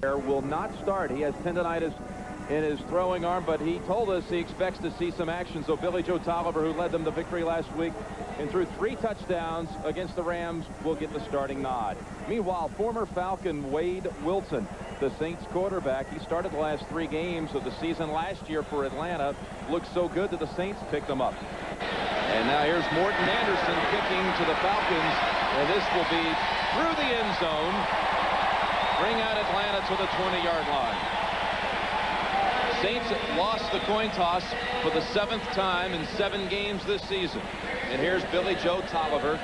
Will not start. He has tendonitis in his throwing arm, but he told us he expects to see some action. So Billy Joe Tolliver, who led them to victory last week and threw 3 touchdowns against the Rams, will get the starting nod. Meanwhile, former Falcon Wade Wilson, the Saints quarterback, he started the last 3 games of the season last year for Atlanta. Looked so good that the Saints picked him up. And now here's Morton Anderson kicking to the Falcons, and this will be through the end zone. Bring out Atlanta to the 20-yard line. Saints lost the coin toss for the 7th time in 7 games this season. And here's Billy Joe Tolliver.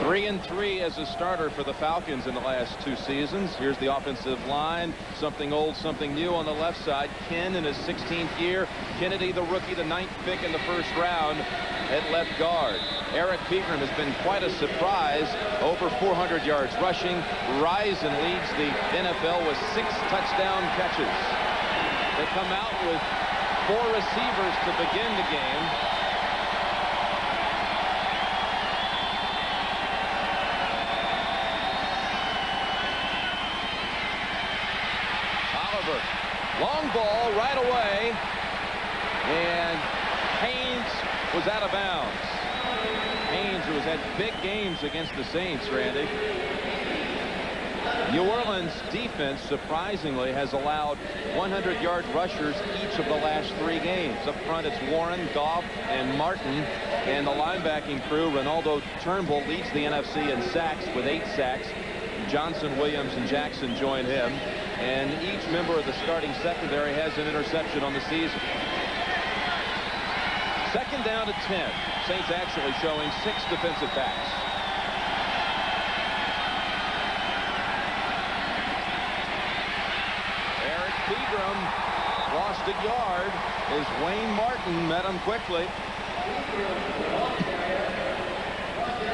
3-3 as a starter for the Falcons in the last 2 seasons. Here's the offensive line. Something old, something new on the left side. Ken in his 16th year. Kennedy, the rookie, the 9th pick in the 1st round at left guard. Eric Pegram has been quite a surprise. Over 400 yards rushing. Risen leads the NFL with 6 touchdown catches. They come out with 4 receivers to begin the game. Long ball right away, and Haynes was out of bounds. Haynes, who has had big games against the Saints, Randy. New Orleans defense, surprisingly, has allowed 100-yard rushers each of the last 3 games. Up front, it's Warren, Goff, and Martin. And the linebacking crew, Ronaldo Turnbull, leads the NFC in sacks with 8 sacks. Johnson, Williams, and Jackson join him. And each member of the starting secondary has an interception on the season. 2nd down to 10. Saints actually showing 6 defensive backs. Eric Pegram lost a yard as Wayne Martin met him quickly.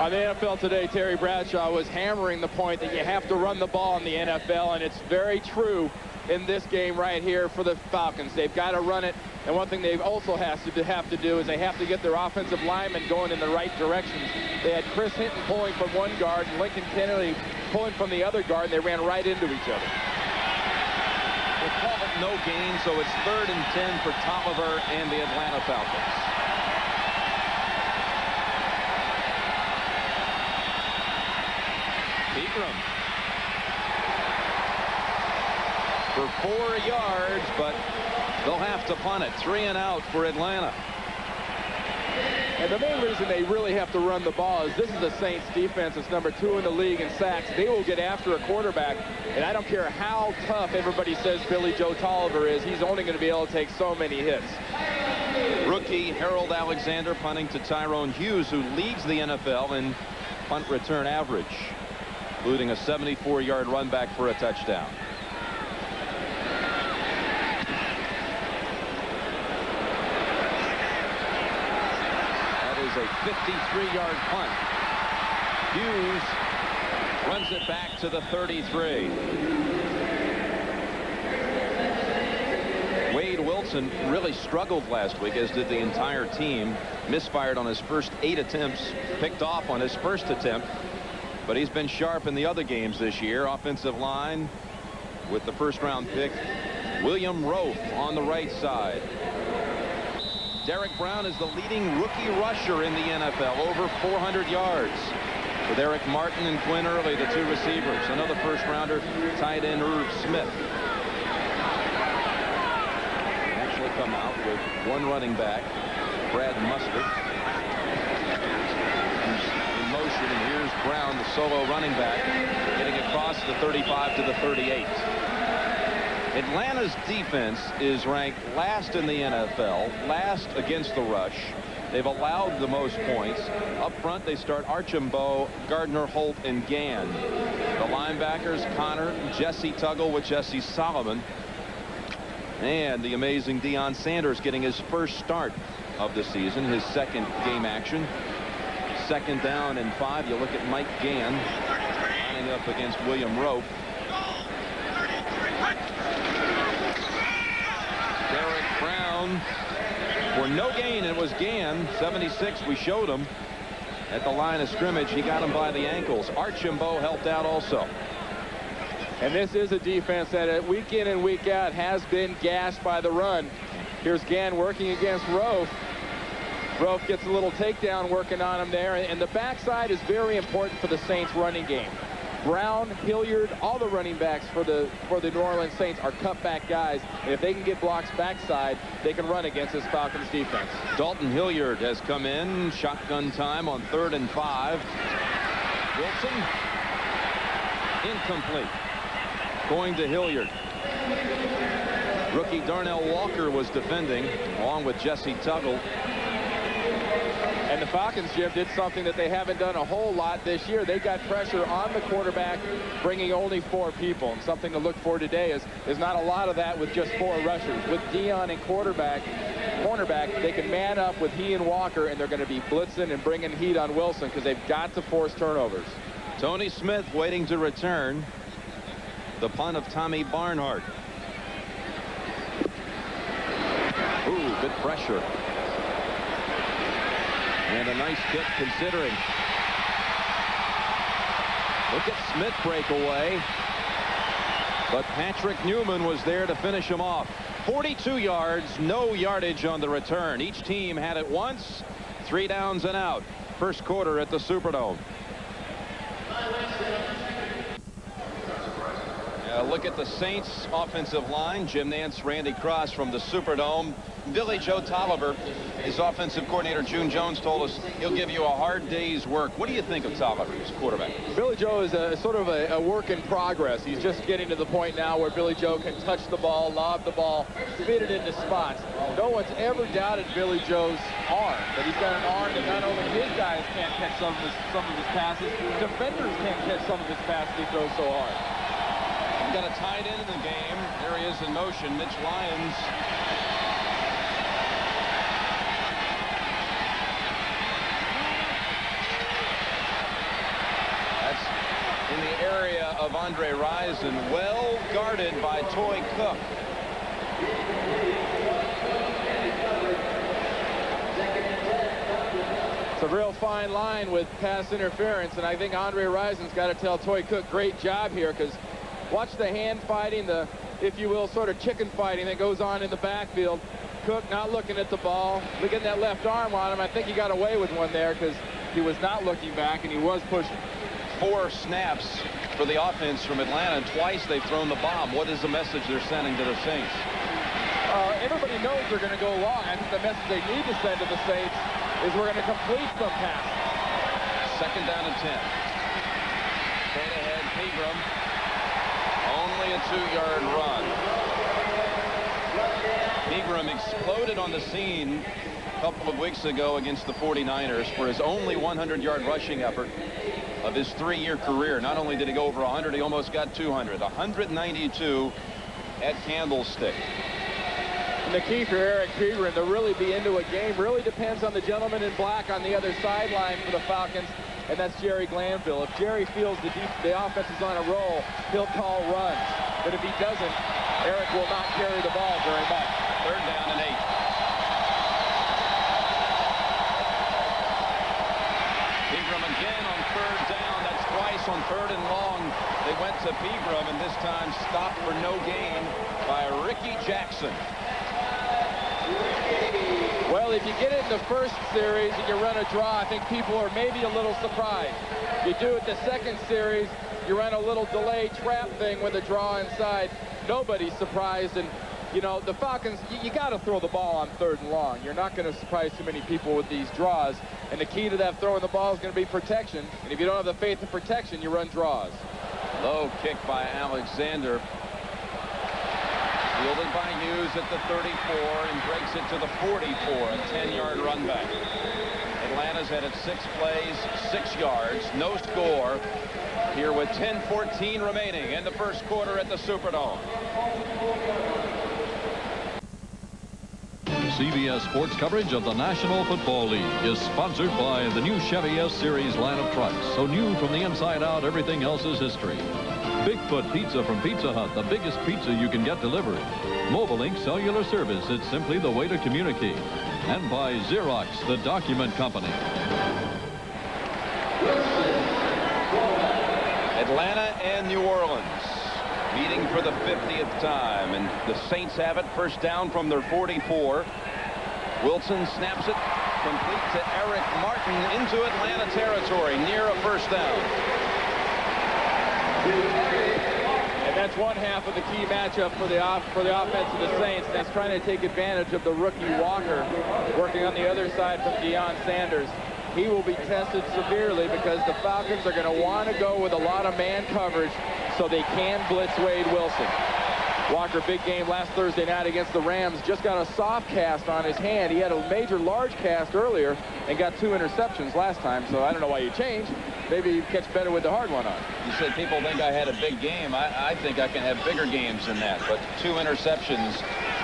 On the NFL Today, Terry Bradshaw was hammering the point that you have to run the ball in the NFL, and it's very true in this game right here for the Falcons. They've got to run it, and one thing they also have to do is they have to get their offensive linemen going in the right directions. They had Chris Hinton pulling from one guard and Lincoln Kennedy pulling from the other guard, and they ran right into each other. They call it no gain, so it's 3rd and 10 for Tolliver and the Atlanta Falcons. Pegram for 4 yards, but they'll have to punt it. 3 and out for Atlanta. And the main reason they really have to run the ball is this is the Saints defense. It's number 2 in the league in sacks. They will get after a quarterback, and I don't care how tough everybody says Billy Joe Tolliver is, he's only going to be able to take so many hits. Rookie Harold Alexander punting to Tyrone Hughes, who leads the NFL in punt return average, including a 74-yard run back for a touchdown. That is a 53-yard punt. Hughes runs it back to the 33. Wade Wilson really struggled last week, as did the entire team. Misfired on his first 8 attempts, picked off on his first attempt. But he's been sharp in the other games this year. Offensive line with the 1st-round pick, William Roaf on the right side. Derek Brown is the leading rookie rusher in the NFL, over 400 yards. With Eric Martin and Quinn Early, the 2 receivers. Another 1st-rounder, tight end Irv Smith. Actually come out with 1 running back, Brad Mustard. And here's Brown, the solo running back, getting across the 35 to the 38. Atlanta's defense is ranked last in the NFL, last against the rush. They've allowed the most points. Up front, they start Archambault, Gardner Holt, and Gann. The linebackers, Connor, Jesse Tuggle with Jesse Solomon. And the amazing Deion Sanders getting his 1st start of the season, his 2nd game action. 2nd down and 5. You look at Mike Gann lining up against William Roaf. Derek Brown for no gain. It was Gann, 76. We showed him at the line of scrimmage. He got him by the ankles. Archambault helped out also. And this is a defense that week in and week out has been gashed by the run. Here's Gann working against Rofe. Rofe gets a little takedown working on him there. And the backside is very important for the Saints running game. Brown, Hilliard, all the running backs for the New Orleans Saints are cutback guys. And if they can get blocks backside, they can run against this Falcons defense. Dalton Hilliard has come in. Shotgun time on 3rd and 5. Wilson. Incomplete. Going to Hilliard. Rookie Darnell Walker was defending along with Jesse Tuggle. And the Falcons, Jim, did something that they haven't done a whole lot this year. They got pressure on the quarterback, bringing only 4 people. And something to look for today is not a lot of that with just 4 rushers. With Dion and cornerback, they can man up with he and Walker, and they're going to be blitzing and bringing heat on Wilson because they've got to force turnovers. Tony Smith waiting to return. The punt of Tommy Barnhart. Ooh, good pressure. And a nice kick considering. Look at Smith break away. But Patrick Newman was there to finish him off. 42 yards, no yardage on the return. Each team had it once. 3 downs and out. First quarter at the Superdome. Look at the Saints offensive line. Jim Nantz, Randy Cross from the Superdome. Billy Joe Tolliver, his offensive coordinator June Jones told us he'll give you a hard day's work. What do you think of Tolliver as quarterback? Billy Joe is sort of a work in progress. He's just getting to the point now where Billy Joe can touch the ball, lob the ball, fit it into spots. No one's ever doubted Billy Joe's arm, but he's got an arm that not only his guys can't catch some of his passes, defenders can't catch some of his passes. He throws so hard. Got a tight end in the game. There he is in motion. Mitch Lyons. That's in the area of Andre Rison. Well guarded by Toy Cook. It's a real fine line with pass interference, and I think Andre Rison's got to tell Toy Cook, great job here, because watch the hand fighting, the, if you will, sort of chicken fighting that goes on in the backfield. Cook not looking at the ball. Look at that left arm on him. I think he got away with one there because he was not looking back and he was pushing. 4 snaps for the offense from Atlanta. Twice they've thrown the bomb. What is the message they're sending to the Saints? Everybody knows they're going to go long. I think the message they need to send to the Saints is we're going to complete some passes. 2nd down and 10. Straight ahead, Pegram. Only a 2-yard run. Pegram exploded on the scene a couple of weeks ago against the 49ers for his only 100-yard rushing effort of his 3-year career. Not only did he go over 100, he almost got 200. 192 at Candlestick. And the key for Eric Pegram to really be into a game really depends on the gentleman in black on the other sideline for the Falcons, and that's Jerry Glanville. If Jerry feels the offense is on a roll, he'll call runs. But if he doesn't, Eric will not carry the ball very much. 3rd down and 8. Pegram again on 3rd down. That's twice on 3rd and long. They went to Pegram, and this time stopped for no gain by Ricky Jackson. Well, if you get it in the first series and you run a draw, I think people are maybe a little surprised. You do it the second series, you run a little delay trap thing with a draw inside. Nobody's surprised. And, you know, the Falcons, you got to throw the ball on 3rd and long. You're not going to surprise too many people with these draws. And the key to that throwing the ball is going to be protection. And if you don't have the faith in protection, you run draws. Low kick by Alexander. Fielded by Hughes at the 34 and breaks it to the 44, a 10-yard run back. Atlanta's had it 6 plays, 6 yards, no score. Here with 10:14 remaining in the first quarter at the Superdome. CBS Sports coverage of the National Football League is sponsored by the new Chevy S-Series line of trucks. So new from the inside out, everything else is history. Bigfoot Pizza from Pizza Hut, the biggest pizza you can get delivered. Mobile Ink Cellular Service, it's simply the way to communicate. And by Xerox, the document company. Atlanta and New Orleans. for the 50th time, and the Saints have it. First down from their 44. Wilson snaps it complete to Eric Martin into Atlanta territory near a first down. And that's one half of the key matchup for the offense of the Saints. And that's trying to take advantage of the rookie Walker working on the other side from Deion Sanders. He will be tested severely because the Falcons are going to want to go with a lot of man coverage so they can blitz Wade Wilson. Walker, big game last Thursday night against the Rams, just got a soft cast on his hand. He had a major large cast earlier and got 2 interceptions last time, so I don't know why you changed. Maybe you catch better with the hard one on. You said people think I had a big game. I think I can have bigger games than that, but 2 interceptions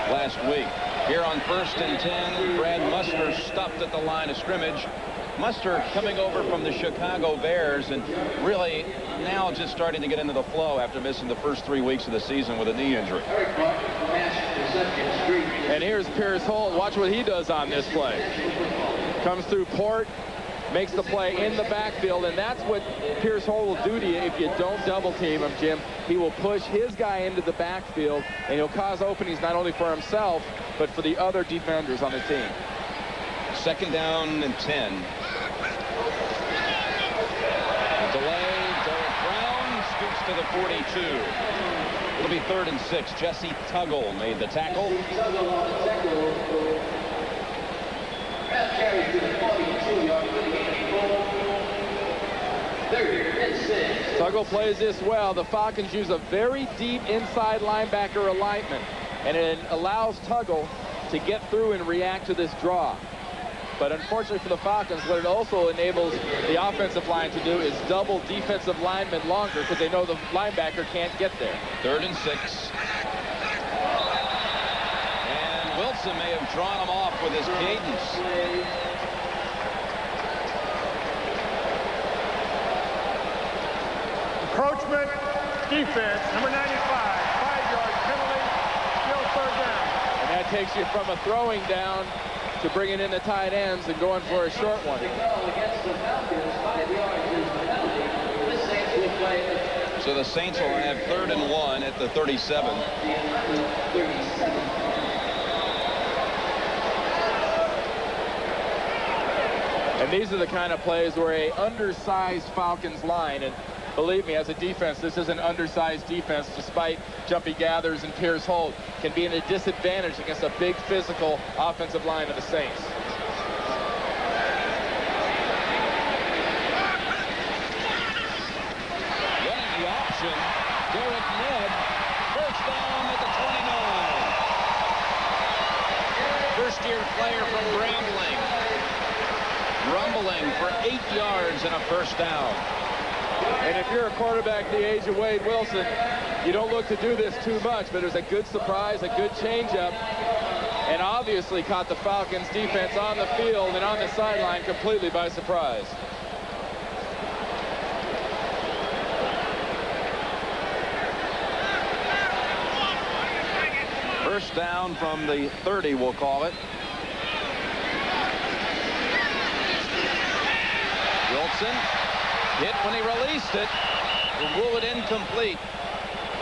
last week. Here on 1st and 10, Brad Muster stopped at the line of scrimmage. Muster coming over from the Chicago Bears and really now just starting to get into the flow after missing the first 3 weeks of the season with a knee injury. And here's Pierce Holt. Watch what he does on this play. Comes through Port, makes the play in the backfield, and that's what Pierce Holt will do to you if you don't double team him, Jim. He will push his guy into the backfield, and he'll cause openings not only for himself, but for the other defenders on the team. 2nd down and 10. The delay, Derek Brown scoots to the 42. It'll be 3rd and 6. Jesse Tuggle made the tackle. Tuggle plays this well. The Falcons use a very deep inside linebacker alignment, and it allows Tuggle to get through and react to this draw. But unfortunately for the Falcons, what it also enables the offensive line to do is double defensive linemen longer because they know the linebacker can't get there. 3rd and 6. And Wilson may have drawn him off with his cadence. Encroachment, defense, number 95, 5-yard penalty, still 3rd down. And that takes you from a throwing down to bringing in the tight ends and going for a short one. So the Saints will have 3rd and 1 at the 37. And these are the kind of plays where a undersized Falcons line, and believe me, as a defense, this is an undersized defense, despite Jumpy Gathers and Pierce Holt, can be in a disadvantage against a big physical offensive line of the Saints. Running the option, Derek Ned, first down at the 29. First-year player from Grambling, rumbling for 8 yards and a first down. And if you're a quarterback the age of Wade Wilson, you don't look to do this too much, but it was a good surprise, a good changeup, and obviously caught the Falcons defense on the field and on the sideline completely by surprise. First down from the 30, we'll call it. Wilson hit when he released it. We'll rule it incomplete.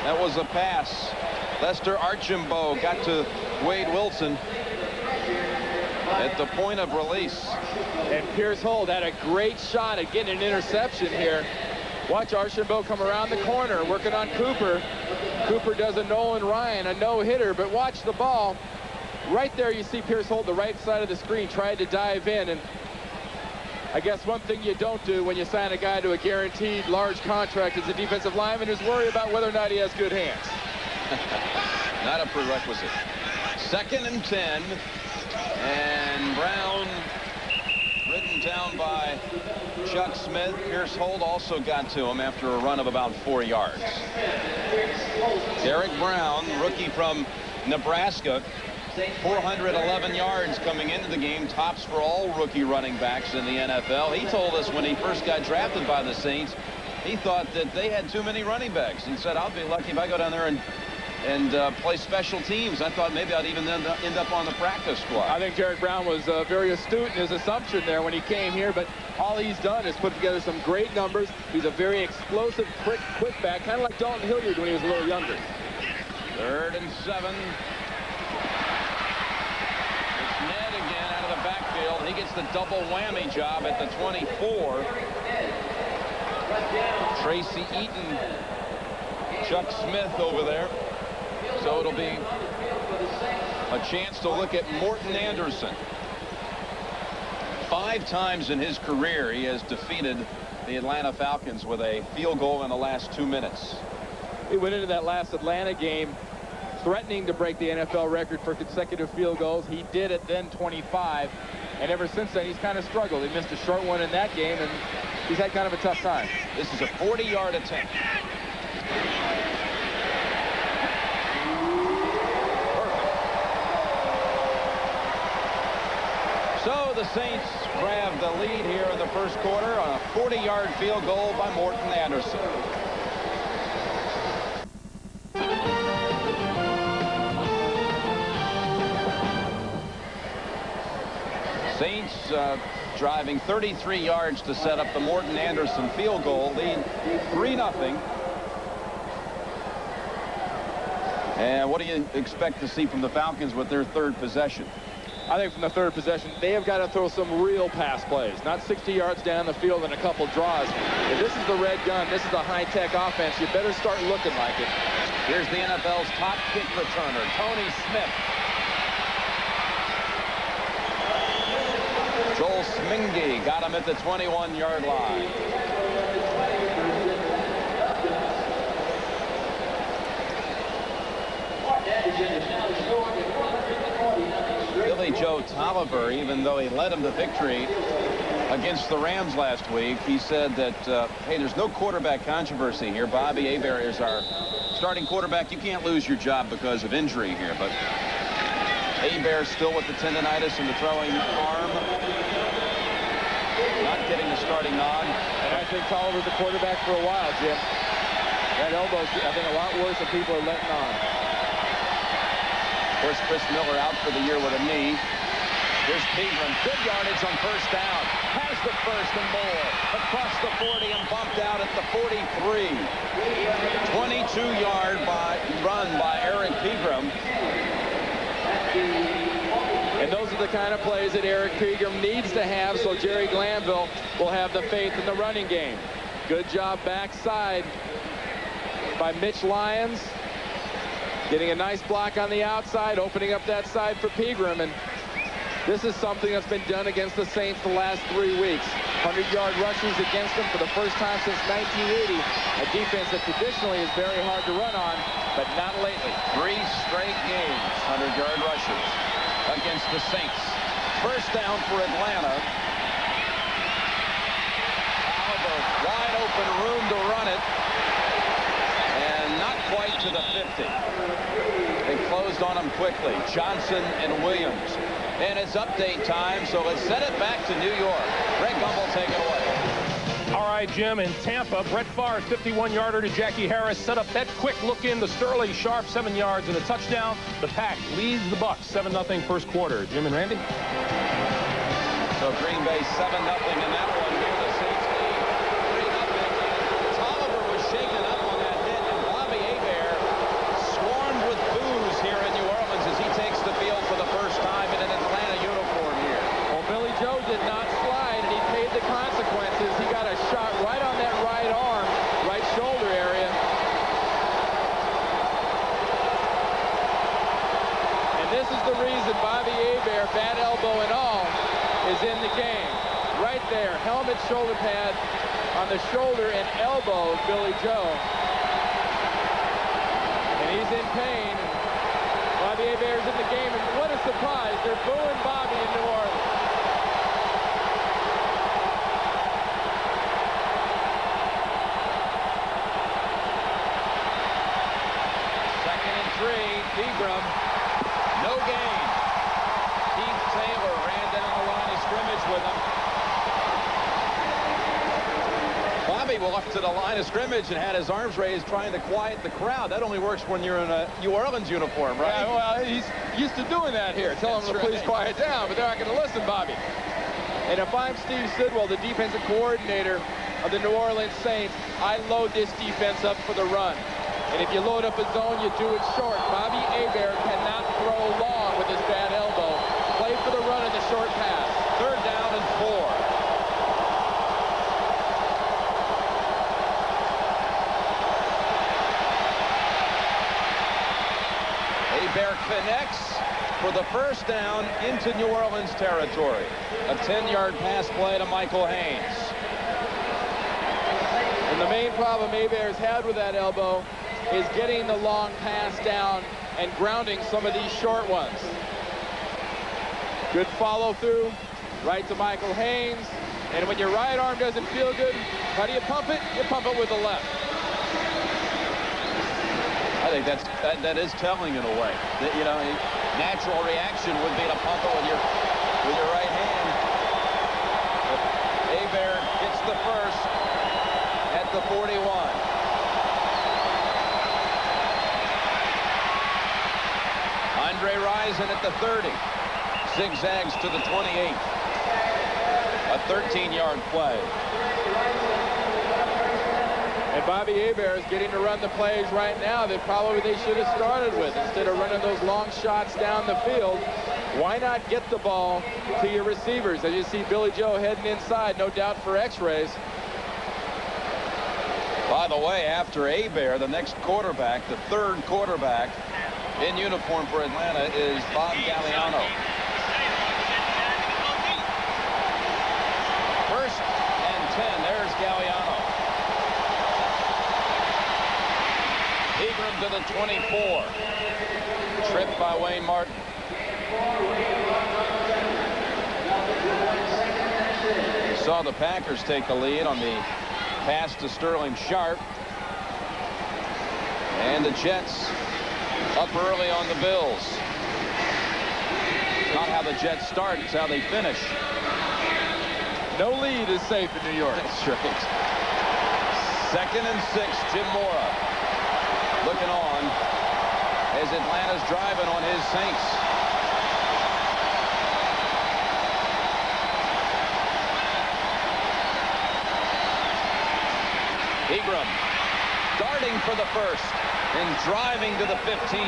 That was a pass. Lester Archambault got to Wade Wilson at the point of release. And Pierce Holt had a great shot at getting an interception here. Watch Archambault come around the corner, working on Cooper. Cooper does a Nolan Ryan, a no-hitter, but watch the ball. Right there you see Pierce Holt, the right side of the screen, tried to dive in, and I guess one thing you don't do when you sign a guy to a guaranteed large contract as a defensive lineman is worry about whether or not he has good hands. Not a prerequisite. 2nd and 10. And Brown ridden down by Chuck Smith. Pierce Holt also got to him after a run of about 4 yards. Derek Brown, rookie from Nebraska, 411 yards coming into the game, tops for all rookie running backs in the NFL. He told us when he first got drafted by the Saints, he thought that they had too many running backs. He said, I'll be lucky if I go down there and play special teams. I thought maybe I'd even end up on the practice squad. I think Derek Brown was very astute in his assumption there when he came here, but all he's done is put together some great numbers. He's a very explosive, quick back, kind of like Dalton Hilliard when he was a little younger. 3rd and 7. It's Ned again out of the backfield. He gets the double whammy job at the 24. Tracy Eaton, Chuck Smith over there. So it'll be a chance to look at Morton Anderson. 5 times in his career he has defeated the Atlanta Falcons with a field goal in the last 2 minutes. He went into that last Atlanta game threatening to break the NFL record for consecutive field goals. He did it then 25, and ever since then he's kind of struggled. He missed a short one in that game, and he's had kind of a tough time. This is a 40-yard attempt. So the Saints grab the lead here in the first quarter on a 40-yard field goal by Morton Anderson. Saints driving 33 yards to set up the Morton Anderson field goal, lead 3-0. And what do you expect to see from the Falcons with their 3rd possession? I think from the 3rd possession, they have got to throw some real pass plays, not 60 yards down the field and a couple draws. If this is the red gun, this is a high-tech offense, you better start looking like it. Here's the NFL's top kick returner, Tony Smith. Joel Smingy got him at the 21-yard line. Billy Joe Tolliver, even though he led him to victory against the Rams last week, he said that, hey, there's no quarterback controversy here. Bobby Hebert is our starting quarterback. You can't lose your job because of injury here, but Hebert still with the tendonitis in the throwing arm. Not getting the starting nod. And I think Tolliver's the quarterback for a while, Jim. That elbow's, I think, a lot worse than people are letting on. Of course, Chris Miller out for the year with a knee. Here's Pegram. Good yardage on first down. Has the first and more. Across the 40 and bumped out at the 43. 22-yard run by Eric Pegram. And those are the kind of plays that Eric Pegram needs to have, so Jerry Glanville will have the faith in the running game. Good job backside by Mitch Lyons. Getting a nice block on the outside, opening up that side for Pegram. And this is something that's been done against the Saints the last 3 weeks. 100-yard rushes against them for the first time since 1980. A defense that traditionally is very hard to run on, but not lately. 3 straight games, 100-yard rushes against the Saints. First down for Atlanta. Tolliver, wide open room to run it. And not quite to the 50. They closed on him quickly. Johnson and Williams. And it's update time, so let's send it back to New York. Greg Gumbel, take it away. All right, Jim, in Tampa, Brett Favre's 51-yarder to Jackie Harris set up that quick look in to Sterling Sharp, 7 yards and a touchdown. The Pack leads the Bucs 7-0 first quarter. Jim and Randy? So Green Bay 7-0 in that one. Here the Saints lead 3-0. Tolliver was shaken up on that hit, and Bobby Hebert swarmed with boos here in New Orleans as he takes the field for the first time in an Atlanta uniform here. Well, Billy Joe did not slide, and he paid the consequences. He got a shot right on that right arm, right shoulder area. And this is the reason Bobby Hebert, bad elbow and all, is in the game. Right there, helmet, shoulder pad on the shoulder and elbow of Billy Joe. And he's in pain. Bobby Hebert's in the game, and what a surprise. They're booing Bobby in New Orleans. Second and 3, Pegram, no gain. Keith Taylor ran down the line of scrimmage with him. Bobby walked to the line of scrimmage and had his arms raised trying to quiet the crowd. That only works when you're in a New Orleans uniform, right? Yeah, well, he's used to doing that here. Tell him to please quiet down, but they're not going to listen, Bobby. And if I'm Steve Sidwell, the defensive coordinator of the New Orleans Saints, I load this defense up for the run. And if you load up a zone, you do it short. Bobby Hebert cannot throw long with his bad elbow. Play for the run and the short pass. 3rd down and 4. Hebert connects for the 1st down into New Orleans territory. A 10-yard pass play to Michael Haynes. And the main problem Hebert's had with that elbow is getting the long pass down and grounding some of these short ones. Good follow through, right to Michael Haynes. And when your right arm doesn't feel good, how do you pump it? You pump it with the left. I think that is telling in a way. That, you know, natural reaction would be to pump it with your right hand. But Hebert gets the first at the 41. Andre Rison at the 30. Zigzags to the 28. A 13-yard play. And Bobby Hebert is getting to run the plays right now that probably they should have started with. Instead of running those long shots down the field, why not get the ball to your receivers? As you see Billy Joe heading inside, no doubt for x-rays. By the way, after Hebert, the next quarterback, the 3rd quarterback in uniform for Atlanta is Bob Galliano. 1st and 10. There's Galliano. Pegram to the 24. Tripped by Wayne Martin. You saw the Packers take the lead on the pass to Sterling Sharp. And the Jets up early on the Bills. Not how the Jets start, it's how they finish. No lead is safe in New York. That's right. 2nd and 6, Jim Mora looking on as Atlanta's driving on his Saints. Pegram darting for the first and driving to the 15.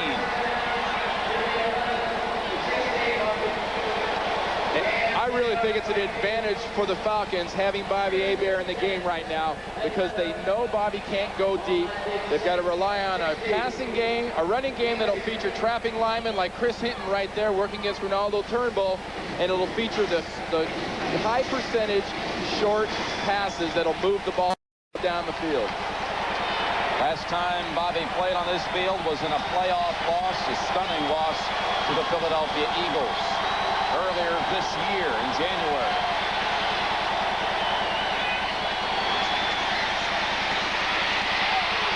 I really think it's an advantage for the Falcons having Bobby Hebert in the game right now because they know Bobby can't go deep. They've got to rely on a passing game, a running game that'll feature trapping linemen like Chris Hinton right there working against Ronaldo Turnbull, and it'll feature the high percentage short passes that'll move the ball down the field. Last time Bobby played on this field was in a playoff loss, a stunning loss to the Philadelphia Eagles earlier this year in January.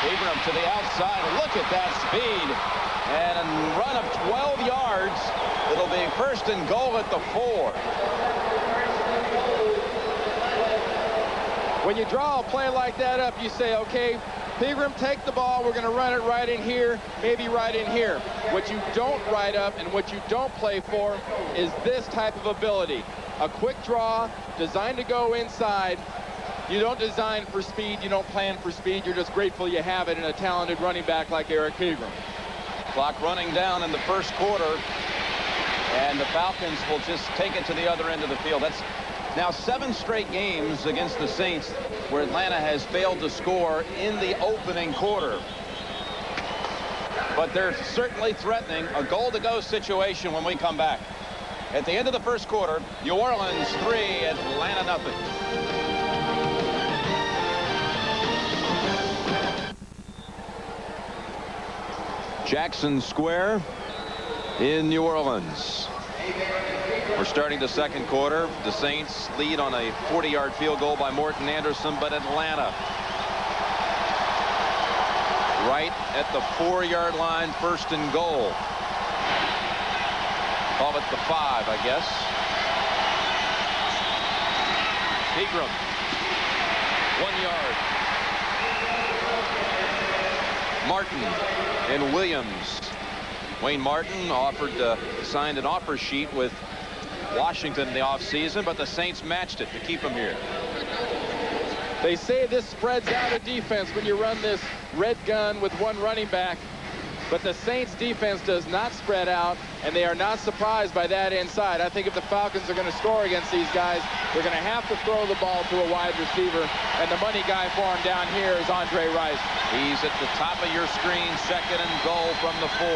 Pegram to the outside. Look at that speed. And a run of 12 yards. It'll be 1st and goal at the 4. When you draw a play like that up, you say, okay, Pegram, take the ball. We're going to run it right in here, maybe right in here. What you don't write up and what you don't play for is this type of ability. A quick draw designed to go inside. You don't design for speed. You don't plan for speed. You're just grateful you have it in a talented running back like Eric Pegram. Clock running down in the 1st quarter. And the Falcons will just take it to the other end of the field. That's now 7 straight games against the Saints where Atlanta has failed to score in the opening quarter. But they're certainly threatening a goal-to-go situation when we come back. At the end of the 1st quarter, New Orleans 3, Atlanta nothing. Jackson Square in New Orleans. We're starting the 2nd quarter. The Saints lead on a 40-yard field goal by Morton Anderson, but Atlanta right at the 4-yard line, 1st and goal. Call it the 5, I guess. Pegram, 1 yard. Martin and Williams. Wayne Martin signed an offer sheet with Washington in the offseason, but the Saints matched it to keep him here. They say this spreads out a defense when you run this red gun with one running back. But the Saints defense does not spread out, and they are not surprised by that inside. I think if the Falcons are going to score against these guys, they're going to have to throw the ball to a wide receiver. And the money guy for him down here is Andre Rice. He's at the top of your screen, 2nd and goal from the 4.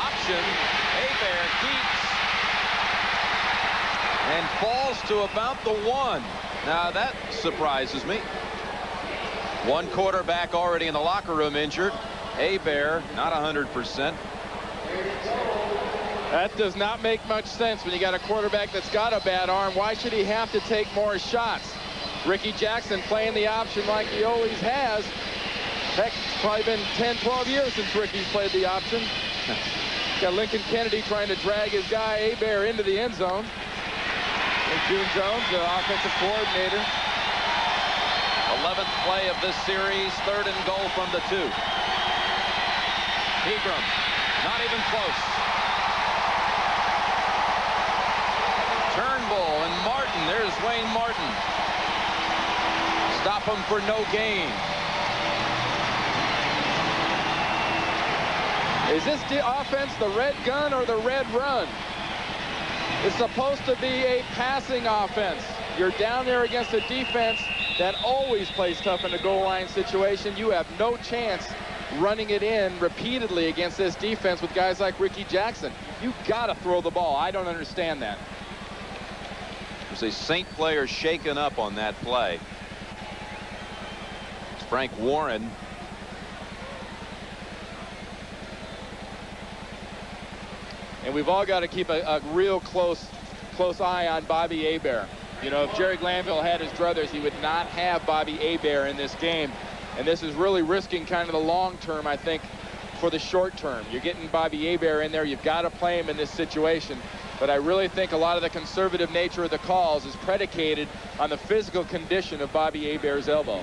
Option, Hebert keeps and falls to about the 1. Now that surprises me. One quarterback already in the locker room injured. Hebert not 100%. That does not make much sense when you got a quarterback that's got a bad arm. Why should he have to take more shots? Ricky Jackson playing the option like he always has. Heck, it's probably been 10, 12 years since Ricky's played the option. Got Lincoln Kennedy trying to drag his guy Hebert into the end zone. And June Jones, the offensive coordinator. 11th play of this series, 3rd and goal from the 2. Pegram, not even close. Turnbull and Martin. There's Wayne Martin. Stop him for no gain. Is this the offense the red gun or the red run? It's supposed to be a passing offense. You're down there against a defense that always plays tough in the goal line situation. You have no chance running it in repeatedly against this defense with guys like Ricky Jackson. You got to throw the ball. I don't understand that. There's a Saint player shaken up on that play. It's Frank Warren. And we've all got to keep a real close eye on Bobby Hebert. You know, if Jerry Glanville had his druthers, he would not have Bobby Hebert in this game. And this is really risking kind of the long term, I think, for the short term. You're getting Bobby Hebert in there. You've got to play him in this situation. But I really think a lot of the conservative nature of the calls is predicated on the physical condition of Bobby Hebert's elbow.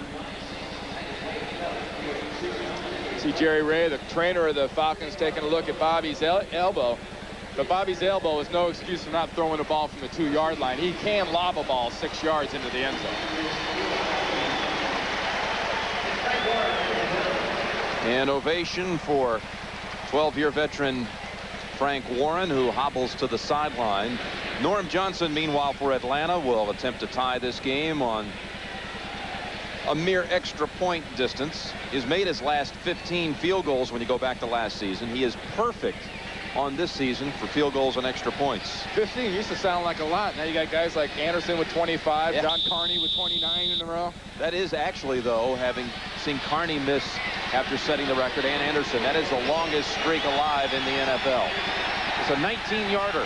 See Jerry Ray, the trainer of the Falcons, taking a look at Bobby's elbow. But Bobby's elbow is no excuse for not throwing a ball from the 2-yard line. He can lob a ball 6 yards into the end zone. An ovation for 12-year veteran Frank Warren, who hobbles to the sideline. Norm Johnson, meanwhile, for Atlanta, will attempt to tie this game on a mere extra point distance. He's made his last 15 field goals when you go back to last season. He is perfect on this season for field goals and extra points. 15 used to sound like a lot. Now you got guys like Anderson with 25, yeah. John Carney with 29 in a row. That is actually, though, having seen Carney miss after setting the record, and Anderson, that is the longest streak alive in the NFL. It's a 19-yarder.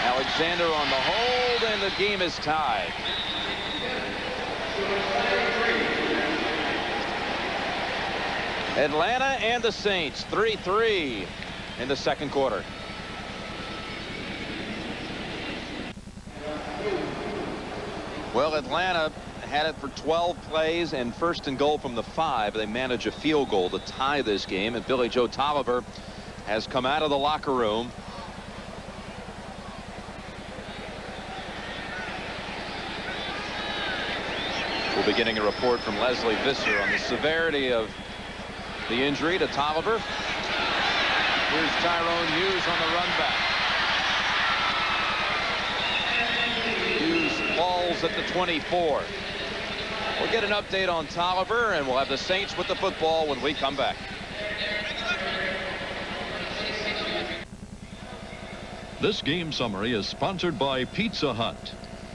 Alexander on the hold, and the game is tied. Atlanta and the Saints 3-3 in the second quarter. Well, Atlanta had it for 12 plays and 1st and goal from the 5. They manage a field goal to tie this game, and Billy Joe Tolliver has come out of the locker room. We'll be getting a report from Lesley Visser on the severity of the injury to Tolliver. Here's Tyrone Hughes on the run back. Hughes falls at the 24. We'll get an update on Tolliver, and we'll have the Saints with the football when we come back. This game summary is sponsored by Pizza Hut.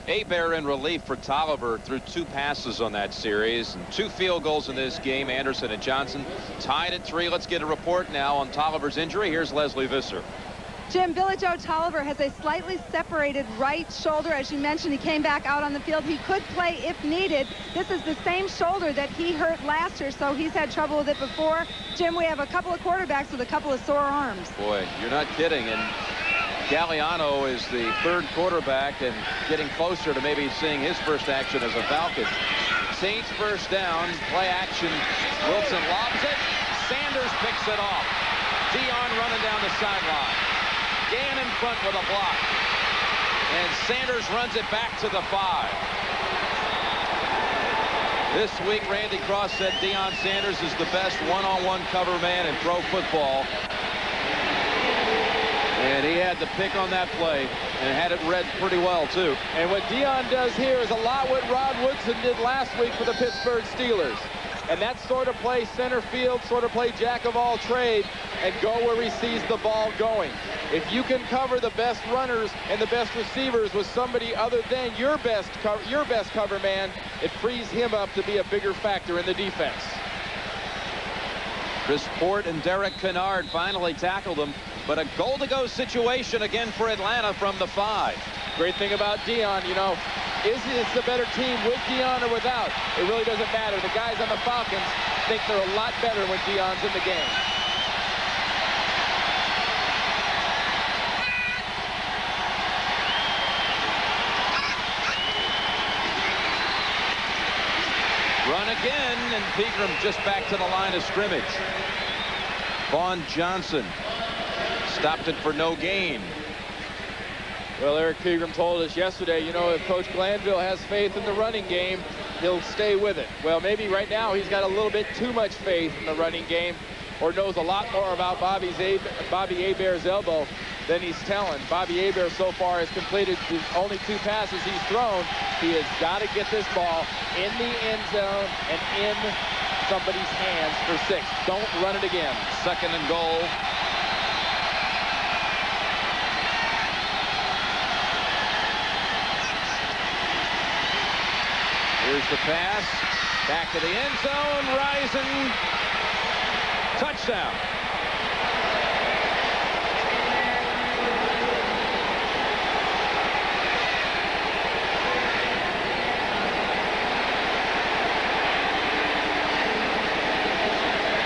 Hebert in relief for Tolliver threw 2 passes on that series and 2 field goals in this game. Anderson and Johnson tied at 3. Let's get a report now on Tolliver's injury. Here's Lesley Visser. Jim, Billy Joe Tolliver has a slightly separated right shoulder. As you mentioned, he came back out on the field. He could play if needed. This is the same shoulder that he hurt last year, so he's had trouble with it before. Jim, we have a couple of quarterbacks with a couple of sore arms. Boy, you're not kidding. And Galliano is the 3rd quarterback and getting closer to maybe seeing his first action as a Falcon. Saints first down, play action. Wilson lobs it. Sanders picks it off. Dion running down the sideline. Gann in front with a block. And Sanders runs it back to the 5. This week, Randy Cross said Deion Sanders is the best one-on-one cover man in pro football. And he had the pick on that play and had it read pretty well, too. And what Deion does here is a lot what Rod Woodson did last week for the Pittsburgh Steelers. And that's sort of play center field, sort of play jack of all trade, and go where he sees the ball going. If you can cover the best runners and the best receivers with somebody other than your best cover man, it frees him up to be a bigger factor in the defense. Chris Port and Derek Kennard finally tackled him, but a goal-to-go situation again for Atlanta from the 5. Great thing about Deion, you know, is this a better team with Deion or without? It really doesn't matter. The guys on the Falcons think they're a lot better when Deion's in the game. Run again, and Pegram just back to the line of scrimmage. Vaughn Johnson stopped it for no gain. Well, Eric Pegram told us yesterday, you know, if Coach Glanville has faith in the running game, he'll stay with it. Well, maybe right now he's got a little bit too much faith in the running game, or knows a lot more about Bobby Hebert's elbow than he's telling. Bobby Hebert so far has completed the only 2 passes he's thrown. He has got to get this ball in the end zone and in somebody's hands for 6. Don't run it again. 2nd and goal. Here's the pass. Back to the end zone. Risen. Touchdown.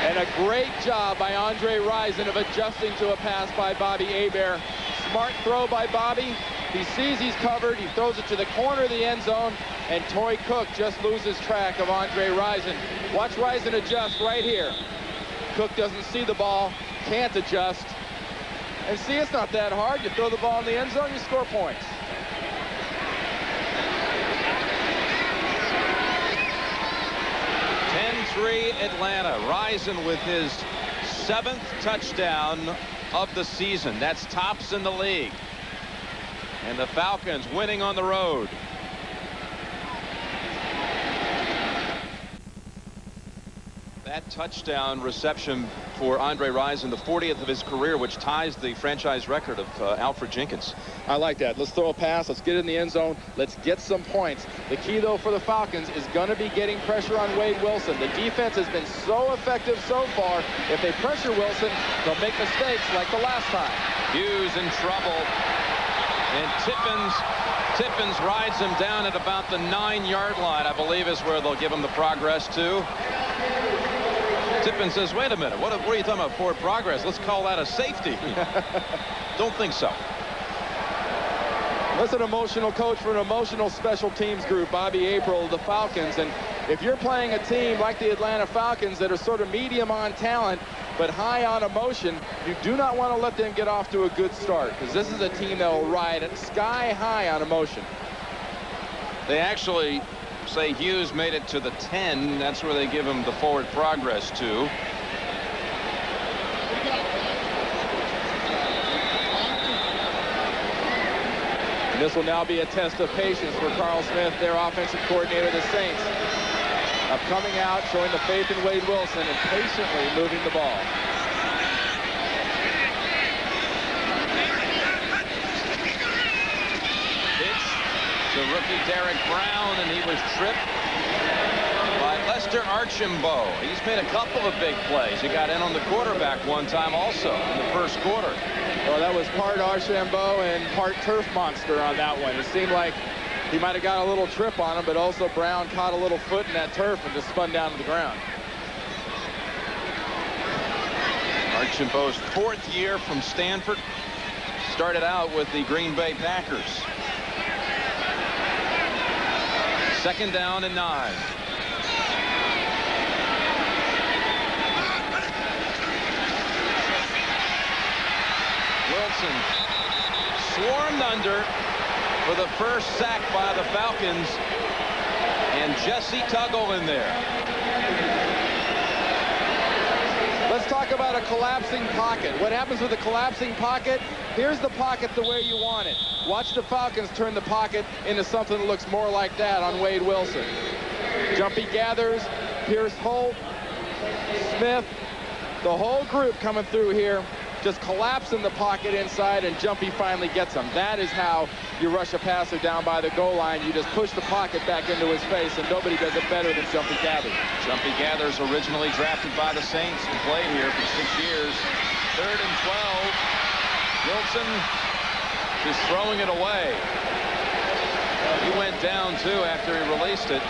And a great job by Andre Rison of adjusting to a pass by Bobby Hebert. Smart throw by Bobby. He sees he's covered. He throws it to the corner of the end zone. And Torrey Cook just loses track of Andre Rison. Watch Rison adjust right here. Cook doesn't see the ball, can't adjust. And see, it's not that hard. You throw the ball in the end zone, you score points. Atlanta. Rison with his 7th touchdown of the season. That's tops in the league. And the Falcons winning on the road. That touchdown reception for Andre Rison, the 40th of his career, which ties the franchise record of Alfred Jenkins. I like that. Let's throw a pass. Let's get in the end zone. Let's get some points. The key, though, for the Falcons is going to be getting pressure on Wade Wilson. The defense has been so effective so far. If they pressure Wilson, they'll make mistakes like the last time. Hughes in trouble. And Tippins rides him down at about the 9-yard line, I believe is where they'll give him the progress to. Tippins says, wait a minute, what are you talking about, forward progress? Let's call that a safety. Don't think so. That's an emotional coach for an emotional special teams group, Bobby April of the Falcons. And if you're playing a team like the Atlanta Falcons that are sort of medium on talent but high on emotion, you do not want to let them get off to a good start, because this is a team that will ride it sky high on emotion. They actually say Hughes made it to the 10. That's where they give him the forward progress to. And this will now be a test of patience for Carl Smith, their offensive coordinator of the Saints. Of coming out, showing the faith in Wade Wilson, and patiently moving the ball. Pitch to rookie Derek Brown, and he was tripped by Lester Archambault. He's made a couple of big plays. He got in on the quarterback one time also in the first quarter. Well, that was part Archambault and part turf monster on that one. It seemed like he might have got a little trip on him, but also Brown caught a little foot in that turf and just spun down to the ground. Archambault's 4th year from Stanford. Started out with the Green Bay Packers. 2nd down and 9. Wilson swarmed under. for the first sack by the Falcons. And Jesse Tuggle in there. Let's talk about a collapsing pocket. What happens with a collapsing pocket? Here's the pocket the way you want it. Watch the Falcons turn the pocket into something that looks more like that on Wade Wilson. Jumpy gathers, Pierce Holt, Smith, the whole group coming through here, just collapsing the pocket inside, and Jumpy finally gets them. That is how you rush a passer down by the goal line. You just push the pocket back into his face, and nobody does it better than Jumpy Gathers. Jumpy Gathers, originally drafted by the Saints and played here for 6 years. 3rd and 12. Wilson is throwing it away. He went down, too, after he released it.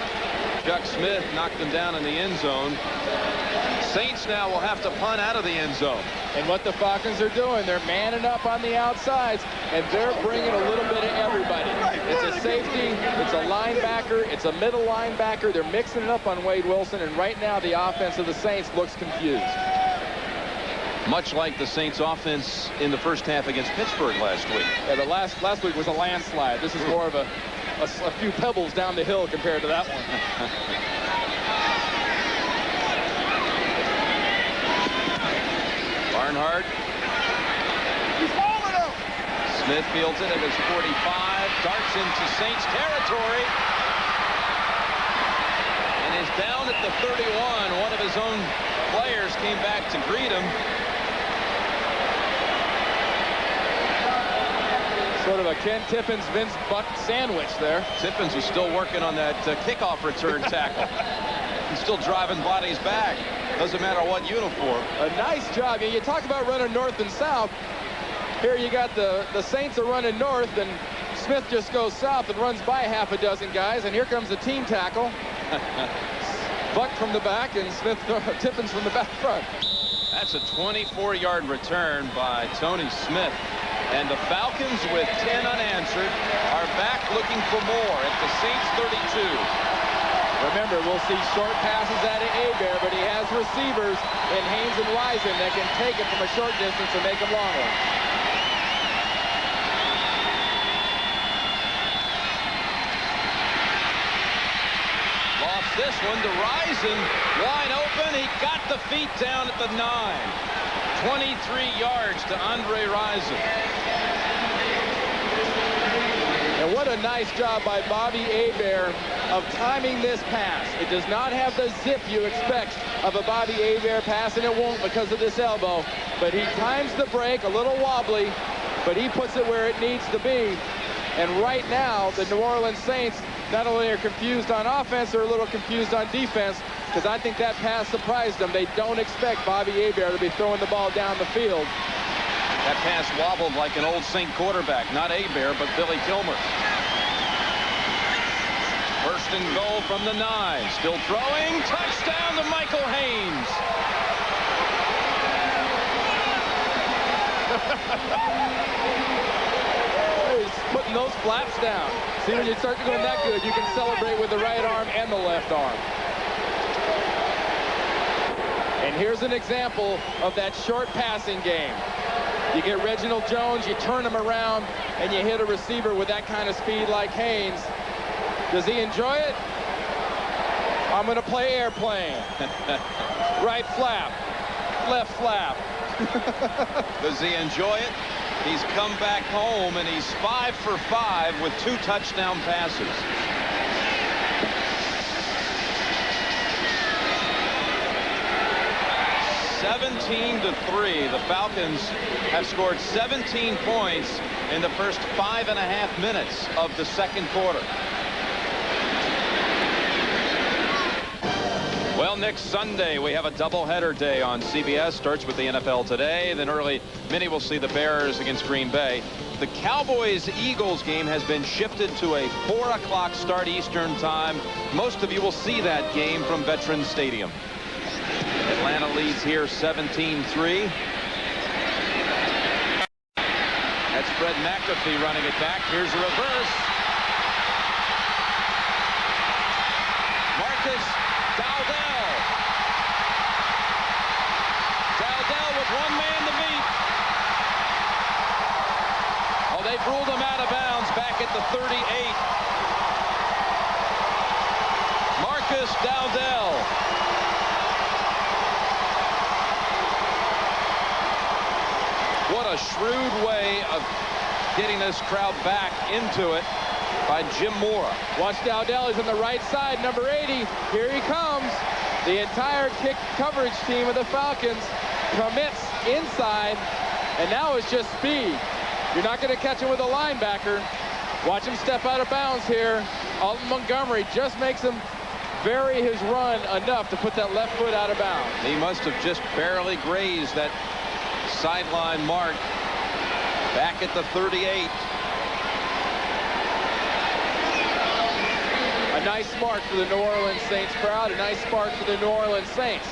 Chuck Smith knocked him down in the end zone. Saints now will have to punt out of the end zone. And what the Falcons are doing, they're manning up on the outsides, and they're bringing a little bit of everybody. It's a safety, it's a linebacker, it's a middle linebacker. They're mixing it up on Wade Wilson, and right now the offense of the Saints looks confused. Much like the Saints offense in the first half against Pittsburgh last week. Yeah, but last week was a landslide. This is more of a few pebbles down the hill compared to that one. Barnhart. Smith fields it at his 45, darts into Saints territory, and is down at the 31. One of his own players came back to greet him. Sort of a Ken Tippins, Vince Buck sandwich there. Tippins was still working on that kickoff return tackle. He's still driving bodies back. Doesn't matter what uniform. A nice job. You talk about running north and south. Here you got the Saints are running north, and Smith just goes south and runs by half a dozen guys, and here comes the team tackle. Buck from the back and Smith, Tippins from the back front. That's a 24-yard return by Tony Smith. And the Falcons, with 10 unanswered, are back looking for more at the Saints 32. Remember, we'll see short passes out of Hebert, but he has receivers in Haynes and Wisen that can take it from a short distance and make them long ones. Lost this one to Risen. Wide open. He got the feet down at the 9. 23 yards to Andre Risen. And what a nice job by Bobby Hebert of timing this pass. It does not have the zip you expect of a Bobby Hebert pass, and it won't because of this elbow. But he times the break, a little wobbly, but he puts it where it needs to be. And right now, the New Orleans Saints not only are confused on offense, they're a little confused on defense, because I think that pass surprised them. They don't expect Bobby Hebert to be throwing the ball down the field. That pass wobbled like an old Saint quarterback. Not Hebert, but Billy Kilmer. First and goal from the 9. Still throwing. Touchdown to Michael Haynes. He's putting those flaps down. See, when you start doing that good, you can celebrate with the right arm and the left arm. And here's an example of that short passing game. You get Reginald Jones, you turn him around, and you hit a receiver with that kind of speed like Haynes. Does he enjoy it? I'm going to play airplane. Right flap, left flap. Does he enjoy it? He's come back home, and he's 5 for 5 with 2 touchdown passes. (17-3). The Falcons have scored 17 points in the first 5.5 minutes of the second quarter. Well, next Sunday we have a doubleheader day on CBS. Starts with the NFL today. Then early, many will see the Bears against Green Bay. The Cowboys-Eagles game has been shifted to a 4 o'clock start Eastern time. Most of you will see that game from Veterans Stadium. Atlanta leads here 17-3. That's Fred McAfee running it back. Here's a reverse. Marcus Dowdell. Dowdell with one man to beat. Oh, they've ruled him out of bounds back back at the 38. Marcus Dowdell. What a shrewd way of getting this crowd back into it by Jim Moore. Watch Dowdell. He's on the right side, number 80. Here he comes. The entire kick coverage team of the Falcons commits inside, and now it's just speed. You're not going to catch him with a linebacker. Watch him step out of bounds here. Alton Montgomery just makes him vary his run enough to put that left foot out of bounds. He must have just barely grazed that sideline mark. Back at the 38. A nice mark for the New Orleans Saints crowd, a nice mark for the New Orleans Saints.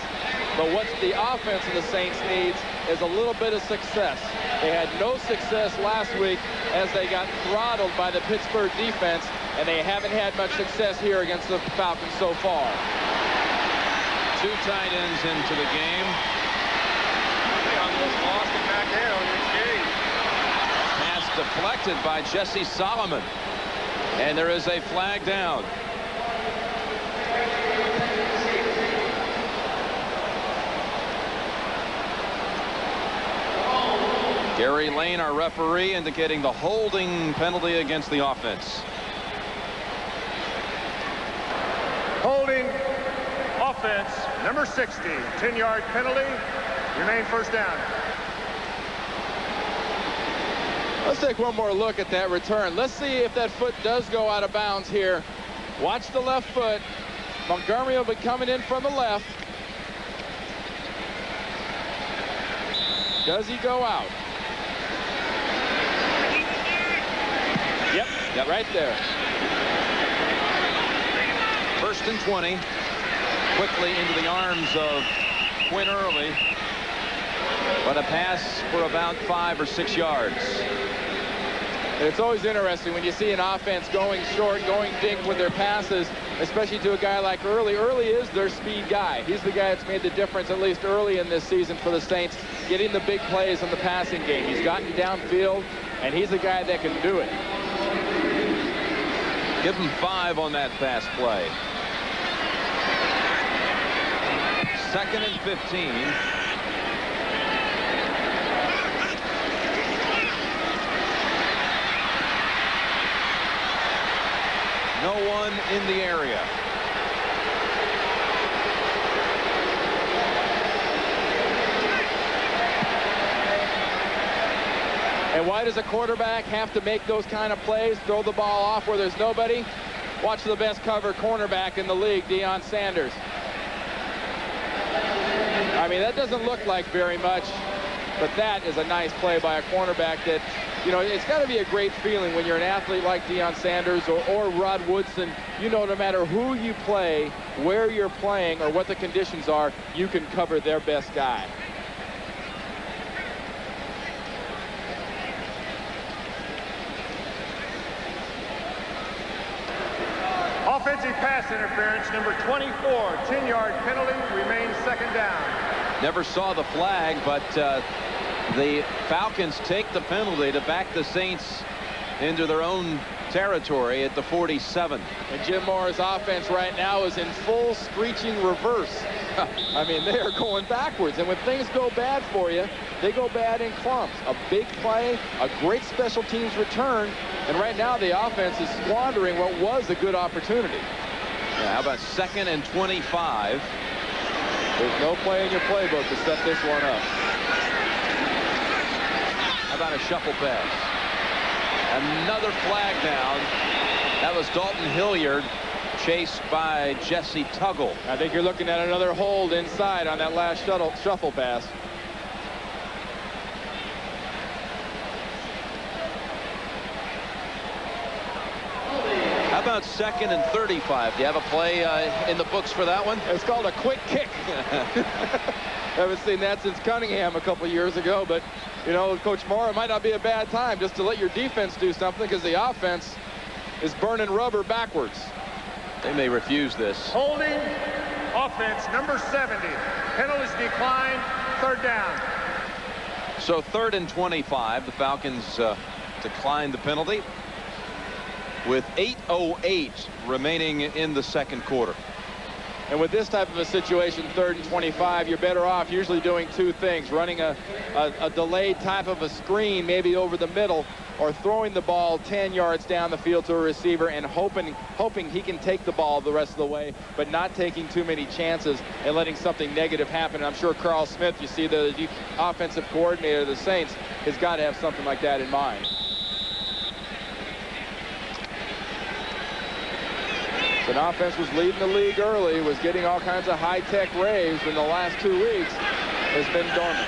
But what the offense of the Saints needs is a little bit of success. They had no success last week as they got throttled by the Pittsburgh defense, and they haven't had much success here against the Falcons so far. Two tight ends into the game. Pass deflected by Jesse Solomon, and there is a flag down. Gary Lane, our referee, indicating the holding penalty against the offense. Holding offense, number 60, 10-yard penalty, remain first down. Let's take one more look at that return. Let's see if that foot does go out of bounds here. Watch the left foot. Montgomery will be coming in from the left. Does he go out? Yep, right there. First and 20. Quickly into the arms of Quinn Early. But a pass for about 5 or 6 yards. It's always interesting when you see an offense going short, going big with their passes, especially to a guy like Early. Early is their speed guy. He's the guy that's made the difference, at least early in this season for the Saints, getting the big plays in the passing game. He's gotten downfield, and he's the guy that can do it. Give him 5 on that pass play. Second and 15. No one in the area. And why does a quarterback have to make those kind of plays, throw the ball off where there's nobody? Watch the best cover cornerback in the league, Deion Sanders. I mean, that doesn't look like very much, but that is a nice play by a cornerback that, you know, it's got to be a great feeling when you're an athlete like Deion Sanders or Rod Woodson. You know, no matter who you play, where you're playing, or what the conditions are, you can cover their best guy. Offensive pass interference, number 24, 10-yard penalty, remains second down. Never saw the flag, but the Falcons take the penalty to back the Saints into their own territory at the 47. And Jim Moore's offense right now is in full screeching reverse. I mean, they are going backwards. And when things go bad for you, they go bad in clumps. A big play, a great special teams return, and right now the offense is squandering what was a good opportunity. Yeah, how about second and 25? There's no play in your playbook to set this one up. How about a shuffle pass? Another flag down. That was Dalton Hilliard, chased by Jesse Tuggle. I think you're looking at another hold inside on that last shuffle pass. How about second and 35? Do you have a play in the books for that one? It's called a quick kick. Haven't seen that since Cunningham a couple years ago, but you know, Coach Moore, it might not be a bad time just to let your defense do something because the offense is burning rubber backwards. They may refuse this. Holding offense, number 70. Penalties declined, third down. So third and 25. The Falcons declined the penalty. with 8:08 remaining in the second quarter. And with this type of a situation, 3rd and 25, you're better off usually doing two things: running a delayed type of a screen, maybe over the middle, or throwing the ball 10 yards down the field to a receiver and hoping he can take the ball the rest of the way, but not taking too many chances and letting something negative happen. And I'm sure Carl Smith, you see, the offensive coordinator of the Saints, has got to have something like that in mind. So an offense was leading the league early, was getting all kinds of high-tech raves in the last 2 weeks, has been dormant.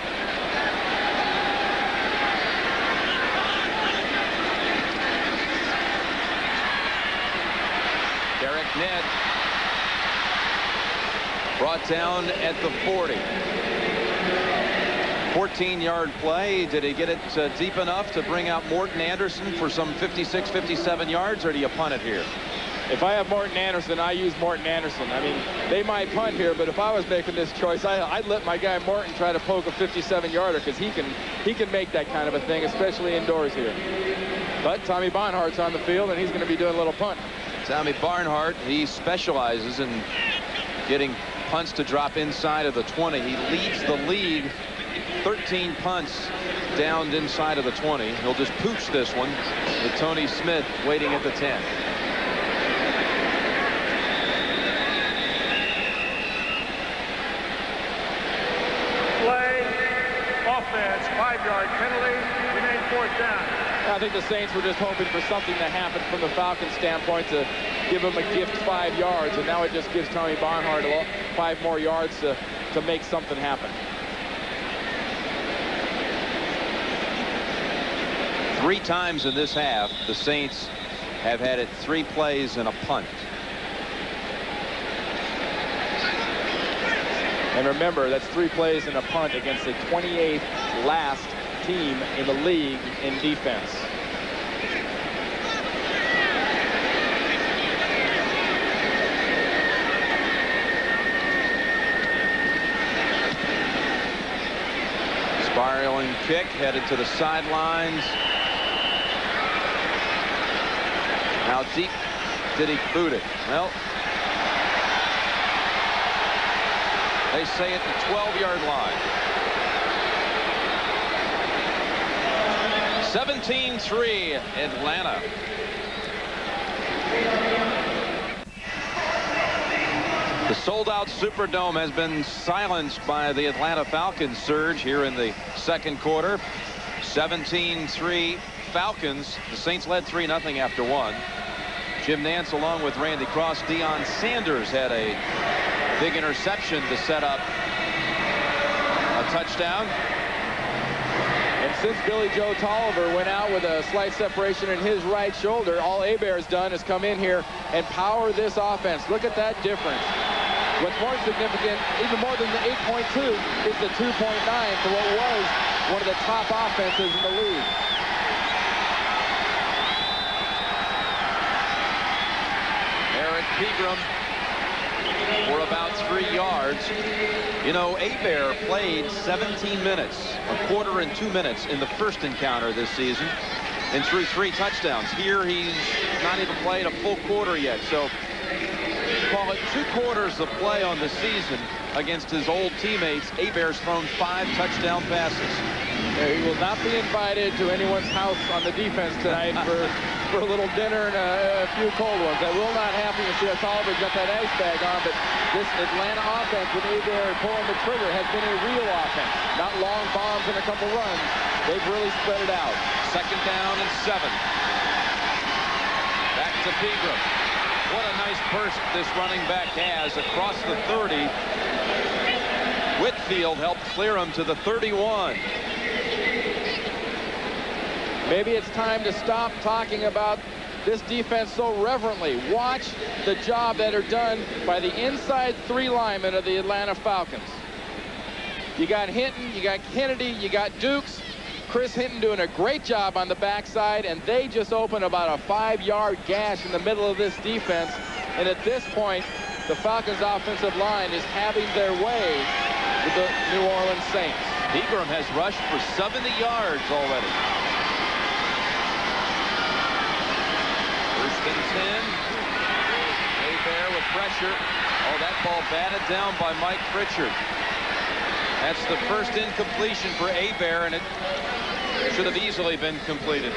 Derek Ned brought down at the 40. 14-yard play. Did he get it deep enough to bring out Morton Anderson for some 56, 57 yards, or do you punt it here? If I have Morton Anderson, I use Morton Anderson. I mean, they might punt here, but if I was making this choice, I'd let my guy Morton try to poke a 57-yarder, because he can make that kind of a thing, especially indoors here. But Tommy Barnhart's on the field, and he's going to be doing a little punt. Tommy Barnhart, he specializes in getting punts to drop inside of the 20. He leads the league, 13 punts downed inside of the 20. He'll just pooch this one with Tony Smith waiting at the 10. Offense, 5-yard penalty, remain 4th down. I think the Saints were just hoping for something to happen from the Falcons standpoint to give him a gift 5 yards, and now it just gives Tommy Barnhart 5 more yards to make something happen. 3 times in this half, the Saints have had it 3 plays and a punt. And remember, that's 3 plays and a punt against the 28th last team in the league in defense. Spiraling kick headed to the sidelines. How deep did he boot it? Well, they say at the 12-yard line. 17-3 Atlanta. The sold-out Superdome has been silenced by the Atlanta Falcons surge here in the second quarter. 17-3 Falcons. The Saints led 3-0 after 1. Jim Nantz along with Randy Cross. Deion Sanders had a big interception to set up a touchdown. And since Billy Joe Tolliver went out with a slight separation in his right shoulder, all Hebert's done is come in here and power this offense. Look at that difference. What's more significant, even more than the 8.2, is the 2.9 for what was one of the top offenses in the league. Eric Pegram for about 3 yards. You know, Hebert played 17 minutes, a quarter and 2 minutes in the first encounter this season, and threw 3 touchdowns. Here he's not even played a full quarter yet, so call it 2 quarters of play on the season against his old teammates. Hebert's thrown 5 touchdown passes. He will not be invited to anyone's house on the defense tonight for a little dinner and a few cold ones. That will not happen. You see Tolliver's got that ice bag on, but this Atlanta offense with Hebert pulling the trigger has been a real offense. Not long bombs and a couple runs. They've really spread it out. 2nd down and 7. Back to Pegram. What a nice burst this running back has across the 30. Whitfield helped clear him to the 31. Maybe it's time to stop talking about this defense so reverently. Watch the job that are done by the inside 3 linemen of the Atlanta Falcons. You got Hinton, you got Kennedy, you got Dukes. Chris Hinton doing a great job on the backside, and they just open about a 5-yard gash in the middle of this defense. And at this point, the Falcons offensive line is having their way with the New Orleans Saints. Pegram has rushed for 70 yards already. 1st pressure. Oh, that ball batted down by Mike Pritchard. That's the first incompletion for Hebert, and it should have easily been completed.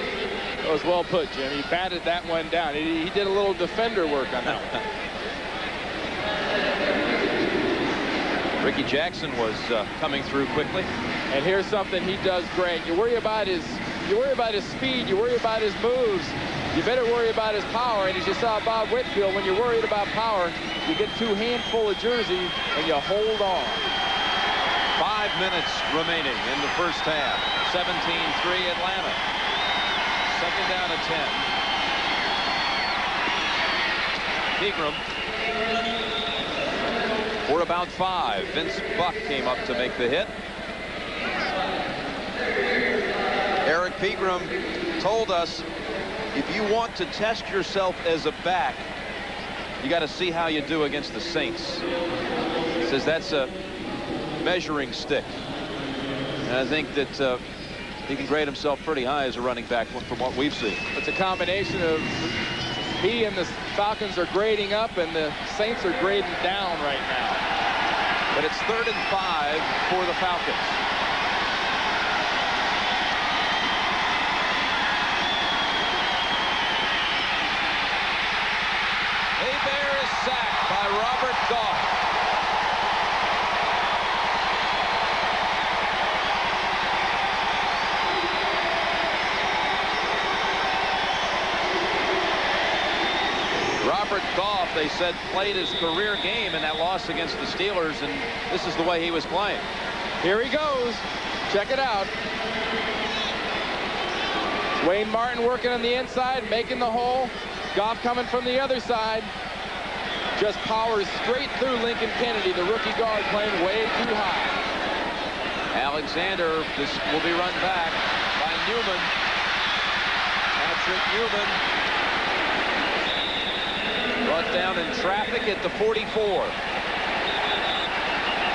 That was well put, Jim. He batted that one down. He did a little defender work on that one. Ricky Jackson was coming through quickly. And here's something he does great. You worry about his speed. You worry about his moves. You better worry about his power. And as you saw Bob Whitfield, when you're worried about power, you get 2 handful of jersey and you hold on. 5 minutes remaining in the first half. 17-3 Atlanta. Second down and 10. Pegram. For about 5. Vince Buck came up to make the hit. Eric Pegram told us, if you want to test yourself as a back, you got to see how you do against the Saints. He says that's a measuring stick. And I think that he can grade himself pretty high as a running back from what we've seen. It's a combination of he and the Falcons are grading up and the Saints are grading down right now. But it's 3rd and 5 for the Falcons. Hebert is sacked by Robert Goff. Robert Goff, they said, played his career game in that loss against the Steelers, and this is the way he was playing. Here he goes. Check it out. Wayne Martin working on the inside, making the hole. Goff coming from the other side. Just powers straight through Lincoln Kennedy, the rookie guard, playing way too high. Alexander, this will be run back by Newman. Patrick Newman. Brought down in traffic at the 44.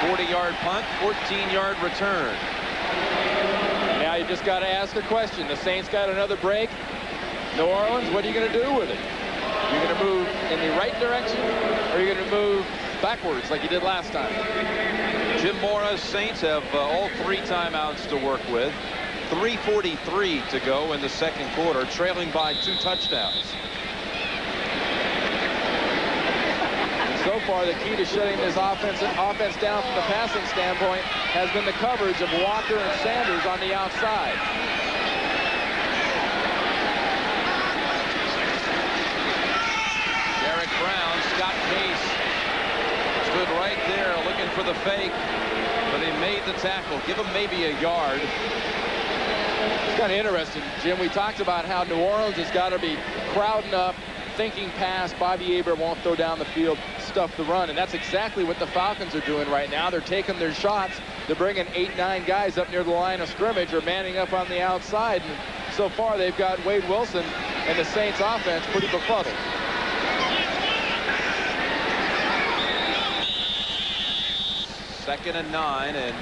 40-yard punt, 14-yard return. Now you just got to ask a question. The Saints got another break. New Orleans, what are you going to do with it? You're going to move in the right direction, or you're going to move backwards like you did last time? Jim Mora's Saints have all 3 timeouts to work with. 3:43 to go in the second quarter, trailing by 2 touchdowns. So far, the key to shutting this offense down from the passing standpoint has been the coverage of Walker and Sanders on the outside. Derek Brown, Scott Case stood right there looking for the fake, but he made the tackle. Give him maybe a yard. It's kind of interesting, Jim. We talked about how New Orleans has got to be crowding up, thinking pass. Bobby Hebert won't throw down the field, stuff the run, and that's exactly what the Falcons are doing right now. They're taking their shots. They're bringing 8-9 guys up near the line of scrimmage or manning up on the outside, and so far they've got Wade Wilson and the Saints offense pretty befuddled. Second and 9, and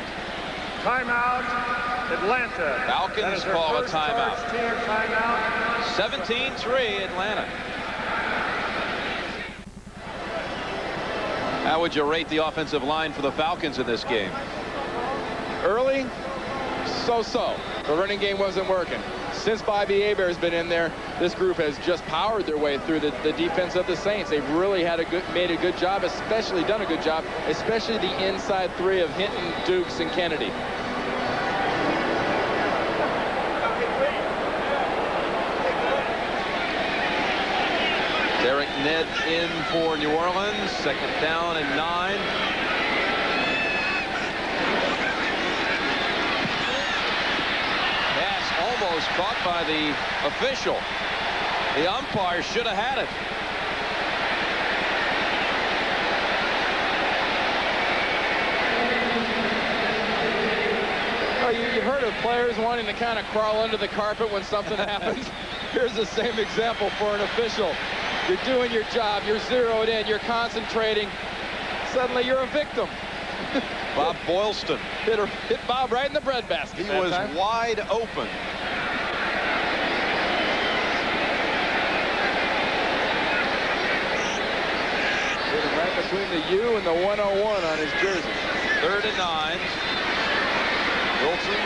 Timeout, Atlanta. Falcons call a timeout. 17-3 Atlanta. How would you rate the offensive line for the Falcons in this game? Early, so-so. The running game wasn't working. Since Bobby Hebert has been in there, this group has just powered their way through the defense of the Saints. They've really made a good job, especially done a good job, especially the inside 3 of Hinton, Dukes, and Kennedy. Derek Ned in for New Orleans. Second down and 9. Pass almost caught by the official. The umpire should have had it. Well, you've heard of players wanting to kind of crawl under the carpet when something happens. Here's the same example for an official. You're doing your job, you're zeroed in, you're concentrating. Suddenly you're a victim. Bob Boylston. Hit Bob right in the breadbasket. He was wide open. Hit him right between the U and the 101 on his jersey. 3rd and 9. Wilson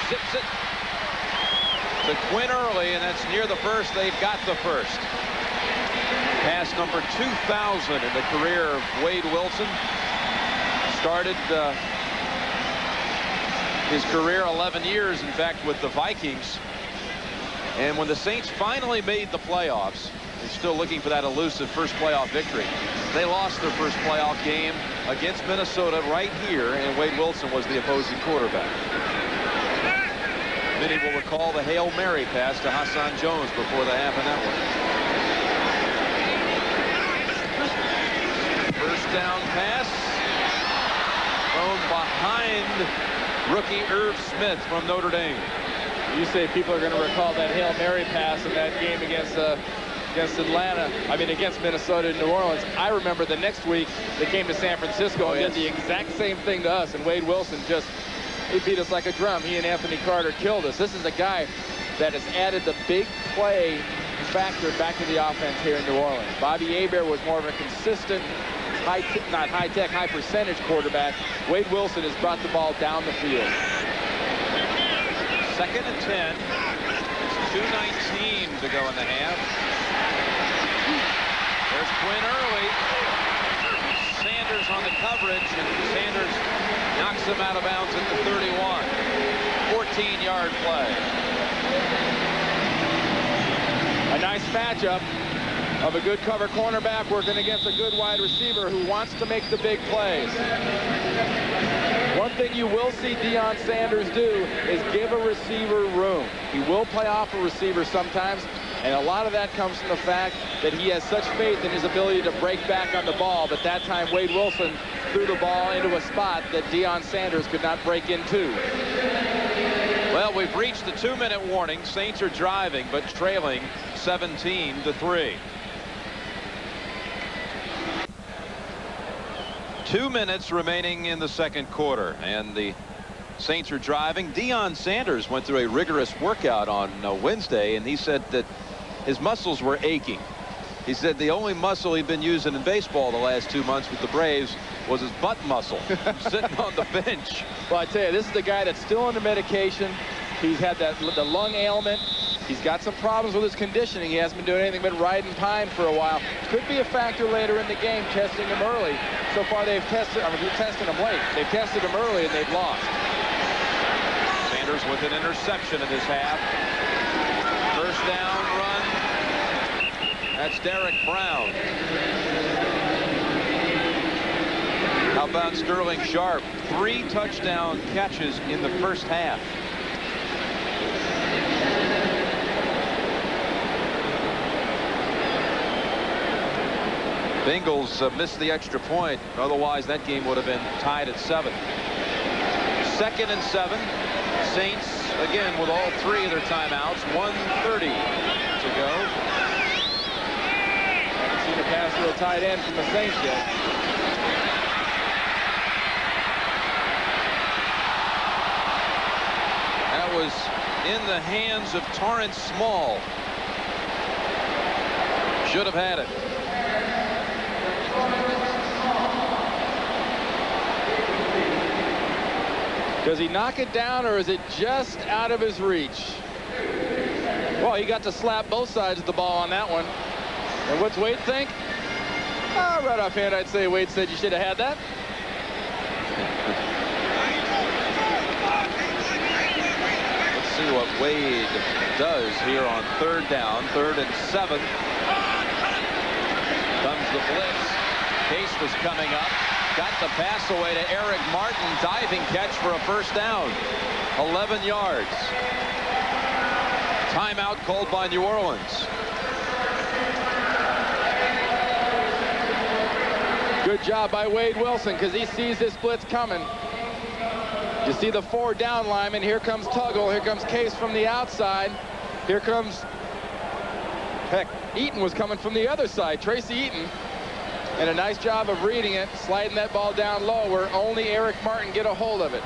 zips it to Quinn early, and that's near the first. They've got the first. Pass number 2,000 in the career of Wade Wilson. Started his career 11 years, in fact, with the Vikings. And when the Saints finally made the playoffs, they're still looking for that elusive first playoff victory. They lost their first playoff game against Minnesota right here, and Wade Wilson was the opposing quarterback. Many will recall the Hail Mary pass to Hassan Jones before the half of that one. First down pass thrown behind rookie Irv Smith from Notre Dame. You say people are going to recall that Hail Mary pass in that game against Minnesota and New Orleans. I remember the next week they came to San Francisco and did the exact same thing to us, and Wade Wilson he beat us like a drum. He and Anthony Carter killed us. This is a guy that has added the big play factor back to the offense here in New Orleans. Bobby Hebert was more of a consistent, high percentage quarterback. Wade Wilson has brought the ball down the field. 2nd and 10. It's 2:19 to go in the half. There's Quinn early. Sanders on the coverage, and Sanders knocks him out of bounds at the 31. 14-yard play. A nice matchup of a good cover cornerback working against a good wide receiver who wants to make the big plays. One thing you will see Deion Sanders do is give a receiver room. He will play off a receiver sometimes, and a lot of that comes from the fact that he has such faith in his ability to break back on the ball. But that time Wade Wilson threw the ball into a spot that Deion Sanders could not break into. Well, we've reached the 2-minute warning. Saints are driving but trailing 17-3. 2 minutes remaining in the second quarter, and the Saints are driving. Deion Sanders went through a rigorous workout on Wednesday, and he said that his muscles were aching. He said the only muscle he'd been using in baseball the last 2 months with the Braves was his butt muscle, sitting on the bench. Well, I tell you, this is the guy that's still under medication. He's had the lung ailment. He's got some problems with his conditioning. He hasn't been doing anything but riding pine for a while. Could be a factor later in the game, testing him early. So far, they've tested him late. They've tested him early, and they've lost. Sanders with an interception in this half. First down run. That's Derek Brown. How about Sterling Sharp? 3 touchdown catches in the first half. Bengals missed the extra point. Otherwise, that game would have been tied at 7. 2nd and 7. Saints, again, with all 3 of their timeouts. 1:30 to go. Haven't seen a pass to a tight end from the Saints yet. That was in the hands of Torrance Small. Should have had it. Does he knock it down, or is it just out of his reach? Well, he got to slap both sides of the ball on that one. And what's Wade think? Oh, right offhand, I'd say Wade said you should have had that. Let's see what Wade does here on 3rd down. 3rd and 7. Comes the blitz. Case was coming up. Got the pass away to Eric Martin. Diving catch for a first down. 11 yards. Timeout called by New Orleans. Good job by Wade Wilson, because he sees this blitz coming. You see the 4 down linemen. Here comes Tuggle. Here comes Case from the outside. Here comes, heck, Eaton was coming from the other side. Tracy Eaton. And a nice job of reading it, sliding that ball down low where only Eric Martin get a hold of it.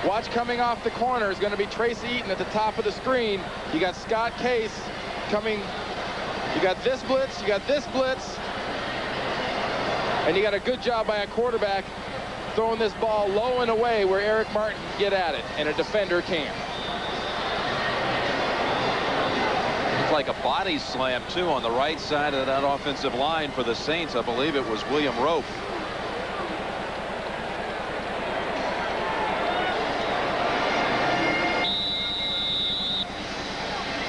Watch coming off the corner is going to be Tracy Eaton at the top of the screen. You got Scott Case coming. You got this blitz. You got this blitz. And you got a good job by a quarterback throwing this ball low and away where Eric Martin can get at it, and a defender can't. It's like a body slam, too, on the right side of that offensive line for the Saints. I believe it was William Rope.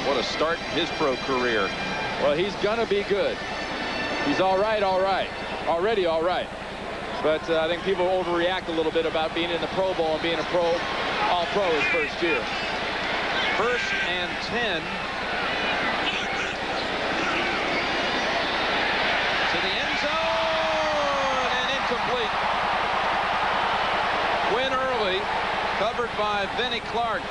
What a start in his pro career. Well, he's gonna be good. He's all right, already all right. But I think people overreact a little bit about being in the Pro Bowl and being a all-pro his first year. 1st and 10. To the end zone and incomplete. Win early, covered by Vinnie Clark.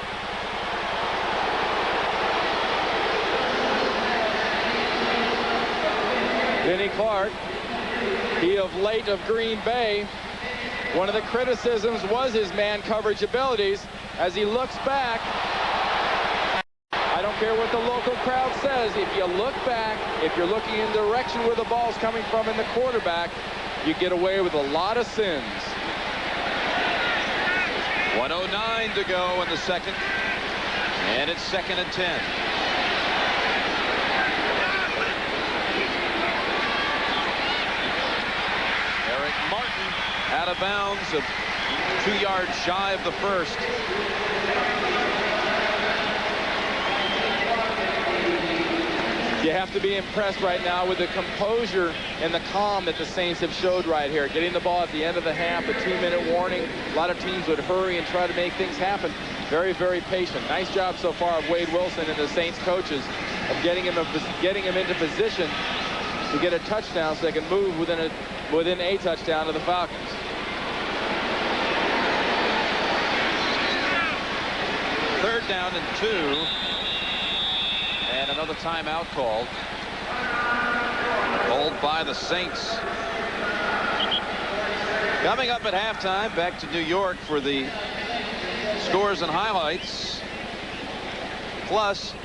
Vinnie Clark, he of late of Green Bay. One of the criticisms was his man coverage abilities. As he looks back, I don't care what the local crowd says. If you look back, if you're looking in the direction where the ball's coming from in the quarterback, you get away with a lot of sins. 1:09 to go in the second, and it's 2nd and 10. Out of bounds, 2 yards shy of the first. You have to be impressed right now with the composure and the calm that the Saints have showed right here. Getting the ball at the end of the half, a 2-minute warning. A lot of teams would hurry and try to make things happen. Very, very patient. Nice job so far of Wade Wilson and the Saints coaches of getting him into position to get a touchdown so they can move within a touchdown to the Falcons. 3rd down and 2. And another timeout called by the Saints. Coming up at halftime, back to New York for the scores and highlights. Plus,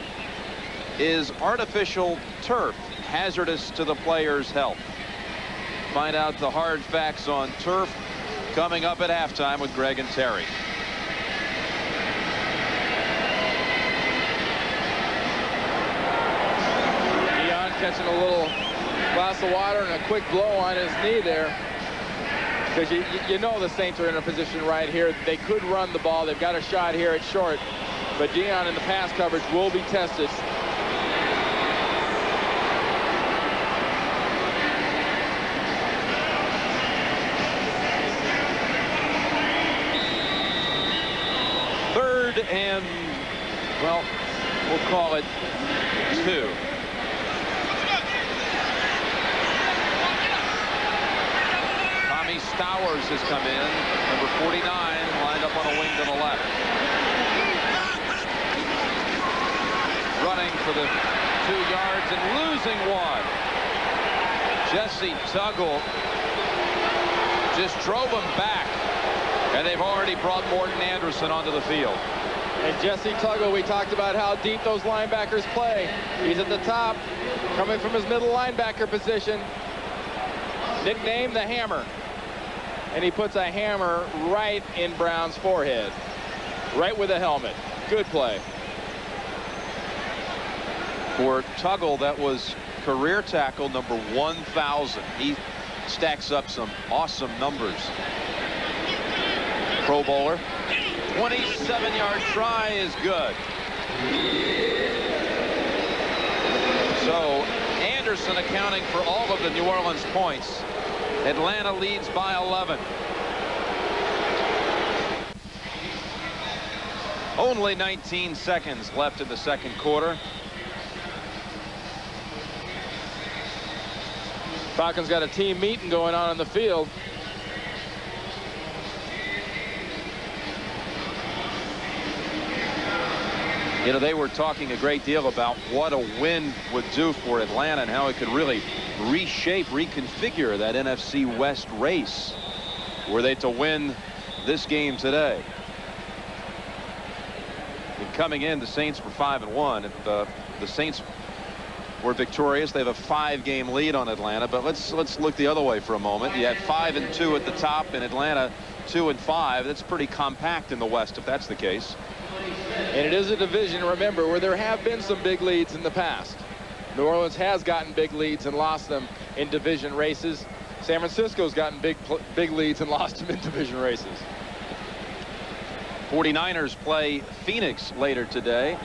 is artificial turf hazardous to the players' health? Find out the hard facts on turf coming up at halftime with Greg and Terry. Catching a little glass of water and a quick blow on his knee there, because you know the Saints are in a position right here. They could run the ball. They've got a shot here at short, but Deion in the pass coverage will be tested. Third and, well, we'll call it 2. Stowers has come in, number 49, lined up on a wing to the left. Running for the 2 yards and losing 1. Jesse Tuggle just drove him back, and they've already brought Morton Anderson onto the field. And Jesse Tuggle, we talked about how deep those linebackers play. He's at the top, coming from his middle linebacker position. Nicknamed the Hammer. And he puts a hammer right in Brown's forehead, right with the helmet. Good play. For Tuggle, that was career tackle number 1,000. He stacks up some awesome numbers. Pro Bowler. 27-yard try is good. So Anderson accounting for all of the New Orleans points. Atlanta leads by 11. Only 19 seconds left in the second quarter. Falcons got a team meeting going on in the field. You know, they were talking a great deal about what a win would do for Atlanta and how it could really reshape, reconfigure that NFC West race were they to win this game today. And coming in, the Saints were 5-1. If the Saints were victorious. They have a 5-game lead on Atlanta, but let's look the other way for a moment. You had 5-2 at the top in Atlanta, 2-5. That's pretty compact in the West, if that's the case. And it is a division, remember, where there have been some big leads in the past. New Orleans has gotten big leads and lost them in division races. San Francisco's gotten big leads and lost them in division races. 49ers play Phoenix later today.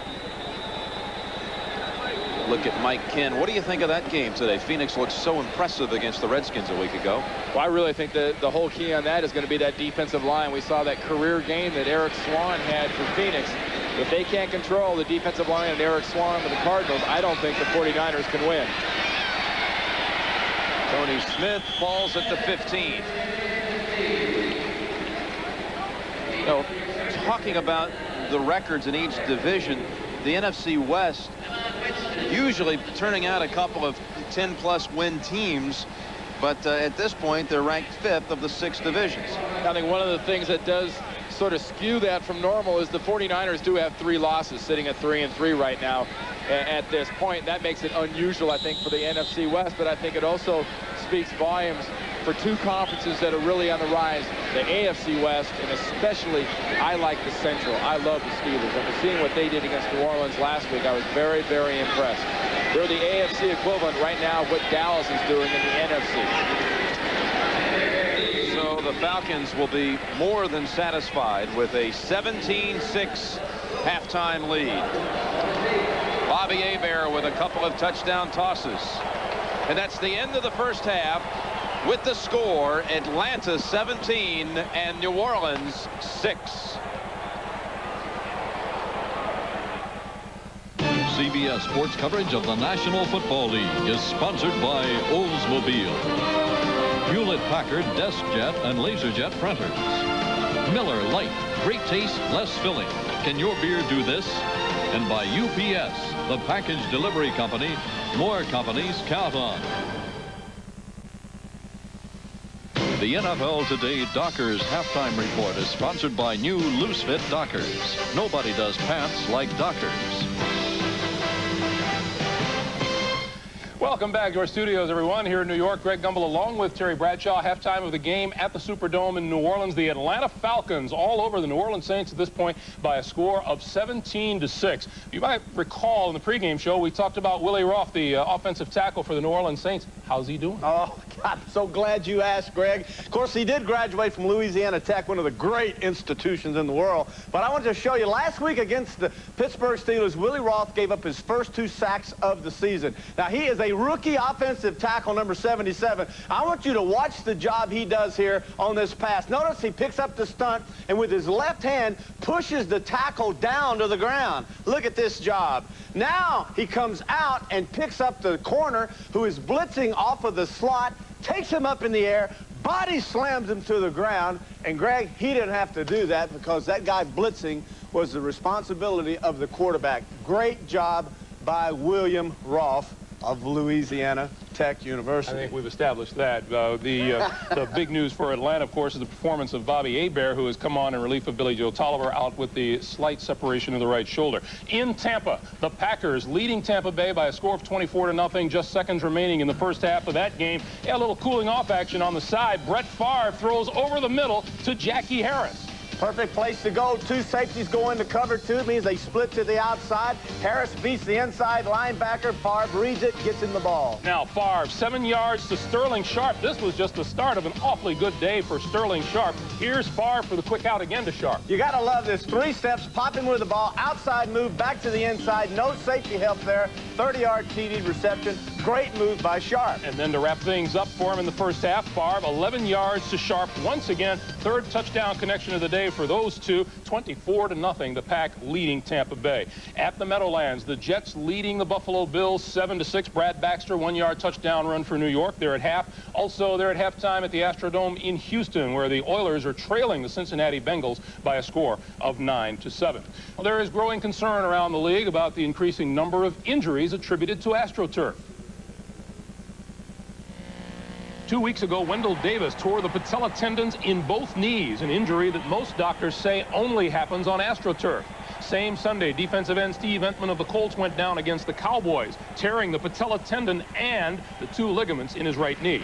Look at Mike Ken. What do you think of that game today? Phoenix looked so impressive against the Redskins a week ago. Well, I really think that the whole key on that is going to be that defensive line. We saw that career game that Eric Swan had for Phoenix. If they can't control the defensive line and Eric Swan with the Cardinals, I don't think the 49ers can win. Tony Smith falls at the 15. You know, talking about the records in each division, the NFC West usually turning out a couple of 10-plus win teams, but at this point they're ranked 5th of the 6 divisions. I think one of the things that does sort of skew that from normal is the 49ers do have 3 losses, sitting at 3-3 right now at this point. That makes it unusual, I think, for the NFC West, but I think it also speaks volumes for 2 conferences that are really on the rise, the AFC West, and especially I like the Central. I love the Steelers. After seeing what they did against New Orleans last week, I was very, very impressed. They're the AFC equivalent right now of what Dallas is doing in the NFC. So the Falcons will be more than satisfied with a 17-6 halftime lead. Bobby Hebert with a couple of touchdown tosses. And that's the end of the first half. With the score, Atlanta 17 and New Orleans 6. CBS Sports coverage of the National Football League is sponsored by Oldsmobile, Hewlett-Packard DeskJet and LaserJet printers, Miller Lite, great taste, less filling. Can your beer do this? And by UPS, the package delivery company more companies count on. The NFL Today Dockers halftime report is sponsored by new Loose Fit Dockers. Nobody does pants like Dockers. Welcome back to our studios, everyone. Here in New York, Greg Gumbel along with Terry Bradshaw. Halftime of the game at the Superdome in New Orleans. The Atlanta Falcons all over the New Orleans Saints at this point by a score of 17-6. You might recall in the pregame show we talked about Willie Roth, the offensive tackle for the New Orleans Saints. How's he doing? Oh, God, I'm so glad you asked, Greg. Of course, he did graduate from Louisiana Tech, one of the great institutions in the world. But I wanted to show you, last week against the Pittsburgh Steelers, Willie Roth gave up his first 2 sacks of the season. Now, he is a rookie offensive tackle, number 77. I want you to watch the job he does here on this pass. Notice he picks up the stunt and with his left hand pushes the tackle down to the ground. Look at this job. Now he comes out and picks up the corner who is blitzing off of the slot, takes him up in the air, body slams him to the ground, and Greg, he didn't have to do that because that guy blitzing was the responsibility of the quarterback. Great job by William Roth of Louisiana Tech University. I think we've established that. The big news for Atlanta, of course, is the performance of Bobby Hebert, who has come on in relief of Billy Joe Tolliver, out with the slight separation of the right shoulder. In Tampa, the Packers leading Tampa Bay by a score of 24-0. Just seconds remaining in the first half of that game. A little cooling off action on the side. Brett Favre throws over the middle to Jackie Harris. Perfect place to go. 2 safeties go into cover 2. It means they split to the outside. Harris beats the inside linebacker. Favre reads it, gets in the ball. Now Favre, 7 yards to Sterling Sharp. This was just the start of an awfully good day for Sterling Sharp. Here's Favre for the quick out again to Sharp. You got to love this. 3 steps, pop him with the ball, outside move, back to the inside. No safety help there. 30-yard TD reception. Great move by Sharp. And then to wrap things up for him in the first half, Favre, 11 yards to Sharp. Once again, 3rd touchdown connection of the day for those two. 24-0, the Pack leading Tampa Bay. At the Meadowlands, the Jets leading the Buffalo Bills 7-6. Brad Baxter, 1-yard touchdown run for New York. They're at half. Also, they're at halftime at the Astrodome in Houston, where the Oilers are trailing the Cincinnati Bengals by a score of 9-7. Well, there is growing concern around the league about the increasing number of injuries attributed to AstroTurf. 2 weeks ago, Wendell Davis tore the patella tendons in both knees, an injury that most doctors say only happens on AstroTurf. Same Sunday, defensive end Steve Entman of the Colts went down against the Cowboys, tearing the patella tendon and the 2 ligaments in his right knee.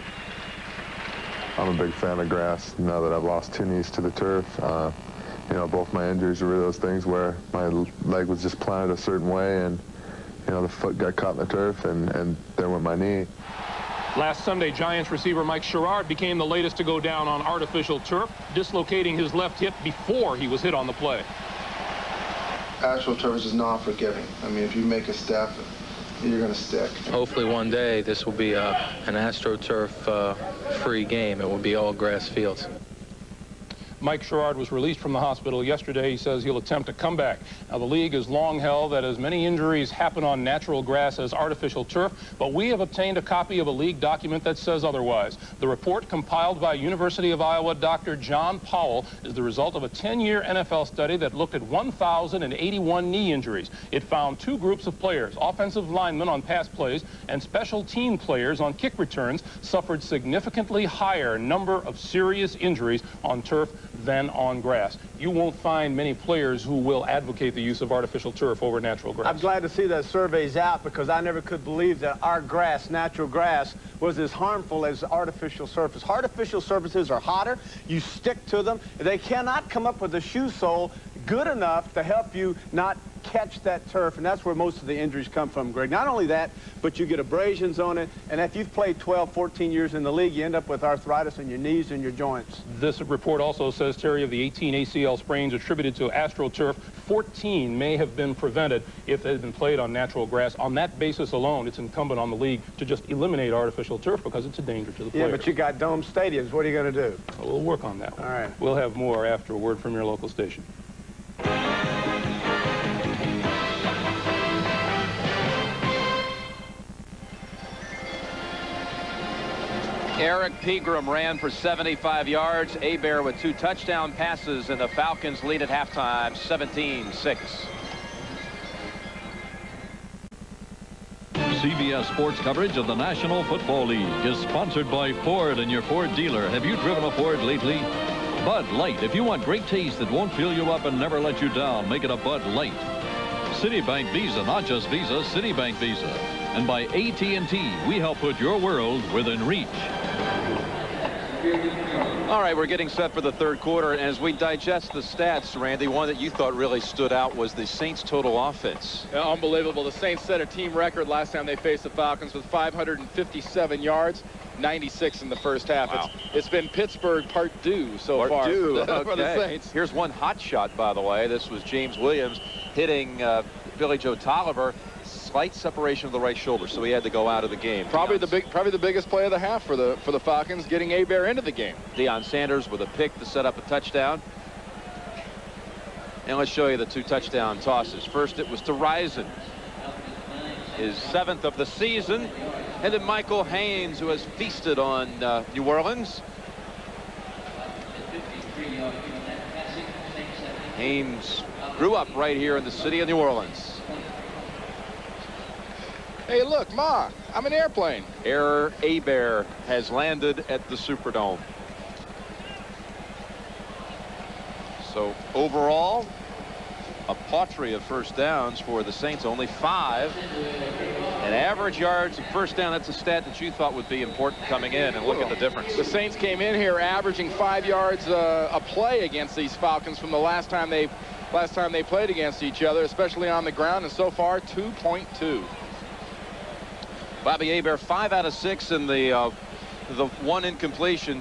I'm a big fan of grass now that I've lost 2 knees to the turf. You know, both my injuries were those things where my leg was just planted a certain way, and, you know, the foot got caught in the turf, and there went my knee. Last Sunday, Giants receiver Mike Sherrard became the latest to go down on artificial turf, dislocating his left hip before he was hit on the play. AstroTurf is non-forgiving. I mean, if you make a step, you're going to stick. Hopefully one day this will be an AstroTurf free game. It will be all grass fields. Mike Sherrard was released from the hospital yesterday. He says he'll attempt a comeback. Now, the league has long held that as many injuries happen on natural grass as artificial turf, but we have obtained a copy of a league document that says otherwise. The report, compiled by University of Iowa Dr. John Powell, is the result of a 10-year NFL study that looked at 1,081 knee injuries. It found 2 groups of players, offensive linemen on pass plays and special team players on kick returns, suffered significantly higher number of serious injuries on turf than on grass. You won't find many players who will advocate the use of artificial turf over natural grass. I'm glad to see that survey's out, because I never could believe that our grass, natural grass, was as harmful as artificial surface. Artificial surfaces are hotter. You stick to them. They cannot come up with a shoe sole good enough to help you not catch that turf, and that's where most of the injuries come from, Greg. Not only that, but you get abrasions on it, and if you've played 12, 14 years in the league, you end up with arthritis in your knees and your joints. This report also says, Terry, of the 18 ACL sprains attributed to AstroTurf, 14 may have been prevented if they had been played on natural grass. On that basis alone, it's incumbent on the league to just eliminate artificial turf because it's a danger to the players. Yeah, but you got dome stadiums. What are you going to do? Well, we'll work on that one. All right. We'll have more after a word from your local station. Eric Pegram ran for 75 yards. Hebert with 2 touchdown passes, and the Falcons lead at halftime, 17-6. CBS Sports coverage of the National Football League is sponsored by Ford and your Ford dealer. Have you driven a Ford lately? Bud Light. If you want great taste that won't fill you up and never let you down, make it a Bud Light. Citibank Visa, not just Visa, Citibank Visa. And by AT&T, we help put your world within reach. All right, we're getting set for the 3rd quarter, and as we digest the stats, Randy, one that you thought really stood out was the Saints' total offense. Yeah, unbelievable. The Saints set a team record last time they faced the Falcons with 557 yards, 96 in the first half. Wow. It's been Pittsburgh part 2 so far for the Saints. Here's one hot shot, by the way. This was James Williams hitting Billy Joe Tolliver. Slight separation of the right shoulder, so he had to go out of the game. Probably the biggest play of the half for the Falcons, getting Hebert into the game. Deion Sanders with a pick to set up a touchdown. And let's show you the 2 touchdown tosses. First, it was to Rison, his 7th of the season, and then Michael Haynes, who has feasted on New Orleans. Haynes grew up right here in the city of New Orleans. Hey, look, Ma, I'm an airplane. Hebert has landed at the Superdome. So overall, a pottery of first downs for the Saints, only 5. And average yards of first down, that's a stat that you thought would be important coming in, and look at the difference. The Saints came in here averaging 5 yards a play against these Falcons from the last time they played against each other, especially on the ground, and so far 2.2. Bobby Hebert, 5 out of 6, and the one incompletion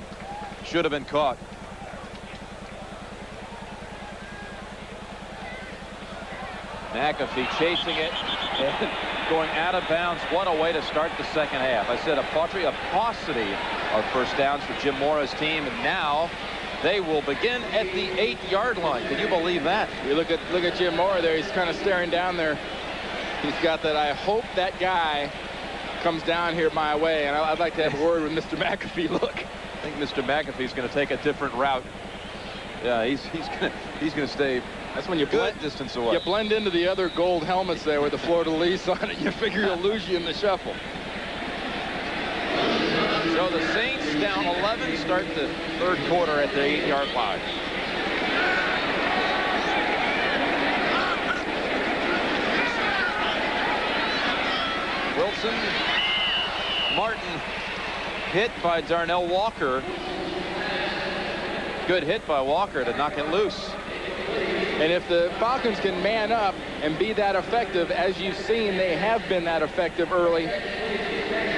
should have been caught. McAfee chasing it and going out of bounds. What a way to start the second half. I said a paucity of first downs for Jim Mora's team, and now they will begin at the 8-yard line. Can you believe that? You look at Jim Mora there. He's kind of staring down there. He's got that I hope that guy comes down here my way, and I'd like to have a word with Mr. McAfee. Look, I think Mr. McAfee's going to take a different route. Yeah, he's going to stay. That's when you good distance away. You blend into the other gold helmets there with the fleur-de-lis on it. You figure you'll lose you in the shuffle. So the Saints down 11, start the third quarter at the 8-yard line. Wilson, Martin hit by Darnell Walker. Good hit by Walker to knock it loose. And if the Falcons can man up and be that effective, as you've seen, they have been that effective early.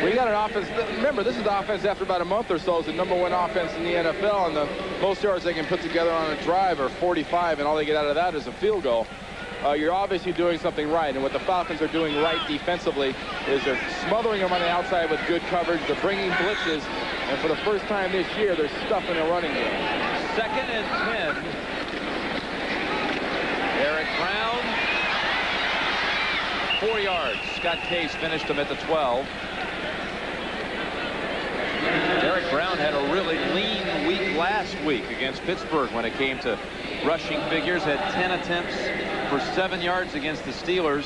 We got an offense. Remember, this is the offense after about a month or so is the #1 offense in the NFL, and the most yards they can put together on a drive are 45, and all they get out of that is a field goal. You're obviously doing something right, and what the Falcons are doing right defensively is they're smothering them on the outside with good coverage. They're bringing blitzes, and for the first time this year, they're stuffing a running game. 2nd and 10. Eric Brown, 4 yards. Scott Case finished him at the 12. Eric Brown had a really lean week last week against Pittsburgh when it came to rushing figures. Had 10 attempts for 7 yards against the Steelers.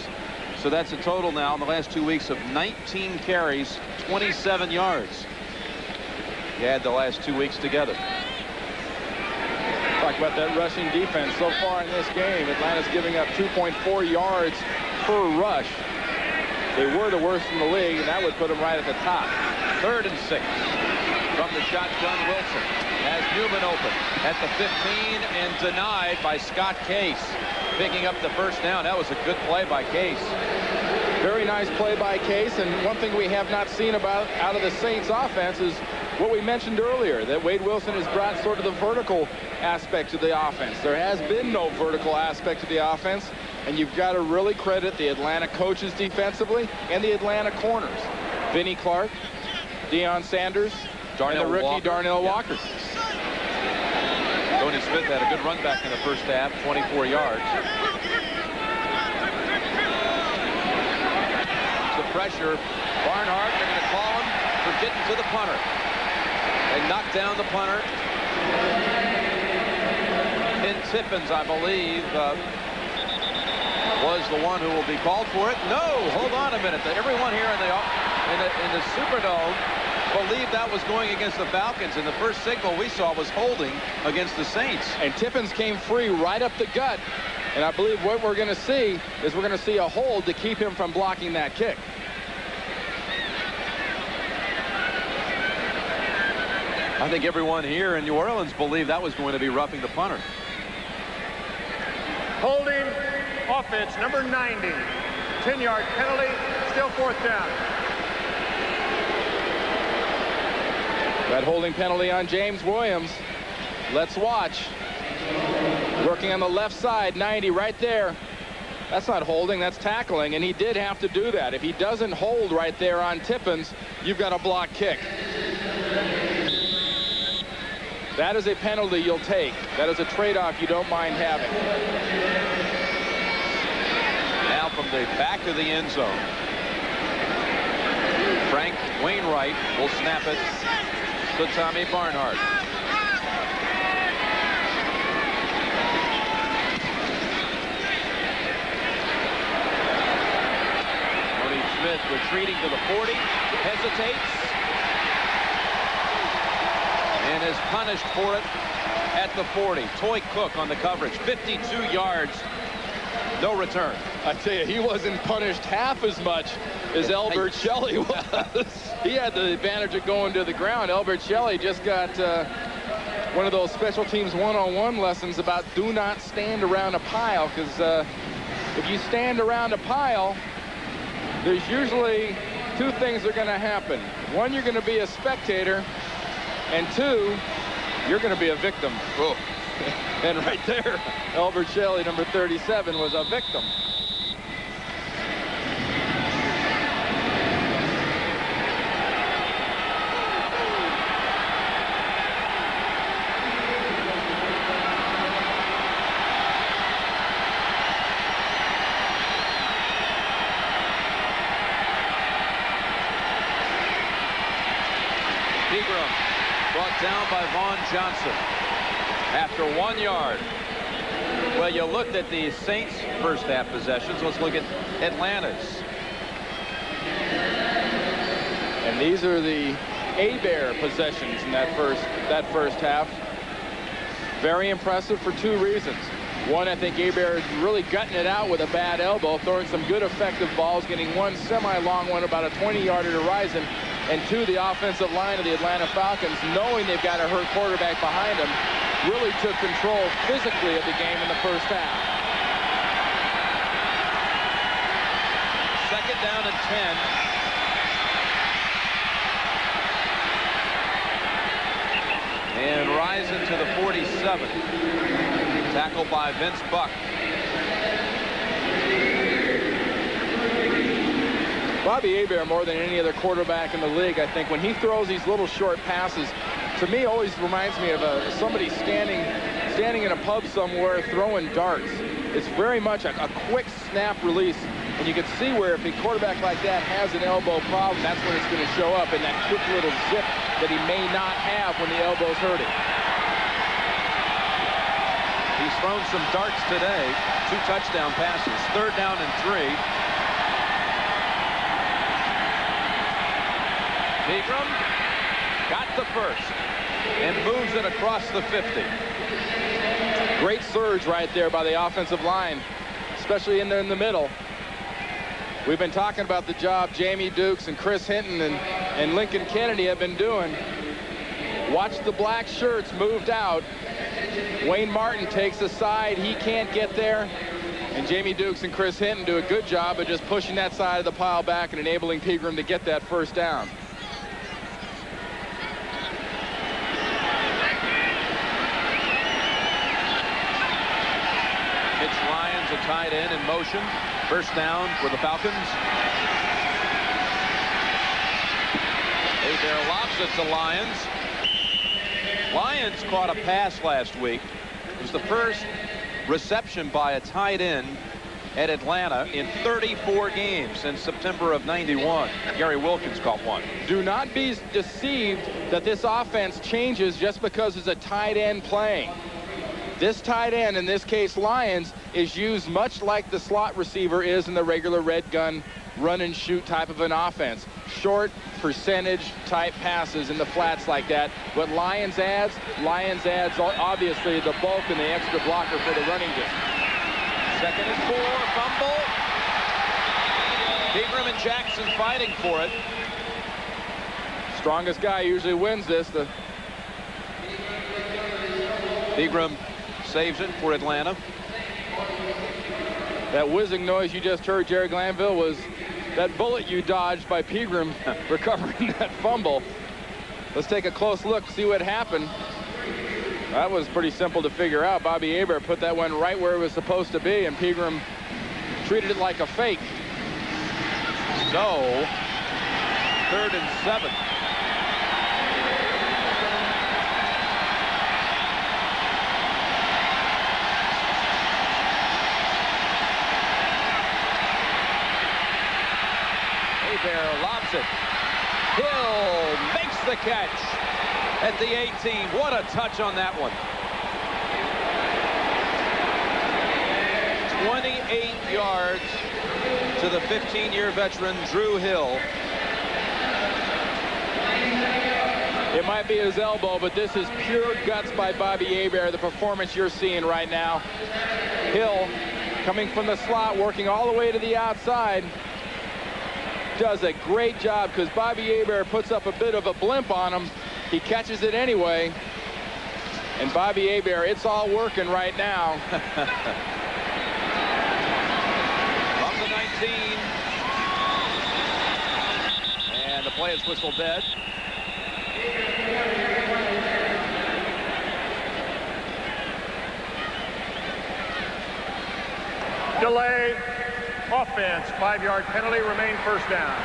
So that's a total now in the last 2 weeks of 19 carries, 27 yards. He had the last 2 weeks together. Talk about that rushing defense. So far in this game, Atlanta's giving up 2.4 yards per rush. They were the worst in the league, and that would put them right at the top. 3rd and 6. From the shotgun, Wilson has Newman open at the 15 and denied by Scott Case. Picking up the first down. That was a good play by Case. Very nice play by Case, and one thing we have not seen out of the Saints offense is what we mentioned earlier, that Wade Wilson has brought sort of the vertical aspect to the offense. There has been no vertical aspect to the offense, and you've got to really credit the Atlanta coaches defensively and the Atlanta corners. Vinnie Clark, Deion Sanders, and the rookie Darnell Walker. Tony Smith had a good run back in the first half, 24 yards. The pressure. Barnhart, they're going to call him for getting to the punter. They knocked down the punter. Ken Tippins, I believe, was the one who will be called for it. No, hold on a minute. Everyone here in the Superdome believed that was going against the Falcons, and the first signal we saw was holding against the Saints. And Tippins came free right up the gut, and I believe what we're going to see is we're going to see a hold to keep him from blocking that kick. I think everyone here in New Orleans believed that was going to be roughing the punter. Holding offense number 90. 10-yard penalty, still 4th down. That holding penalty on James Williams. Let's watch. Working on the left side, 90 right there. That's not holding, that's tackling, and he did have to do that. If he doesn't hold right there on Tippins, you've got a block kick. That is a penalty you'll take. That is a trade-off you don't mind having. Now from the back of the end zone, Frank Wainwright will snap it to Tommy Barnhart. Tony Smith retreating to the 40, hesitates, and is punished for it at the 40. Toy Cook on the coverage, 52 yards, no return. I tell you, he wasn't punished half as much as Elbert Shelley was. He had the advantage of going to the ground. Elbert Shelley just got one of those special teams one-on-one lessons about do not stand around a pile, because if you stand around a pile, there's usually 2 things that are going to happen. One, you're going to be a spectator, and 2, you're going to be a victim. Oh. And right there, Elbert Shelley, number 37, was a victim. Brought down by Vaughn Johnson after 1 yard. Well, you looked at the Saints' first half possessions. Let's look at Atlanta's. And these are the Hebert possessions in that first half. Very impressive for two reasons. One, I think Hebert is really gutting it out with a bad elbow, throwing some good effective balls, getting one semi-long one about a 20-yarder to Rison. And two, the offensive line of the Atlanta Falcons, knowing they've got a hurt quarterback behind them, really took control physically of the game in the first half. Second down and 10. And Rison to the 47. Tackled by Vince Buck. Bobby Hebert, more than any other quarterback in the league, I think, when he throws these little short passes, to me always reminds me of somebody standing in a pub somewhere throwing darts. It's very much a quick snap release, and you can see where if a quarterback like that has an elbow problem, that's when it's going to show up in that quick little zip that he may not have when the elbow's hurting. He's thrown some darts today, 2 touchdown passes, 3rd down and 3. Pegram got the first and moves it across the 50. Great surge right there by the offensive line, especially in there in the middle. We've been talking about the job Jamie Dukes and Chris Hinton and Lincoln Kennedy have been doing. Watch the black shirts moved out. Wayne Martin takes a side. He can't get there. And Jamie Dukes and Chris Hinton do a good job of just pushing that side of the pile back and enabling Pegram to get that first down. Lions a tight end in motion. First down for the Falcons. Hebert lobs it to Lions. Lions caught a pass last week. It was the first reception by a tight end at Atlanta in 34 games since September of '91. Gary Wilkins caught one. Do not be deceived that this offense changes just because it's a tight end playing. This tight end, in this case Lions, is used much like the slot receiver is in the regular red gun run and shoot type of an offense. Short percentage type passes in the flats like that. What Lions adds obviously the bulk and the extra blocker for the running distance. 2nd and 4, fumble. Pegram and Jackson fighting for it. Strongest guy usually wins this. Pegram saves it for Atlanta. That whizzing noise you just heard, Jerry Glanville, was that bullet you dodged by Pegram recovering that fumble. Let's take a close look, see what happened. That was pretty simple to figure out. Bobby Hebert put that one right where it was supposed to be, and Pegram treated it like a fake. So, 3rd and 7. Hebert lobs it. Hill makes the catch at the 18. What a touch on that one. 28 yards to the 15-year veteran Drew Hill. It might be his elbow, but this is pure guts by Bobby Hebert, the performance you're seeing right now. Hill coming from the slot, working all the way to the outside. Does a great job because Bobby Hebert puts up a bit of a blimp on him. He catches it anyway. And Bobby Hebert, it's all working right now. From the 19. And the play is whistled dead. Delay. Offense, 5-yard penalty, remain first down.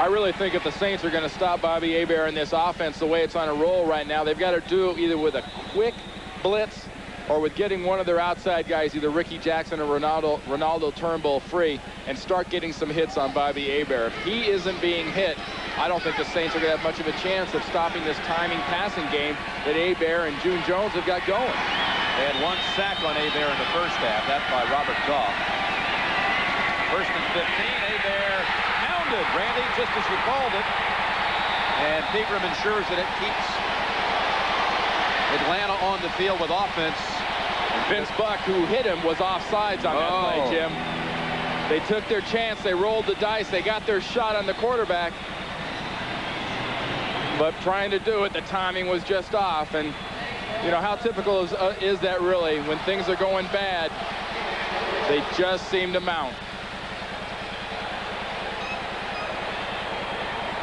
I really think if the Saints are going to stop Bobby Hebert in this offense the way it's on a roll right now, they've got to do it either with a quick blitz or with getting one of their outside guys, either Ricky Jackson or Ronaldo Turnbull free, and start getting some hits on Bobby Hebert. If he isn't being hit, I don't think the Saints are going to have much of a chance of stopping this timing passing game that Hebert and June Jones have got going. They had 1 sack on Hebert in the first half. That's by Robert Goff. 1st and 15. Hebert pounded intended. Randy, just as you called it. And Pegram ensures that it keeps Atlanta on the field with offense. Vince Buck, who hit him, was offsides on that play, Jim. They took their chance. They rolled the dice. They got their shot on the quarterback. But trying to do it, the timing was just off. And, you know, how typical is that really? When things are going bad, they just seem to mount.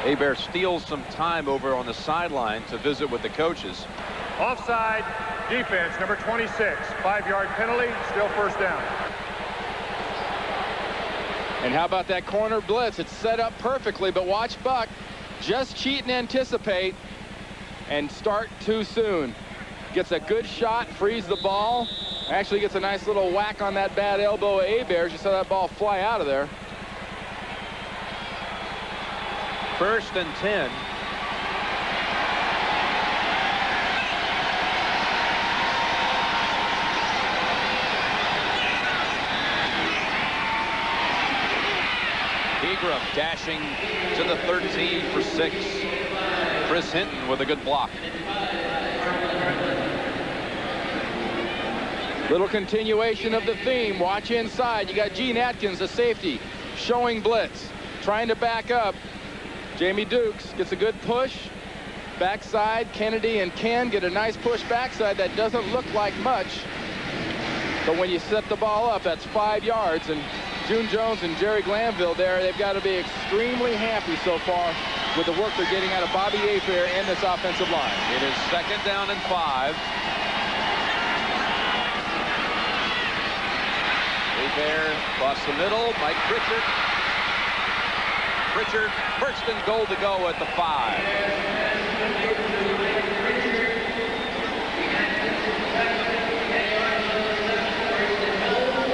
Hebert steals some time over on the sideline to visit with the coaches. Offside, defense, number 26. 5-yard penalty, still first down. And how about that corner blitz? It's set up perfectly, but watch Buck just cheat and anticipate and start too soon. Gets a good shot, frees the ball. Actually gets a nice little whack on that bad elbow of Hebert. You saw that ball fly out of there. 1st and 10. Pegram dashing to the 13 for 6. Chris Hinton with a good block. Little continuation of the theme. Watch inside. You got Gene Atkins, the safety, showing blitz, trying to back up. Jamie Dukes gets a good push. Backside, Kennedy and Ken get a nice push backside. That doesn't look like much. But when you set the ball up, that's 5 yards. And June Jones and Jerry Glanville there, they've got to be extremely happy so far with the work they're getting out of Bobby Hebert and this offensive line. It is 2nd down and 5. Hebert across the middle. Mike Pritchard. Pritchard, 1st and goal to go at the 5.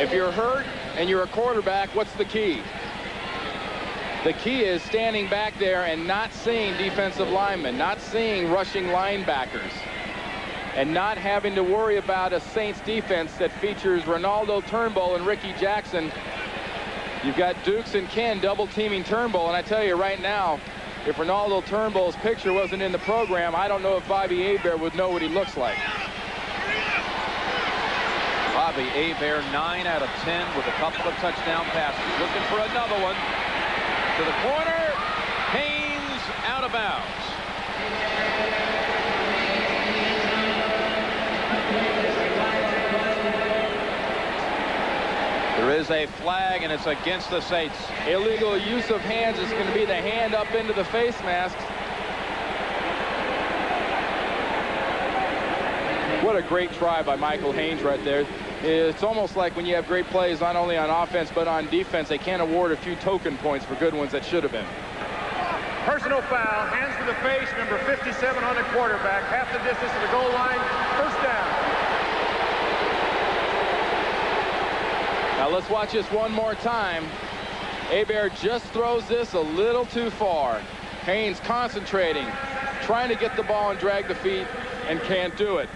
If you're hurt and you're a quarterback, what's the key? The key is standing back there and not seeing defensive linemen, not seeing rushing linebackers, and not having to worry about a Saints defense that features Ronaldo Turnbull and Ricky Jackson. You've got Dukes and Ken double teaming Turnbull, and I tell you right now, if Ronaldo Turnbull's picture wasn't in the program, I don't know if Bobby Hebert would know what he looks like. Bobby Hebert 9 out of 10 with a couple of touchdown passes. Looking for another one. To the corner. Haynes out of bounds. There is a flag, and it's against the Saints. Illegal use of hands is going to be the hand up into the face mask. What a great try by Michael Haynes right there. It's almost like when you have great plays not only on offense but on defense, they can't award a few token points for good ones that should have been. Personal foul, hands to the face, number 57 on the quarterback, half the distance to the goal line, first down. Now let's watch this one more time. Hebert just throws this a little too far. Haynes concentrating, trying to get the ball and drag the feet, and can't do it.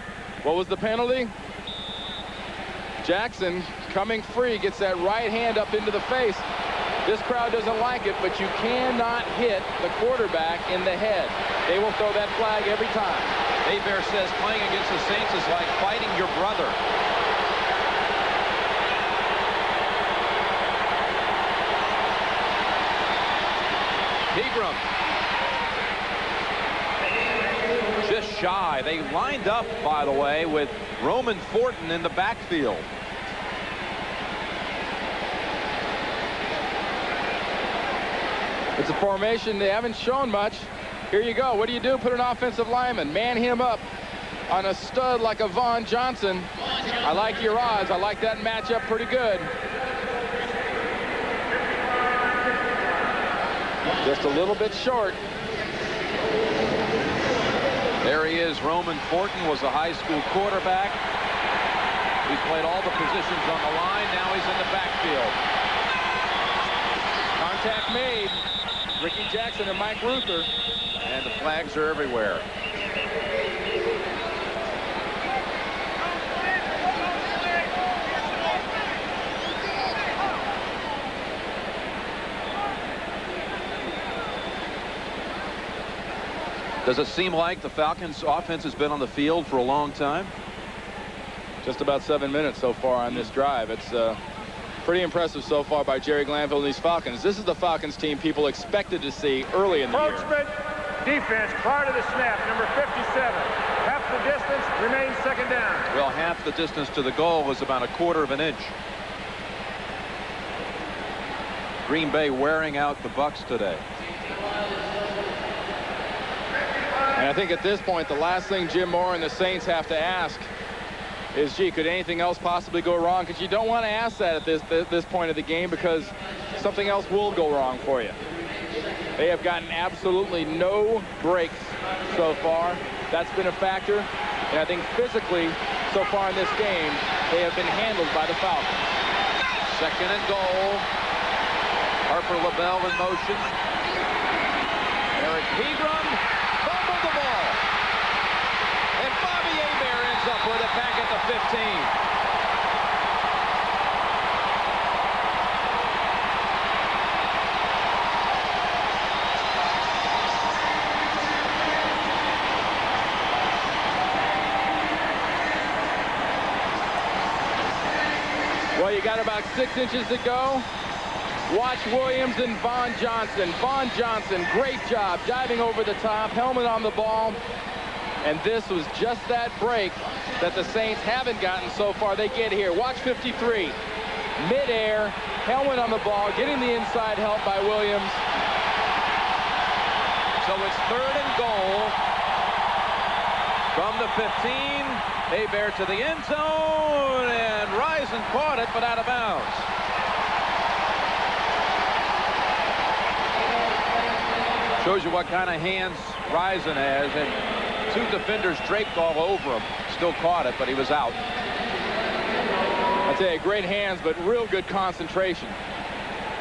What was the penalty? Jackson coming free, gets that right hand up into the face. This crowd doesn't like it, but you cannot hit the quarterback in the head. They will throw that flag every time. Hebert says playing against the Saints is like fighting your brother. Pegram. Just shy. They lined up, by the way, with Roman Fortin in the backfield. It's a formation they haven't shown much. Here you go. What do you do? Put an offensive lineman. Man him up on a stud like a Vaughn Johnson. I like your odds. I like that matchup pretty good. Just a little bit short. There he is. Roman Fortin was a high school quarterback. He's played all the positions on the line. Now he's in the backfield. Contact made. Ricky Jackson and Mike Ruther. And the flags are everywhere. Does it seem like the Falcons offense has been on the field for a long time? Just about 7 minutes so far on this drive. It's pretty impressive so far by Jerry Glanville and these Falcons. This is the Falcons team people expected to see early in the year. Approachment defense prior to the snap, number 57. Half the distance, remains second down. Well, half the distance to the goal was about a quarter of an inch. Green Bay wearing out the Bucs today. And I think at this point, the last thing Jim Moore and the Saints have to ask is, gee, could anything else possibly go wrong? Because you don't want to ask that at this point of the game, because something else will go wrong for you. They have gotten absolutely no breaks so far. That's been a factor. And I think physically, so far in this game, they have been handled by the Falcons. Second and goal. Harper LaBelle in motion. Eric Pegram fumbled the ball. And Bobby Hebert ends up with it back at the 15. Well, you got about 6 inches to go. Watch Williams and Vaughn Johnson. Vaughn Johnson, great job diving over the top, helmet on the ball. And this was just that break that the Saints haven't gotten so far. They get here. Watch 53. Mid-air, helmet on the ball, getting the inside help by Williams. So it's third and goal from the 15. Hebert to the end zone, and Risen caught it, but out of bounds. Shows you what kind of hands Risen has, and 2 defenders draped all over him. Still caught it, but he was out. I tell you, great hands, but real good concentration,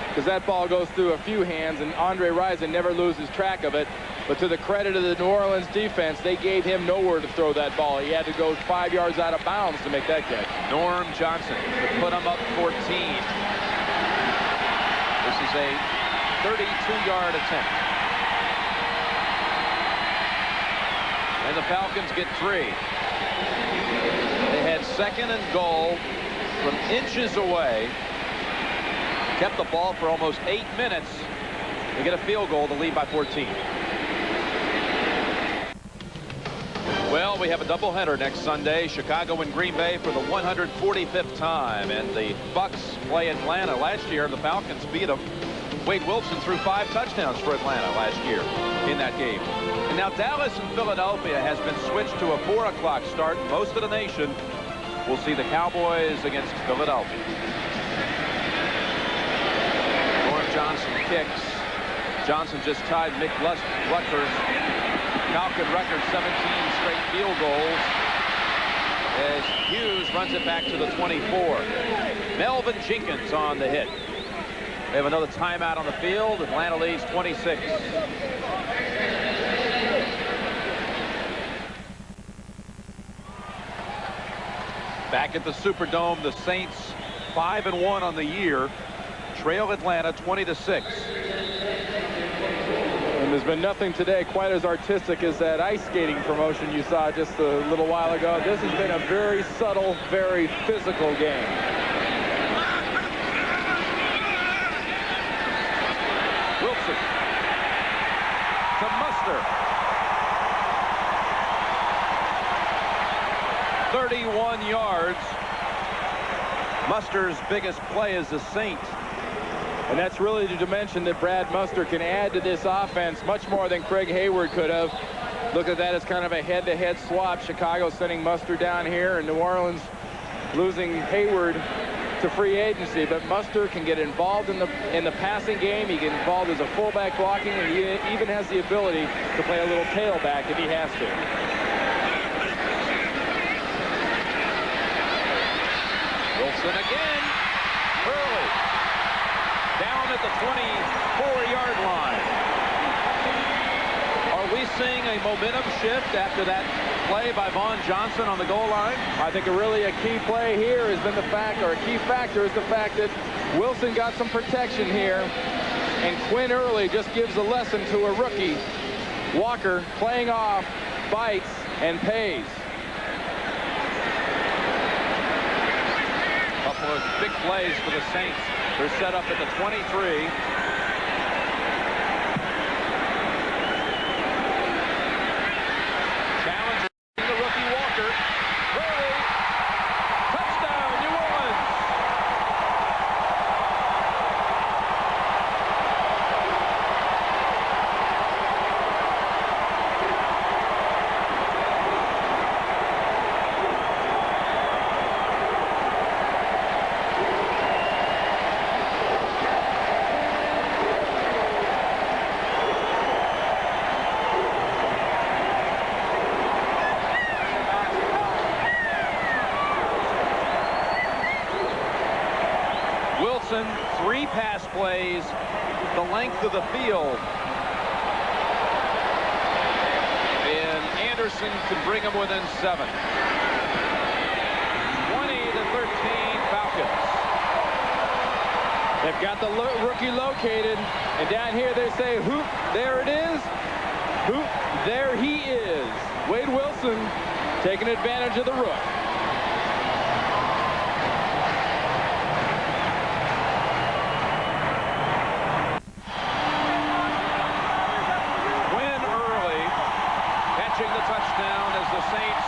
because that ball goes through a few hands, and Andre Rison never loses track of it. But to the credit of the New Orleans defense, they gave him nowhere to throw that ball. He had to go 5 yards out of bounds to make that catch. Norm Johnson to put him up 14. This is a 32-yard attempt. And the Falcons get 3. They had second and goal from inches away. Kept the ball for almost 8 minutes. They get a field goal to lead by 14. Well, we have a doubleheader next Sunday. Chicago and Green Bay for the 145th time. And the Bucs play Atlanta. Last year, the Falcons beat them. Wade Wilson threw 5 touchdowns for Atlanta last year in that game. And now Dallas and Philadelphia has been switched to a 4 o'clock start. Most of the nation will see the Cowboys against Philadelphia. Norm Johnson kicks. Johnson just tied Mick Lutker's Falcon record, 17 straight field goals, as Hughes runs it back to the 24. Melvin Jenkins on the hit. They have another timeout on the field. Atlanta leads 26. Back at the Superdome, the Saints 5-1 on the year, trail Atlanta 20-6. And there's been nothing today quite as artistic as that ice skating promotion you saw just a little while ago. This has been a very subtle, very physical game. Wilson to Muster. 31 yards. Muster's biggest play is the Saint. And that's really the dimension that Brad Muster can add to this offense, much more than Craig Hayward could have. Look at that as kind of a head-to-head swap. Chicago sending Muster down here, and New Orleans losing Hayward to free agency. But Muster can get involved in the passing game. He gets involved as a fullback blocking, and he even has the ability to play a little tailback if he has to. Wilson again. Early. Down at the 24-yard line. Are we seeing a momentum shift after that play by Vaughn Johnson on the goal line? I think a key play here has been the fact, or a key factor is the fact that Wilson got some protection here, and Quinn Early just gives a lesson to a rookie Walker playing off, bites, and pays. Couple of big plays for the Saints. They're set up at the 23. Challenge the rookie Walker. Hurley. Touchdown, New Orleans. Wilson, 3 pass plays, the length of the field. And Anderson can bring him within 7. 20-13 Falcons. They've got the rookie located, and down here they say, "Hoop, there it is. Hoop, there he is." Wade Wilson taking advantage of the rook. Win early, catching the touchdown as the Saints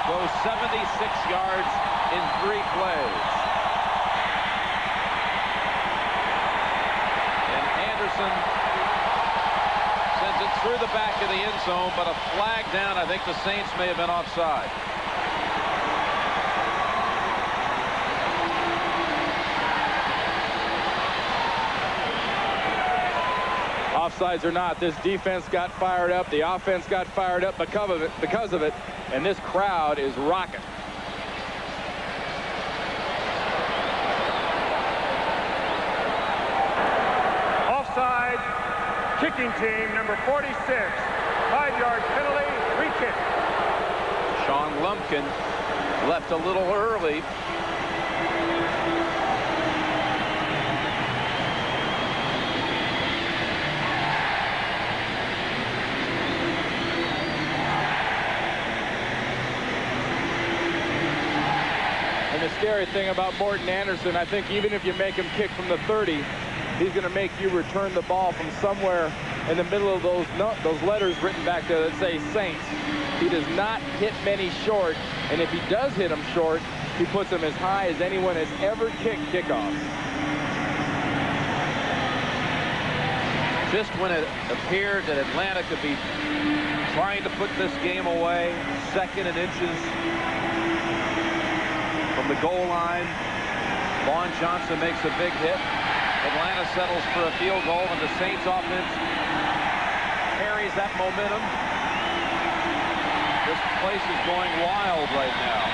go 76 yards in 3 plays. And Anderson sends it through the back of the end zone, but a flag down. I think the Saints may have been offside. Offsides or not, this defense got fired up. The offense got fired up because of it, and this crowd is rocking. Offside, kicking team, number 46. 5-yard penalty, free kick. Sean Lumpkin left a little early. And the scary thing about Morton Anderson, I think even if you make him kick from the 30, he's going to make you return the ball from somewhere in the middle of those letters written back there that say Saints. He does not hit many short, and if he does hit them short, he puts them as high as anyone has ever kicked kickoffs. Just when it appeared that Atlanta could be trying to put this game away, 2nd and inches from the goal line, Vaughn Johnson makes a big hit. Atlanta settles for a field goal, and the Saints offense carries that momentum. This place is going wild right now.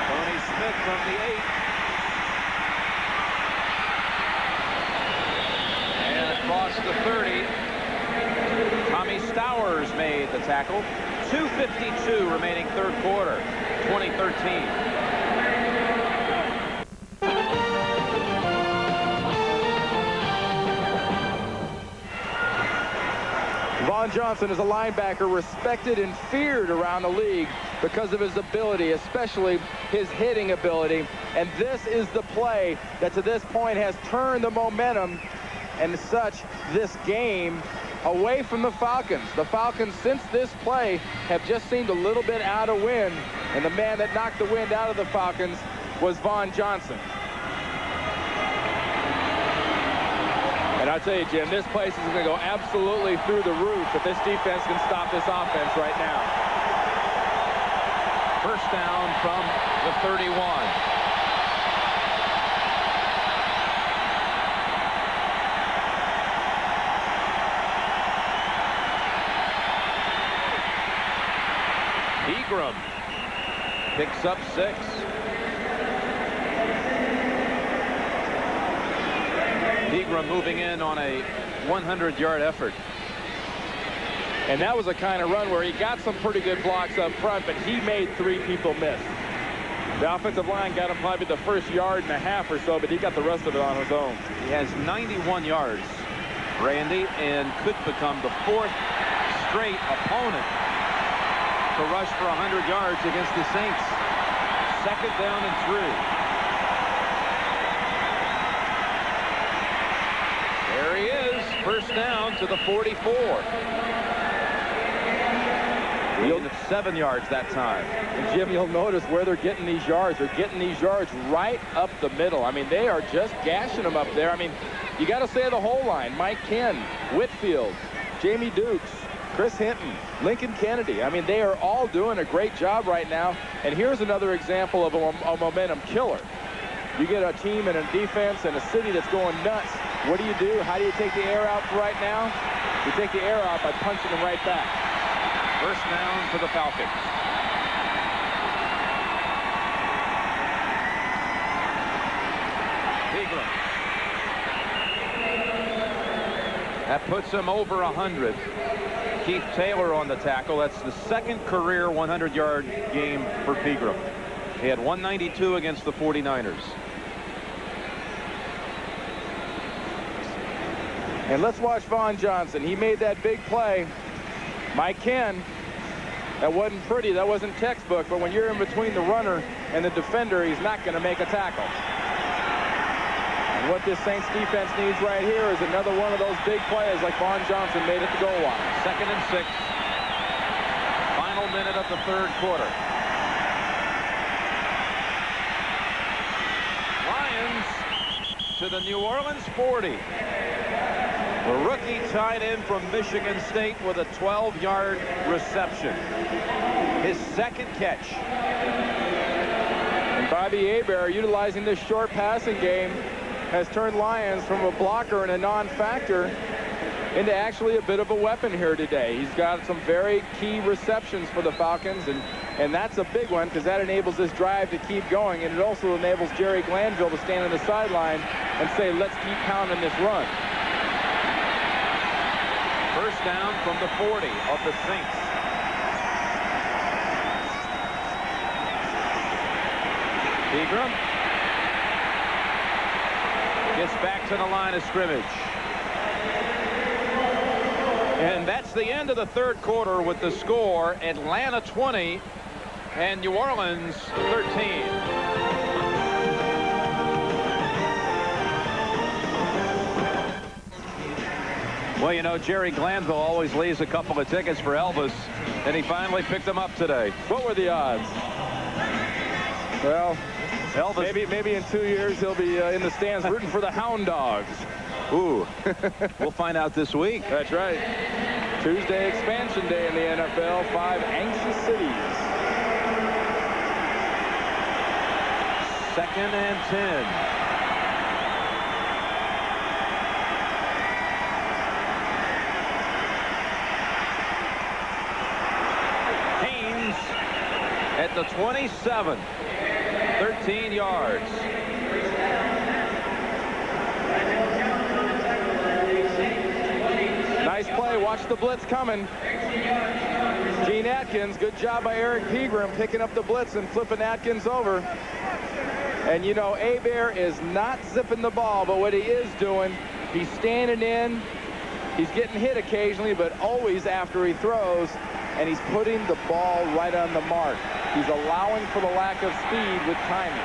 Tony Smith from the 8. And across the 30. Tommy Stowers made the tackle. 2:52 remaining 3rd quarter, 2013. Vaughn Johnson is a linebacker respected and feared around the league because of his ability, especially his hitting ability. And this is the play that to this point has turned the momentum and such this game away from the Falcons. The Falcons, since this play, have just seemed a little bit out of wind, and the man that knocked the wind out of the Falcons was Vaughn Johnson. And I tell you, Jim, this place is going to go absolutely through the roof if this defense can stop this offense right now. First down from the 31. Egram picks up 6. Egram moving in on a 100-yard effort. And that was a kind of run where he got some pretty good blocks up front, but he made 3 people miss. The offensive line got him probably the first yard and a half or so, but he got the rest of it on his own. He has 91 yards, Randy, and could become the 4th straight opponent to rush for 100 yards against the Saints. 2nd down and 3. There he is, 1st down to the 44. Gain of 7 yards that time. And Jim, you'll notice where they're getting these yards. They're getting these yards right up the middle. I mean, they are just gashing them up there. I mean, you got to say the whole line. Mike Ken, Whitfield, Jamie Dukes, Chris Hinton, Lincoln Kennedy. I mean, they are all doing a great job right now. And here's another example of a momentum killer. You get a team and a defense and a city that's going nuts. What do? How do you take the air out for right now? You take the air out by punching them right back. 1st down for the Falcons. Pegram. That puts him over 100. Keith Taylor on the tackle. That's the 2nd career 100-yard game for Pegram. He had 192 against the 49ers. And let's watch Vaughn Johnson. He made that big play. Mike Ken, that wasn't pretty. That wasn't textbook. But when you're in between the runner and the defender, he's not going to make a tackle. And what this Saints defense needs right here is another one of those big plays like Vaughn Johnson made at the goal line. 2nd and 6. Final minute of the 3rd quarter. Lions to the New Orleans 40. The rookie tight end from Michigan State with a 12-yard reception. His 2nd catch. And Bobby Hebert, utilizing this short passing game, has turned Lions from a blocker and a non-factor into actually a bit of a weapon here today. He's got some very key receptions for the Falcons, and that's a big one because that enables this drive to keep going, and it also enables Jerry Glanville to stand on the sideline and say, let's keep pounding this run. 1st down from the 40 of the Saints. Pegram gets back to the line of scrimmage. And that's the end of the 3rd quarter with the score Atlanta 20 and New Orleans 13. Well, you know, Jerry Glanville always leaves a couple of tickets for Elvis, and he finally picked them up today. What were the odds? Well, Elvis, maybe in 2 years he'll be in the stands rooting for the Hound Dogs. Ooh, we'll find out this week. That's right. Tuesday expansion day in the NFL. 5 anxious cities. 2nd and 10. At the 27, 13 yards. Nice play. Watch the blitz coming. Gene Atkins, good job by Eric Pegram picking up the blitz and flipping Atkins over. And you know, Hebert is not zipping the ball, but what he is doing, he's standing in. He's getting hit occasionally, but always after he throws, and he's putting the ball right on the mark. He's allowing for the lack of speed with timing.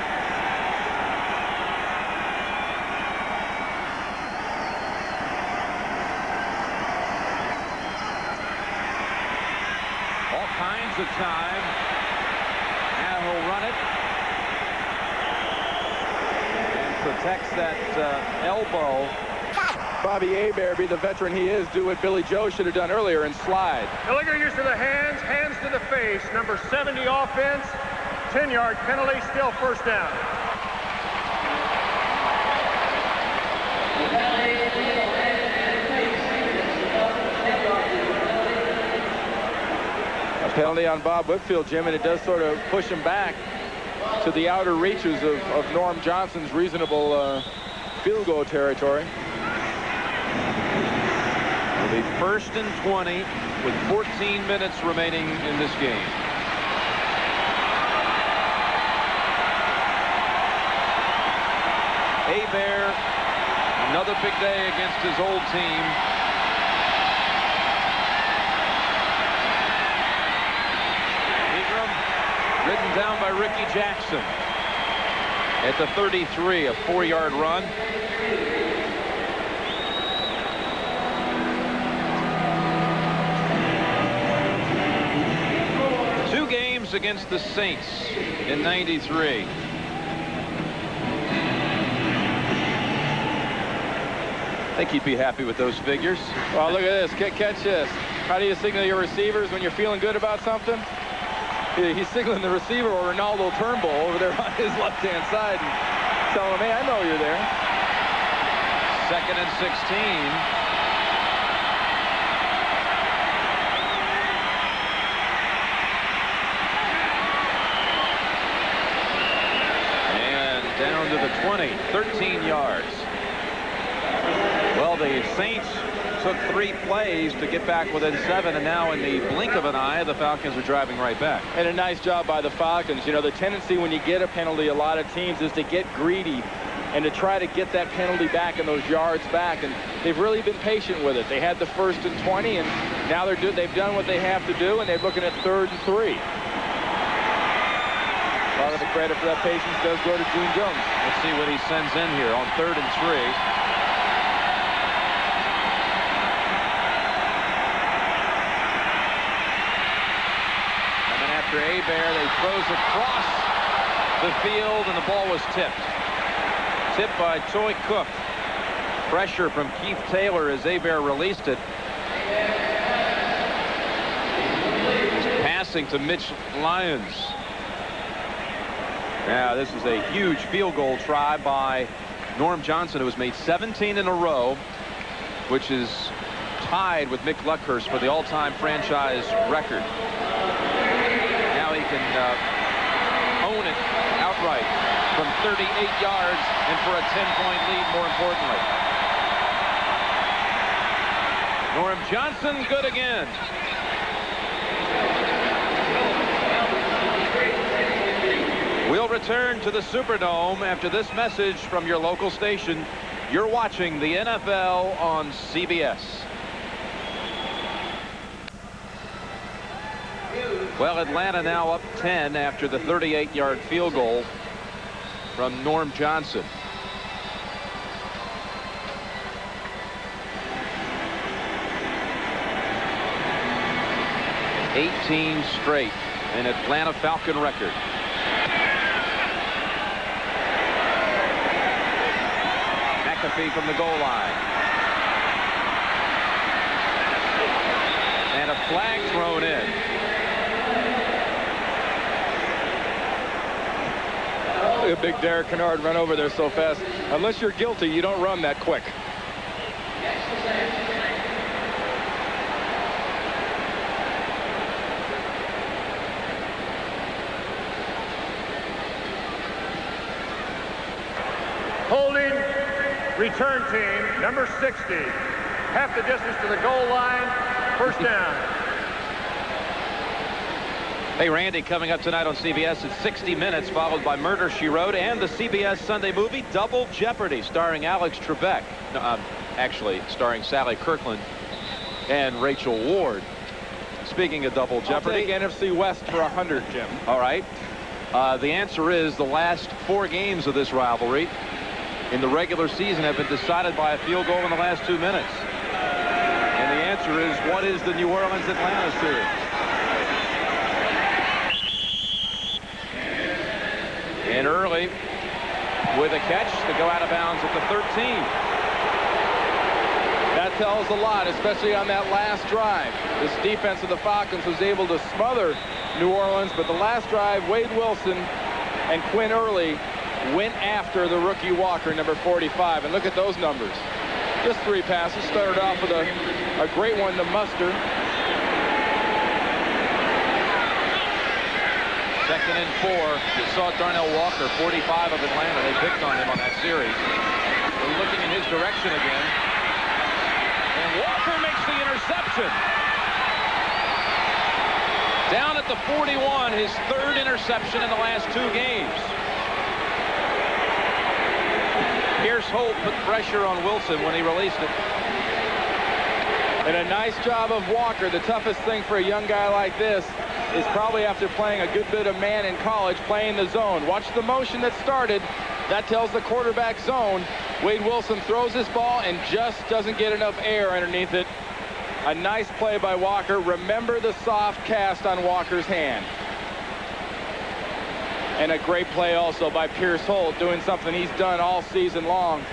All kinds of time. Now he'll run it. And protects that elbow. Bobby Hebert, be the veteran he is, do what Billy Joe should have done earlier and slide. Illegal use of the hands, hands to the face. Number 70 offense, 10-yard penalty, still 1st down. A penalty on Bob Whitfield, Jim, and it does sort of push him back to the outer reaches of Norm Johnson's reasonable field goal territory. It'll be 1st and 20 with 14 minutes remaining in this game. Another big day against his old team. Ingram ridden down by Ricky Jackson at the 33, a 4-yard run. Two games against the Saints in '93. I think he'd be happy with those figures. Well, look at this. Catch this. How do you signal your receivers when you're feeling good about something? He's signaling the receiver or Ronaldo Turnbull over there on his left-hand side and telling him, hey, I know you're there. 2nd and 16. And down to the 20, 13 yards. Well, the Saints took 3 plays to get back within 7, and now in the blink of an eye, the Falcons are driving right back. And a nice job by the Falcons. You know, the tendency when you get a penalty, a lot of teams, is to get greedy and to try to get that penalty back and those yards back. And they've really been patient with it. They had the 1st and 20, and now they've done what they have to do, and they're looking at 3rd and 3. A lot of the credit for that patience does go to Gene Jones. Let's see what he sends in here on 3rd and 3. After Hebert, they throws across the field, and the ball was tipped. Tipped by Toy Cook. Pressure from Keith Taylor as Hebert released it. He's passing to Mitch Lyons. Now, this is a huge field goal try by Norm Johnson, who has made 17 in a row, which is tied with Mick Luckhurst for the all-time franchise record. He can own it outright from 38 yards and for a 10-point lead, more importantly. Norm Johnson, good again. We'll return to the Superdome after this message from your local station. You're watching the NFL on CBS. Well, Atlanta now up 10 after the 38-yard field goal from Norm Johnson. "18 straight, an Atlanta Falcon record. McAfee from the goal line. And a flag thrown in. Look at big Derek Kennard run over there so fast. Unless you're guilty, you don't run that quick. Holding return team, number 60. Half the distance to the goal line. 1st down. Hey, Randy, coming up tonight on CBS at 60 Minutes, followed by Murder, She Wrote, and the CBS Sunday movie Double Jeopardy, starring Alex Trebek. Actually, starring Sally Kirkland and Rachel Ward. Speaking of Double Jeopardy. I'll take NFC West for 100, Jim. All right. The answer is the last 4 games of this rivalry in the regular season have been decided by a field goal in the last 2 minutes. And the answer is, what is the New Orleans-Atlanta series? And early with a catch to go out of bounds at the 13. That tells a lot, especially on that last drive. This defense of the Falcons was able to smother New Orleans, but the last drive, Wade Wilson and Quinn Early went after the rookie Walker, number 45. And look at those numbers. Just 3 passes. Started off with a great one to Muster. 2nd and 4. You saw Darnell Walker, 45 of Atlanta. They picked on him on that series. They're looking in his direction again. And Walker makes the interception. Down at the 41, his 3rd interception in the last 2 games. Here's Holt put pressure on Wilson when he released it. And a nice job of Walker. The toughest thing for a young guy like this is probably after playing a good bit of man in college, playing the zone. Watch the motion that started. That tells the quarterback zone. Wade Wilson throws this ball and just doesn't get enough air underneath it. A nice play by Walker. Remember the soft cast on Walker's hand. And a great play also by Pierce Holt, doing something he's done all season long,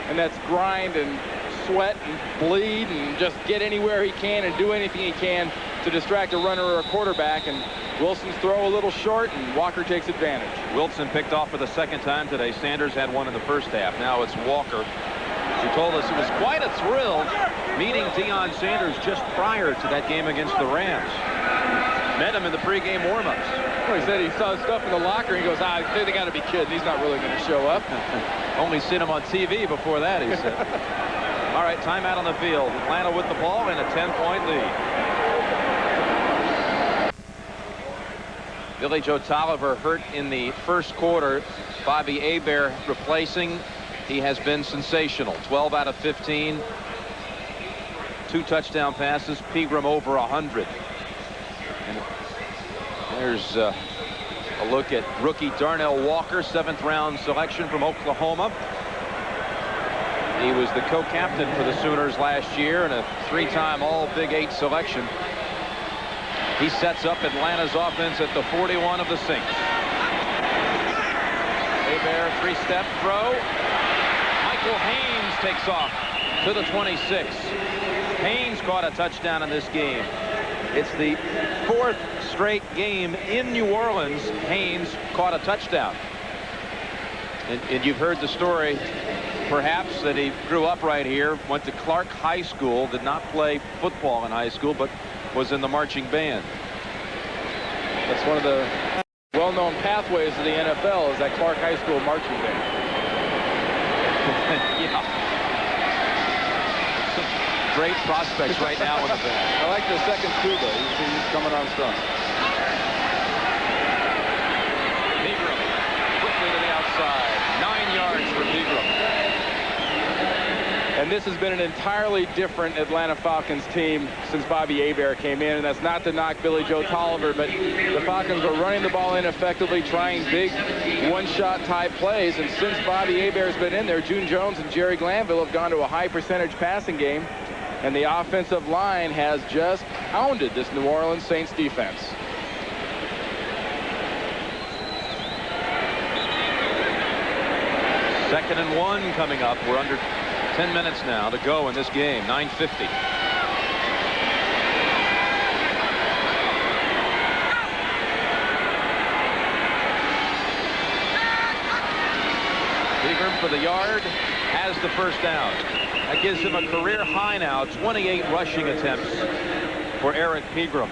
and that's grind and sweat and bleed and just get anywhere he can and do anything he can to distract a runner or a quarterback. And Wilson's throw a little short, and Walker takes advantage. Wilson picked off for the second time today. Sanders had one in the first half. Now it's Walker, who told us it was quite a thrill meeting Deion Sanders just prior to that game against the Rams. Met him in the pregame warmups. Well, he said he saw stuff in the locker. He goes, they got to be kidding. He's not really going to show up. Only seen him on TV before that, he said. All right, timeout on the field. Atlanta with the ball and a 10-point lead. Billy Joe Tolliver hurt in the first quarter. Bobby Hebert replacing. He has been sensational. 12 out of 15. 2 touchdown passes. Pegram over 100. And there's a look at rookie Darnell Walker, 7th round selection from Oklahoma. He was the co-captain for the Sooners last year and a 3-time all Big 8 selection. He sets up Atlanta's offense at the 41 of the Saints. Hebert, 3-step throw. Michael Haynes takes off to the 26. Haynes caught a touchdown in this game. It's the 4th straight game in New Orleans. Haynes caught a touchdown. And you've heard the story, perhaps, that he grew up right here, went to Clark High School, did not play football in high school, but was in the marching band. That's one of the well-known pathways of the NFL, is that Clark High School marching band. Yeah. Great prospects right now in the band. I like the second tuba. He's coming on strong. Pegram quickly to the outside. 9 yards for Pegram. And this has been an entirely different Atlanta Falcons team since Bobby Hebert came in. And that's not to knock Billy Joe Tolliver, but the Falcons are running the ball ineffectively, trying big one-shot type plays. And since Bobby Hebert's been in there, June Jones and Jerry Glanville have gone to a high percentage passing game. And the offensive line has just pounded this New Orleans Saints defense. Second and 1 coming up. We're under 10 minutes now to go in this game. 9:50. Pegram for the yard, has the first down. That gives him a career high now, 28 rushing attempts for Eric Pegram.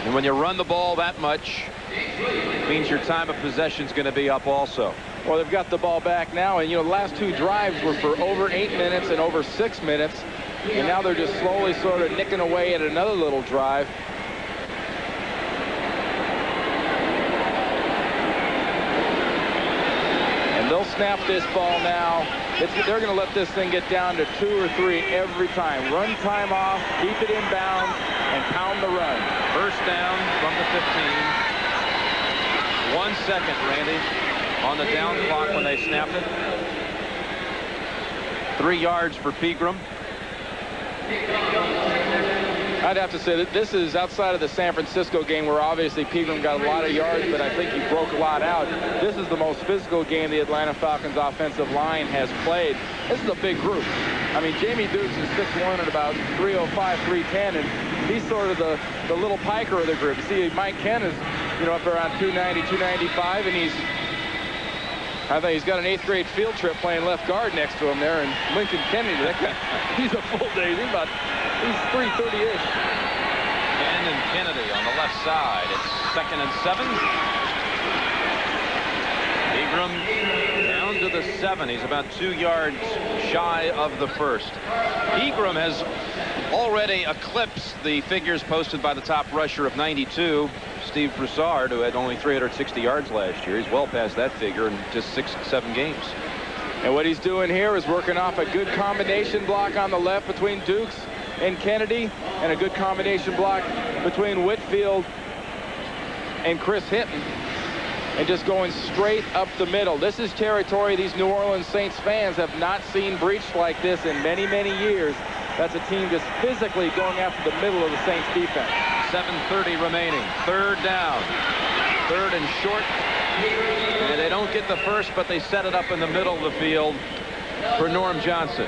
And when you run the ball that much, it means your time of possession is going to be up also. Well, they've got the ball back now, and the last 2 drives were for over 8 minutes and over 6 minutes, and now they're just slowly sort of nicking away at another little drive. They'll snap this ball now. They're going to let this thing get down to 2 or 3 every time. Run time off, keep it in bounds, and pound the run. First down from the 15. 1 second, Randy, on the down clock when they snapped it. 3 yards for Pegram. I'd have to say that this is outside of the San Francisco game, where obviously Pegram got a lot of yards, but I think he broke a lot out. This is the most physical game the Atlanta Falcons offensive line has played. This is a big group. I mean, Jamie Dukes is 6'1" at about 305, 310, and he's sort of the little piker of the group. You see, Mike Ken is, up around 290, 295, and I think he's got an 8th grade field trip playing left guard next to him there, and Lincoln Kennedy, that guy, he's a full day. He's 330-ish. Ken and Kennedy on the left side. It's 2nd and 7. Pegram down to the 7. He's about 2 yards shy of the first. Pegram has already eclipsed the figures posted by the top rusher of 92. Steve Broussard, who had only 360 yards last year. He's well past that figure in just 6-7 games. And what he's doing here is working off a good combination block on the left between Dukes and Kennedy, and a good combination block between Whitfield and Chris Hinton, and just going straight up the middle. This is territory these New Orleans Saints fans have not seen breached like this in many, many years. That's a team just physically going after the middle of the Saints defense. 7:30 remaining. Third down. Third and short. And they don't get the first, but they set it up in the middle of the field for Norm Johnson.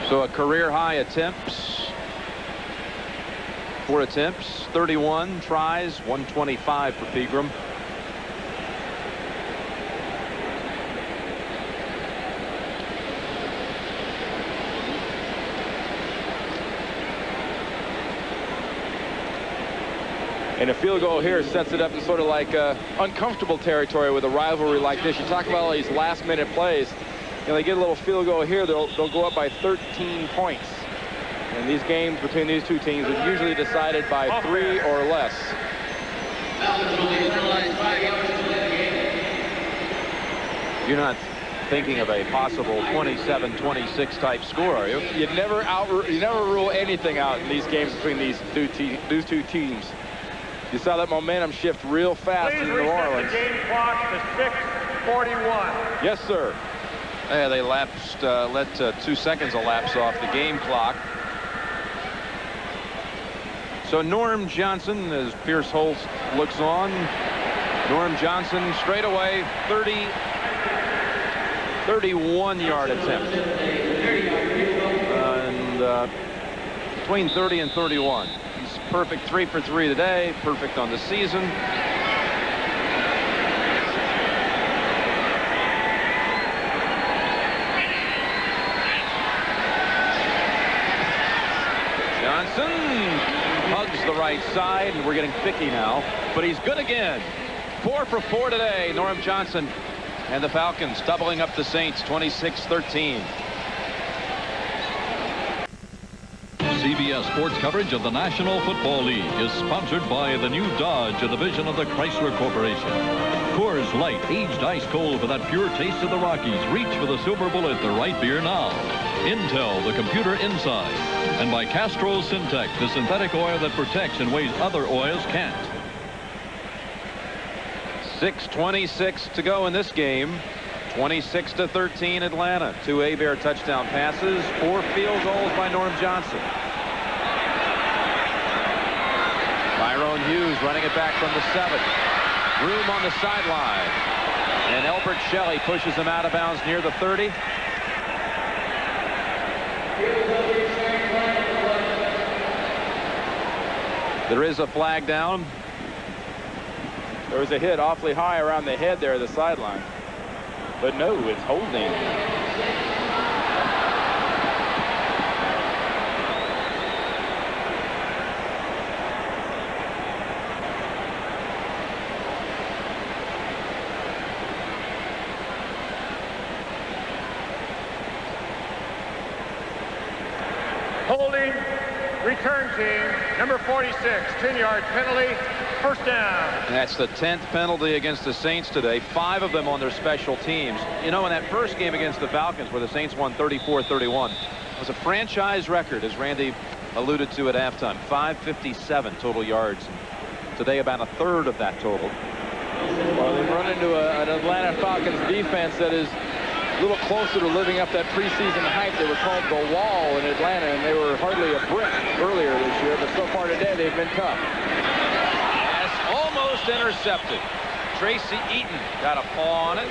So a career high attempts. 4 attempts, 31 tries, 125 for Pegram. And a field goal here sets it up in sort of like uncomfortable territory with a rivalry like this. You talk about all these last-minute plays. You know, they get a little field goal here, they'll go up by 13 points. And these games between these two teams are usually decided by 3 or less. You're not thinking of a possible 27-26 type score, are you? You never rule anything out in these games between these two teams. You saw that momentum shift real fast in New Orleans. Please reset the game clock to 6:41. Yes, sir. Yeah, they lapsed, let 2 seconds elapse off the game clock. So Norm Johnson, as Pierce Holst looks on. Norm Johnson straight away, 31-yard attempt. And between 30 and 31. He's perfect 3 for 3 today, perfect on the season. Johnson hugs the right side, and we're getting picky now, but he's good again. 4 for 4 today, Norm Johnson, and the Falcons doubling up the Saints 26-13. CBS Sports coverage of the National Football League is sponsored by the new Dodge, a division of the Chrysler Corporation. Coors Light, aged ice cold for that pure taste of the Rockies. Reach for the silver bullet, the right beer now. Intel, the computer inside. And by Castrol Syntec, the synthetic oil that protects in ways other oils can't. 6:26 to go in this game. 26-13 Atlanta. 2 Hebert touchdown passes, 4 field goals by Norm Johnson. Tyrone Hughes running it back from the 7. Room on the sideline. And Elbert Shelley pushes him out of bounds near the 30. There is a flag down. There was a hit awfully high around the head there at the sideline. But no, it's holding. Holding, return team, number 46, 10-yard penalty, first down. And that's the 10th penalty against the Saints today. 5 of them on their special teams. You know, in that first game against the Falcons, where the Saints won 34-31, it was a franchise record, as Randy alluded to at halftime. 557 total yards. Today, about a third of that total. Well, they've run into an Atlanta Falcons defense that is a little closer to living up that preseason hype. They were called the Wall in Atlanta, and they were hardly a brick earlier this year. But so far today, they've been tough. Almost intercepted. Tracy Eaton got a paw on it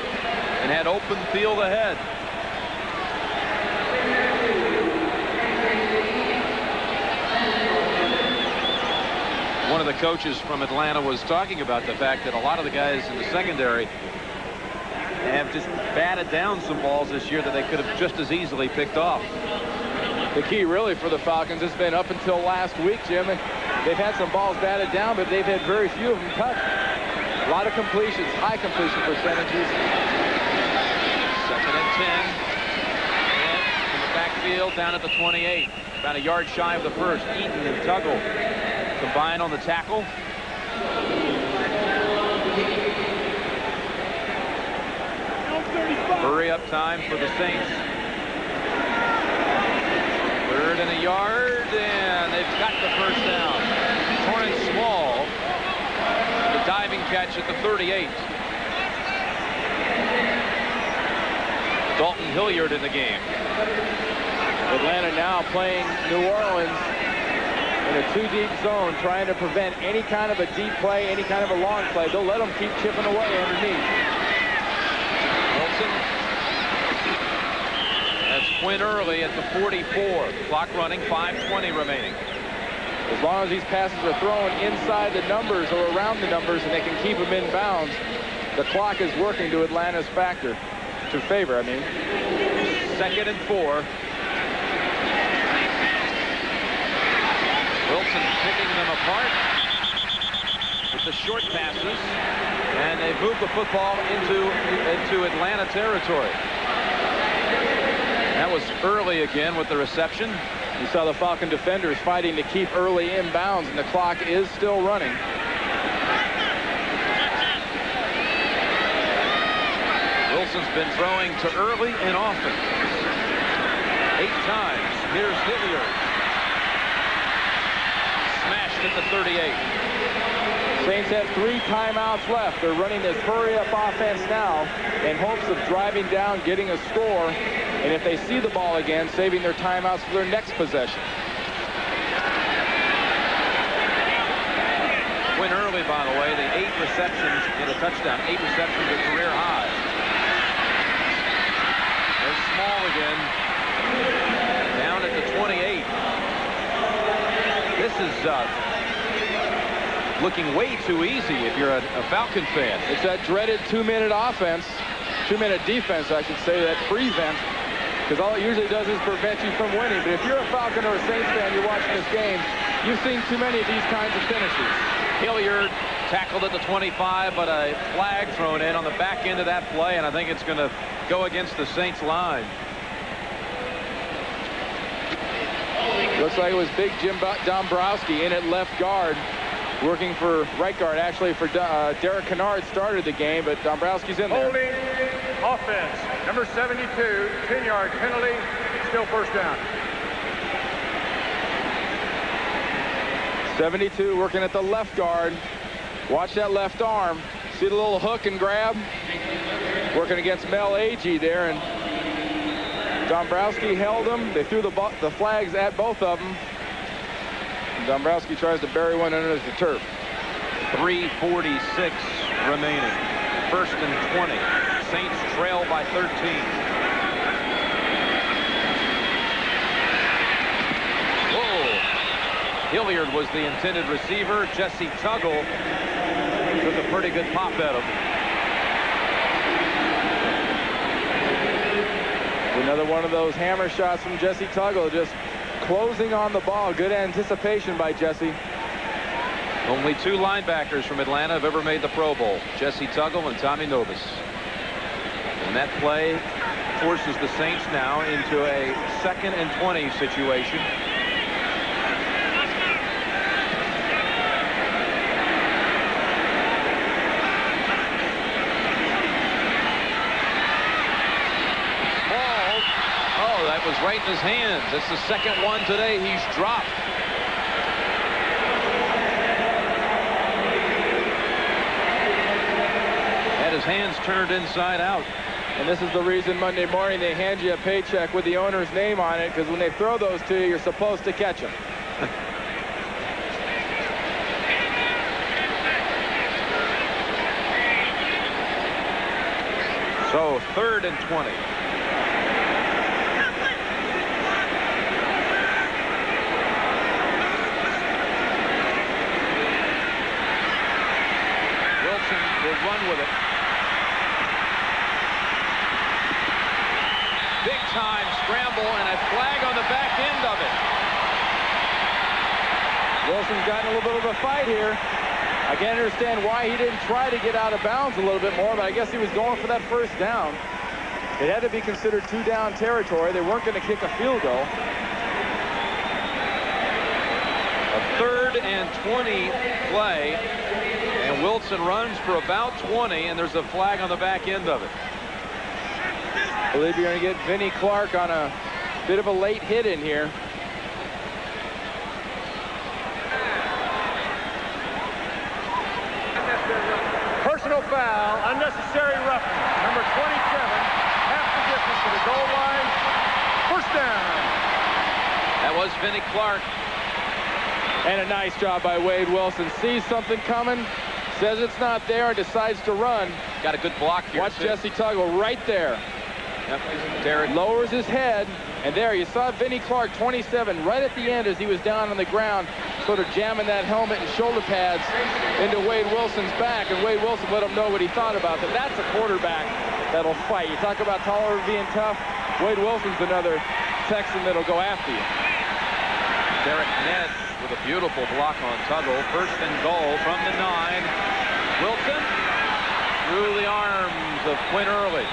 and had open field ahead. One of the coaches from Atlanta was talking about the fact that a lot of the guys in the secondary have just batted down some balls this year that they could have just as easily picked off. The key really for the Falcons has been up until last week, Jim. They've had some balls batted down, but they've had very few of them touched. A lot of completions, high completion percentages. 2nd and 10. field down at the 28. About a yard shy of the first. Eaton and Tuggle combine on the tackle. Hurry up time for the Saints. 3rd and a yard, and they've got the first down. Torrance Small, the diving catch at the 38. Dalton Hilliard in the game. Atlanta now playing New Orleans in a 2-deep zone, trying to prevent any kind of a deep play, any kind of a long play. They'll let them keep chipping away underneath. Wilson. That's Quinn Early at the 44. Clock running, 5:20 remaining. As long as these passes are thrown inside the numbers or around the numbers and they can keep them in bounds, the clock is working to Atlanta's favor, I mean. 2nd and 4. Wilson picking them apart with the short passes, and they've moved the football into Atlanta territory. That was Early again with the reception. You saw the Falcon defenders fighting to keep Early in bounds, and the clock is still running. Wilson's been throwing to Early and often. 8 times. Here's Hilliard. Smashed at the 38. Saints have 3 timeouts left. They're running this hurry-up offense now in hopes of driving down, getting a score, and if they see the ball again, saving their timeouts for their next possession. Quinn Early, by the way, the 8 receptions and a touchdown. 8 receptions at career high. There's Small again. Down at the 28. This is looking way too easy if you're a Falcon fan. It's that dreaded 2-minute offense, 2-minute defense, I should say, that prevent, because all it usually does is prevent you from winning. But if you're a Falcon or a Saints fan, you're watching this game, you've seen too many of these kinds of finishes. Hilliard tackled at the 25, but a flag thrown in on the back end of that play, and I think it's going to go against the Saints line. Looks like it was big Jim Dombrowski in at left guard, working for right guard. Actually, for Derek Kennard started the game, but Dombrowski's in there. Holding offense, number 72, 10-yard penalty, still first down. 72 working at the left guard. Watch that left arm. See the little hook and grab? Working against Mel Agee there, and Dombrowski held him. They threw the flags at both of them. Dombrowski tries to bury one under the turf. 3:46 remaining. 1st and 20. Saints trail by 13. Whoa. Hilliard was the intended receiver. Jesse Tuggle took a pretty good pop at him. Another one of those hammer shots from Jesse Tuggle, just closing on the ball. Good anticipation by Jesse. Only 2 linebackers from Atlanta have ever made the Pro Bowl. Jesse Tuggle and Tommy Novus. And that play forces the Saints now into a 2nd and 20 situation. Was right in his hands. It's the 2nd one today he's dropped. Had his hands turned inside out. And this is the reason Monday morning they hand you a paycheck with the owner's name on it, because when they throw those to you, you're supposed to catch them. So 3rd and 20. Run with it. Big time scramble and a flag on the back end of it. Wilson's gotten a little bit of a fight here. I can't understand why he didn't try to get out of bounds a little bit more, but I guess he was going for that first down. It had to be considered 2-down territory. They weren't going to kick a field goal. A 3rd and 20 play, and Wilson runs for about 20, and there's a flag on the back end of it. I believe you're going to get Vinnie Clark on a bit of a late hit in here. Personal foul, unnecessary roughing. Number 27, half the distance to the goal line. First down. That was Vinnie Clark. And a nice job by Wade Wilson. Sees something coming, says it's not there, and decides to run. Got a good block here. Watch Jesse Tuggle right there. Yep. Derek lowers his head, and there you saw Vinnie Clark, 27, right at the end as he was down on the ground, sort of jamming that helmet and shoulder pads into Wade Wilson's back, and Wade Wilson let him know what he thought about that. That's a quarterback that'll fight. You talk about Tolliver being tough. Wade Wilson's another Texan that'll go after you. Derek Ned with a beautiful block on Tuggle. 1st and goal from the 9. Wilson through the arms of Quinn Early.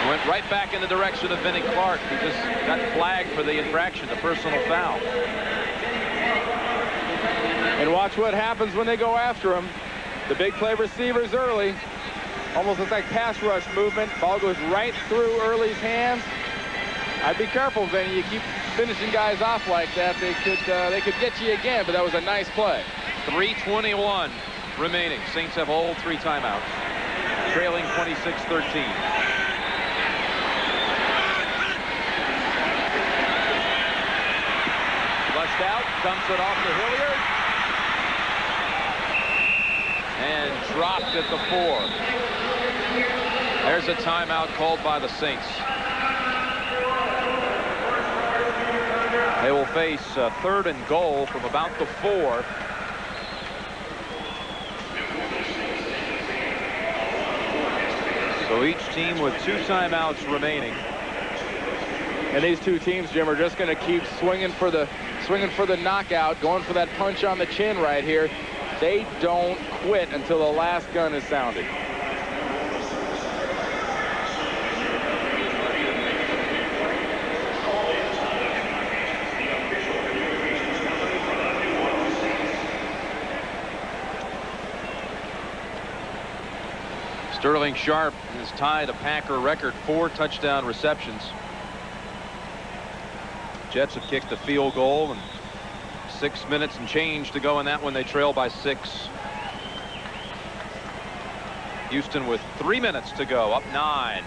Went right back in the direction of Vinnie Clark, who just got flagged for the infraction, the personal foul. And watch what happens when they go after him. The big play receivers early. Almost looks like pass rush movement. Ball goes right through Early's hands. I'd be careful, Vinny. You keep finishing guys off like that, they could get you again, but that was a nice play. 3:21 remaining. Saints have all 3 timeouts. Trailing 26-13. Flushed out, dumps it off to Hilliard. And dropped at the 4. There's a timeout called by the Saints. They will face 3rd and goal from about the 4. So each team with 2 timeouts remaining. And these 2 teams, Jim, are just going to keep swinging for the knockout, going for that punch on the chin right here. They don't quit until the last gun is sounded. Sterling Sharp has tied a Packer record 4 touchdown receptions. Jets have kicked the field goal, and 6 minutes and change to go in that one. They trail by 6. Houston with 3 minutes to go, up 9.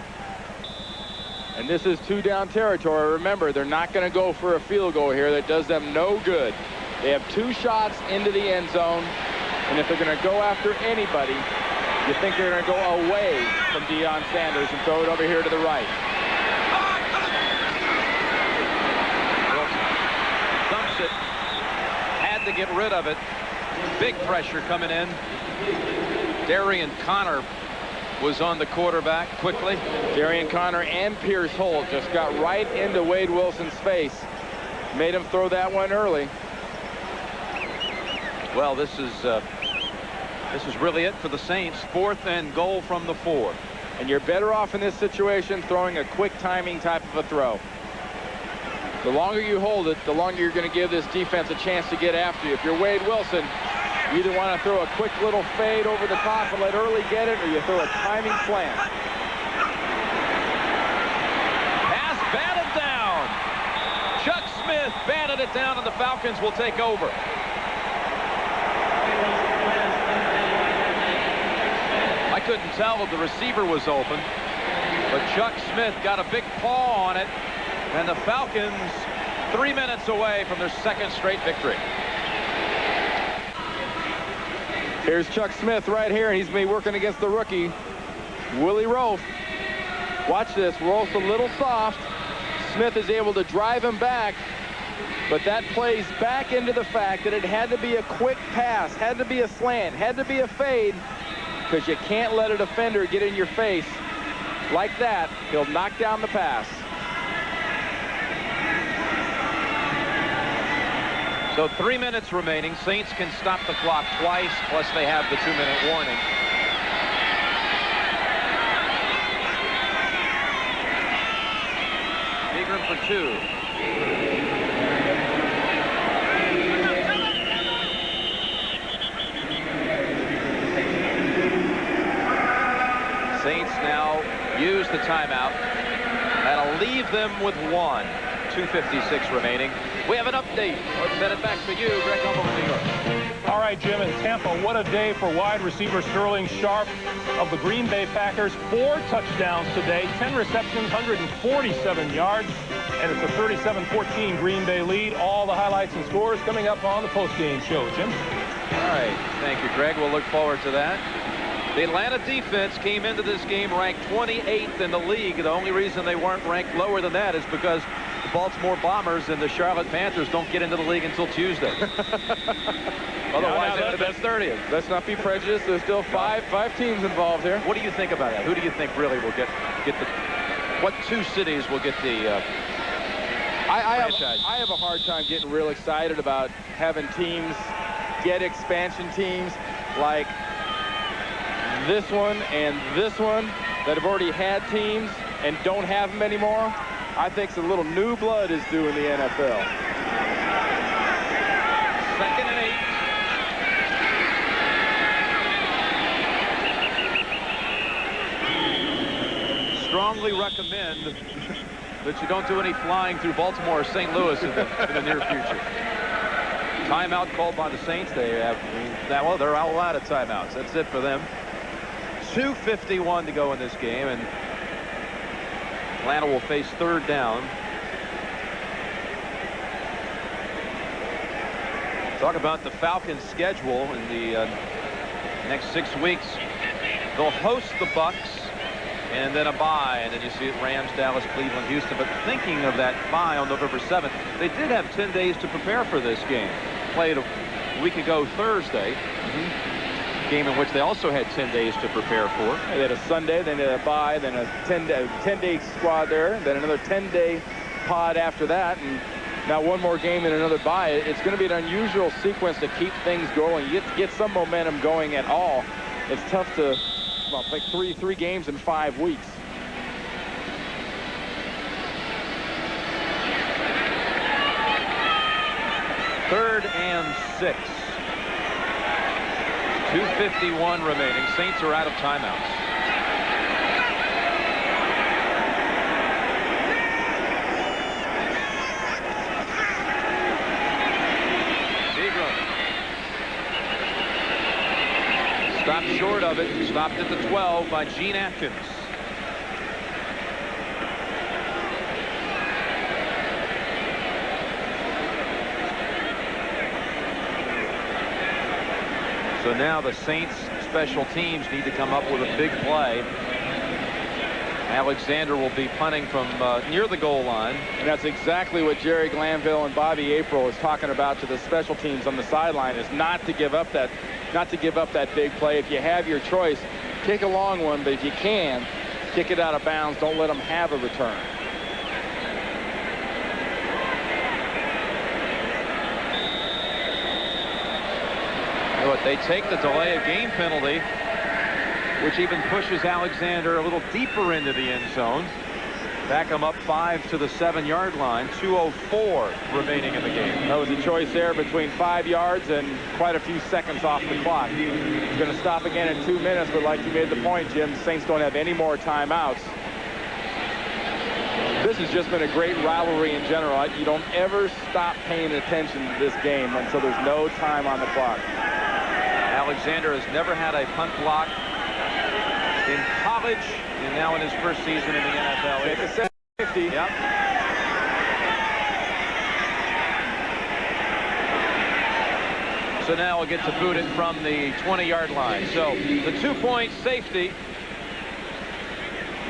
And this is 2-down territory. Remember, they're not going to go for a field goal here. That does them no good. They have 2 shots into the end zone, and if they're going to go after anybody, you think they're going to go away from Deion Sanders and throw it over here to the right. Dumps it. Had to get rid of it. Big pressure coming in. Darian Connor was on the quarterback quickly. Darian Connor and Pierce Holt just got right into Wade Wilson's face. Made him throw that one early. Well, this is really it for the Saints. 4th and goal from the 4. And you're better off in this situation throwing a quick timing type of a throw. The longer you hold it, the longer you're going to give this defense a chance to get after you. If you're Wade Wilson, you either want to throw a quick little fade over the top and let Early get it, or you throw a timing slant. Pass batted down. Chuck Smith batted it down, and the Falcons will take over. I couldn't tell if the receiver was open, but Chuck Smith got a big paw on it, and the Falcons 3 minutes away from their 2nd straight victory. Here's Chuck Smith right here, and he's going to be working against the rookie, Willie Roaf. Watch this. Roaf a little soft. Smith is able to drive him back, but that plays back into the fact that it had to be a quick pass, had to be a slant, had to be a fade, because you can't let a defender get in your face like that. He'll knock down the pass. So 3 minutes remaining. Saints can stop the clock twice, plus they have the 2-minute warning. for 2. Saints now use the timeout. That'll leave them with 1. 2:56 remaining. We have an update. Let's send it back to you, Greg Humble in New York. All right, Jim, in Tampa, what a day for wide receiver Sterling Sharp of the Green Bay Packers. 4 touchdowns today, 10 receptions, 147 yards, and it's a 37-14 Green Bay lead. All the highlights and scores coming up on the postgame show. Jim? All right. Thank you, Greg. We'll look forward to that. The Atlanta defense came into this game ranked 28th in the league. The only reason they weren't ranked lower than that is because the Baltimore Bombers and the Charlotte Panthers don't get into the league until Tuesday. Otherwise, they would have been 30th. Let's not be prejudiced. There's still five teams involved here. What do you think about that? Who do you think really will get the? What 2 cities will get the? I have a hard time getting real excited about having teams get expansion teams like this one and this one that have already had teams and don't have them anymore. I think some little new blood is due in the NFL. 2nd and 8. Strongly recommend that you don't do any flying through Baltimore or St. Louis in the near future. Timeout called by the Saints. They have, well, they're all out of timeouts. That's it for them. 2:51 to go in this game, and Atlanta will face 3rd down. Talk about the Falcons' schedule in the next 6 weeks. They'll host the Bucks, and then a bye, and then you see it Rams, Dallas, Cleveland, Houston. But thinking of that bye on November 7th, they did have 10 days to prepare for this game. Played a week ago Thursday. Game in which they also had 10 days to prepare for. They had a Sunday, then they had a bye, then a 10-day squad there, then another 10-day pod after that, and now one more game and another bye. It's going to be an unusual sequence to keep things going. You get some momentum going at all. It's tough to play three games in 5 weeks. Third and 6. 2:51 remaining. Saints are out of timeouts. Stopped short of it. Stopped at the 12 by Gene Atkins. So now the Saints special teams need to come up with a big play. Alexander will be punting from near the goal line. And that's exactly what Jerry Glanville and Bobby April is talking about to the special teams on the sideline, is not to give up that big play. If you have your choice, kick a long one, but if you can, kick it out of bounds. Don't let them have a return. They take the delay of game penalty, which even pushes Alexander a little deeper into the end zone. Back him up 5 to the 7-yard line. 2:04 remaining in the game. That was a choice there between 5 yards and quite a few seconds off the clock. He's going to stop again in 2 minutes, but like you made the point, Jim, the Saints don't have any more timeouts. This has just been a great rivalry in general. You don't ever stop paying attention to this game until there's no time on the clock. Alexander has never had a punt block in college, and now in his first season in the NFL. It's a 50. Yep. So now we'll get to boot it from the 20-yard line. So the 2-point safety.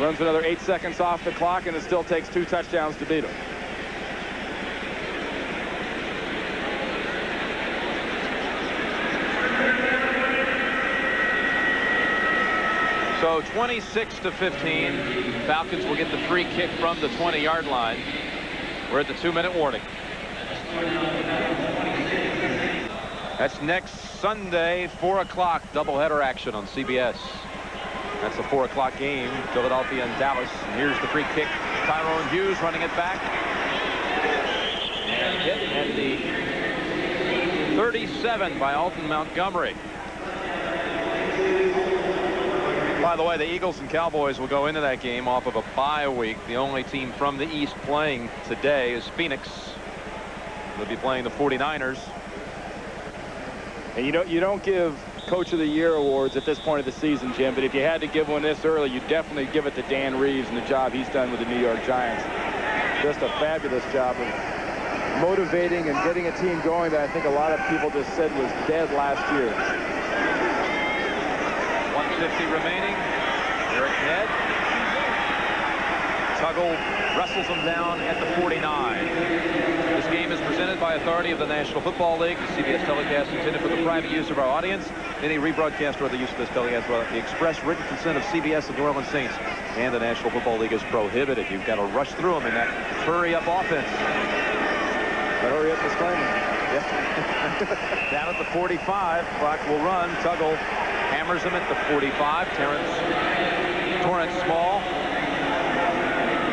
Runs another 8 seconds off the clock, and it still takes 2 touchdowns to beat him. So 26-15. Falcons will get the free kick from the 20-yard line. We're at the 2-minute warning. That's next Sunday, 4 o'clock, doubleheader action on CBS. That's the 4 o'clock game, Philadelphia and Dallas. And here's the free kick Tyrone Hughes running it back. And hit at the 37 by Alton Montgomery. By the way, the Eagles and Cowboys will go into that game off of a bye week. The only team from the East playing today is Phoenix. They'll be playing the 49ers. And you don't give Coach of the Year awards at this point of the season, Jim, but if you had to give one this early, you definitely give it to Dan Reeves and the job he's done with the New York Giants. Just a fabulous job of motivating and getting a team going that I think a lot of people just said was dead last year. 150 remaining. Eric Ned. Tuggle wrestles him down at the 49. This game is presented by authority of the National Football League. The CBS telecast intended for the private use of our audience. Any rebroadcast or the use of this telecast without the express written consent of CBS, the New Orleans Saints, and the National Football League is prohibited. You've got to rush through them in that hurry-up offense. That hurry-up disclaimer. Yeah. Down at the 45. Clock will run. Tuggle hammers him at the 45. Torrance Small.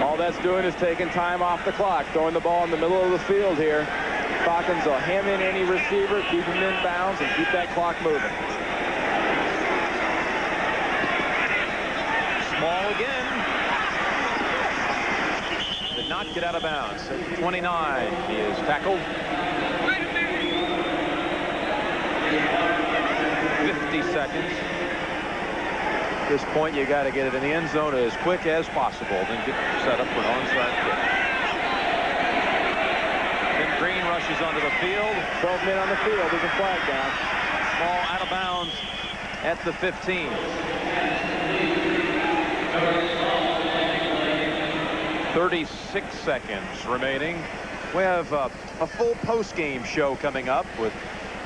All that's doing is taking time off the clock, throwing the ball in the middle of the field here. Falcons will hem in any receiver, keep him in bounds, and keep that clock moving. Small again. Did not get out of bounds. At 29, he is tackled. 50 seconds. At this point, you got to get it in the end zone as quick as possible, then get set up for an onside kick. Then Green rushes onto the field. 12 men on the field. There's a flag down. Small out of bounds at the 15. 36 seconds remaining. We have a full post-game show coming up with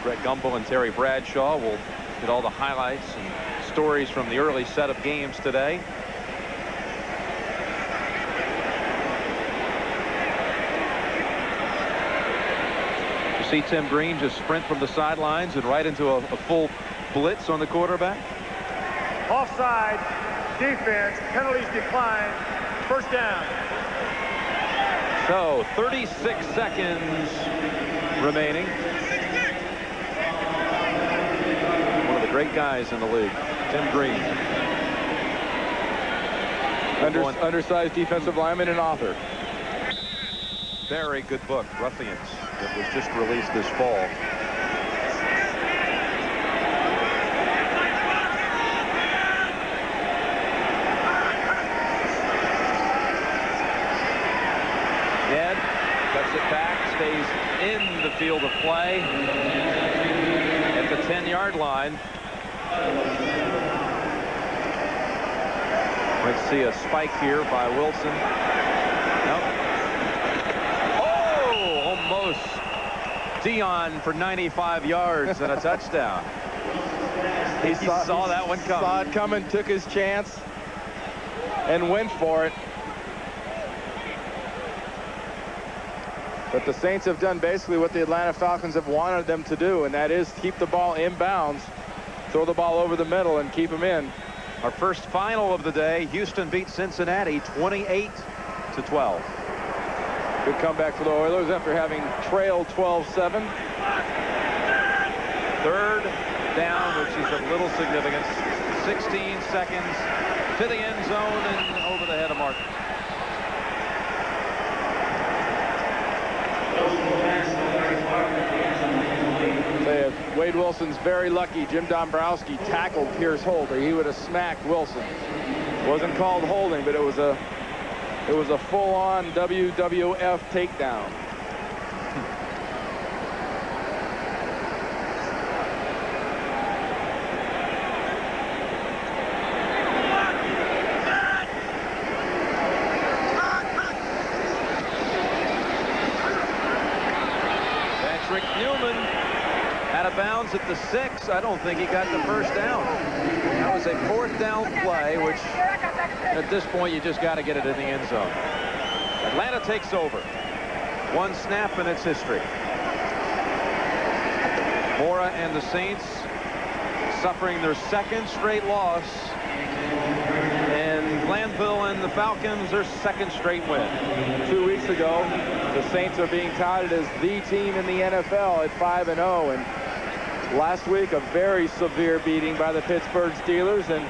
Greg Gumbel and Terry Bradshaw. We'll get all the highlights and stories from the early set of games today. You see Tim Green just sprint from the sidelines and right into a full blitz on the quarterback. Offside, defense, penalties declined, first down. So 36 seconds remaining. One of the great guys in the league, Tim Green. Undersized defensive lineman and author. Very good book, Ruffians, that was just released this fall. Ned cuts it back, stays in the field of play at the 10-yard line. Let's see a spike here by Wilson. Nope. Oh, almost. Dion for 95 yards and a touchdown. He saw that one coming. Saw it coming, took his chance, and went for it. But the Saints have done basically what the Atlanta Falcons have wanted them to do, and that is keep the ball in bounds, throw the ball over the middle, and keep them in. Our first final of the day, Houston beat Cincinnati 28-12. Good comeback for the Oilers after having trailed 12-7. Third down, which is of little significance. 16 seconds to the end zone and over the head of Martin. Wade Wilson's very lucky. Jim Dombrowski tackled Pierce Holt, or he would have smacked Wilson. Wasn't called holding, but it was a full-on WWF takedown. Patrick Newman out of bounds at the 6. I don't think he got the first down. That was a fourth down play, which at this point you just got to get it in the end zone. Atlanta takes over. One snap and it's history. Mora and the Saints suffering their second straight loss. And Glanville and the Falcons, their second straight win. 2 weeks ago, the Saints are being touted as the team in the NFL at 5-0. And last week, a very severe beating by the Pittsburgh Steelers. And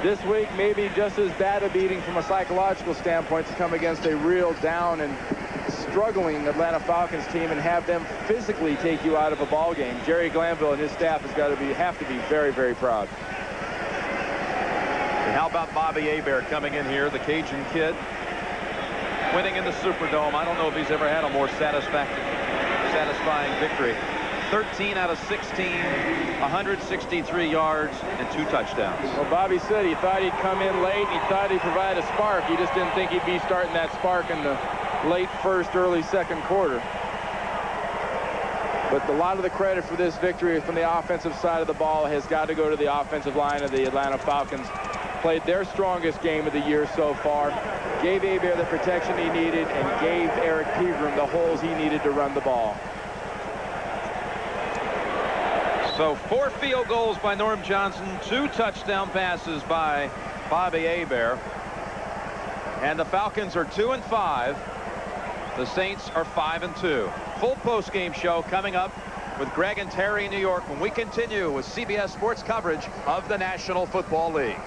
this week, maybe just as bad a beating from a psychological standpoint to come against a real down and struggling Atlanta Falcons team and have them physically take you out of a ball game. Jerry Glanville and his staff have to be very, very proud. And how about Bobby Hebert coming in here, the Cajun kid, winning in the Superdome? I don't know if he's ever had a more satisfying victory. 13 out of 16, 163 yards, and 2 touchdowns. Well, Bobby said he thought he'd come in late, and he thought he'd provide a spark. He just didn't think he'd be starting that spark in the late first, early second quarter. But a lot of the credit for this victory from the offensive side of the ball has got to go to the offensive line of the Atlanta Falcons. Played their strongest game of the year so far, gave Hebert the protection he needed, and gave Eric Pegram the holes he needed to run the ball. So 4 field goals by Norm Johnson, 2 touchdown passes by Bobby Hebert. And the Falcons are 2-5. The Saints are 5-2. Full post-game show coming up with Greg and Terry in New York when we continue with CBS Sports coverage of the National Football League.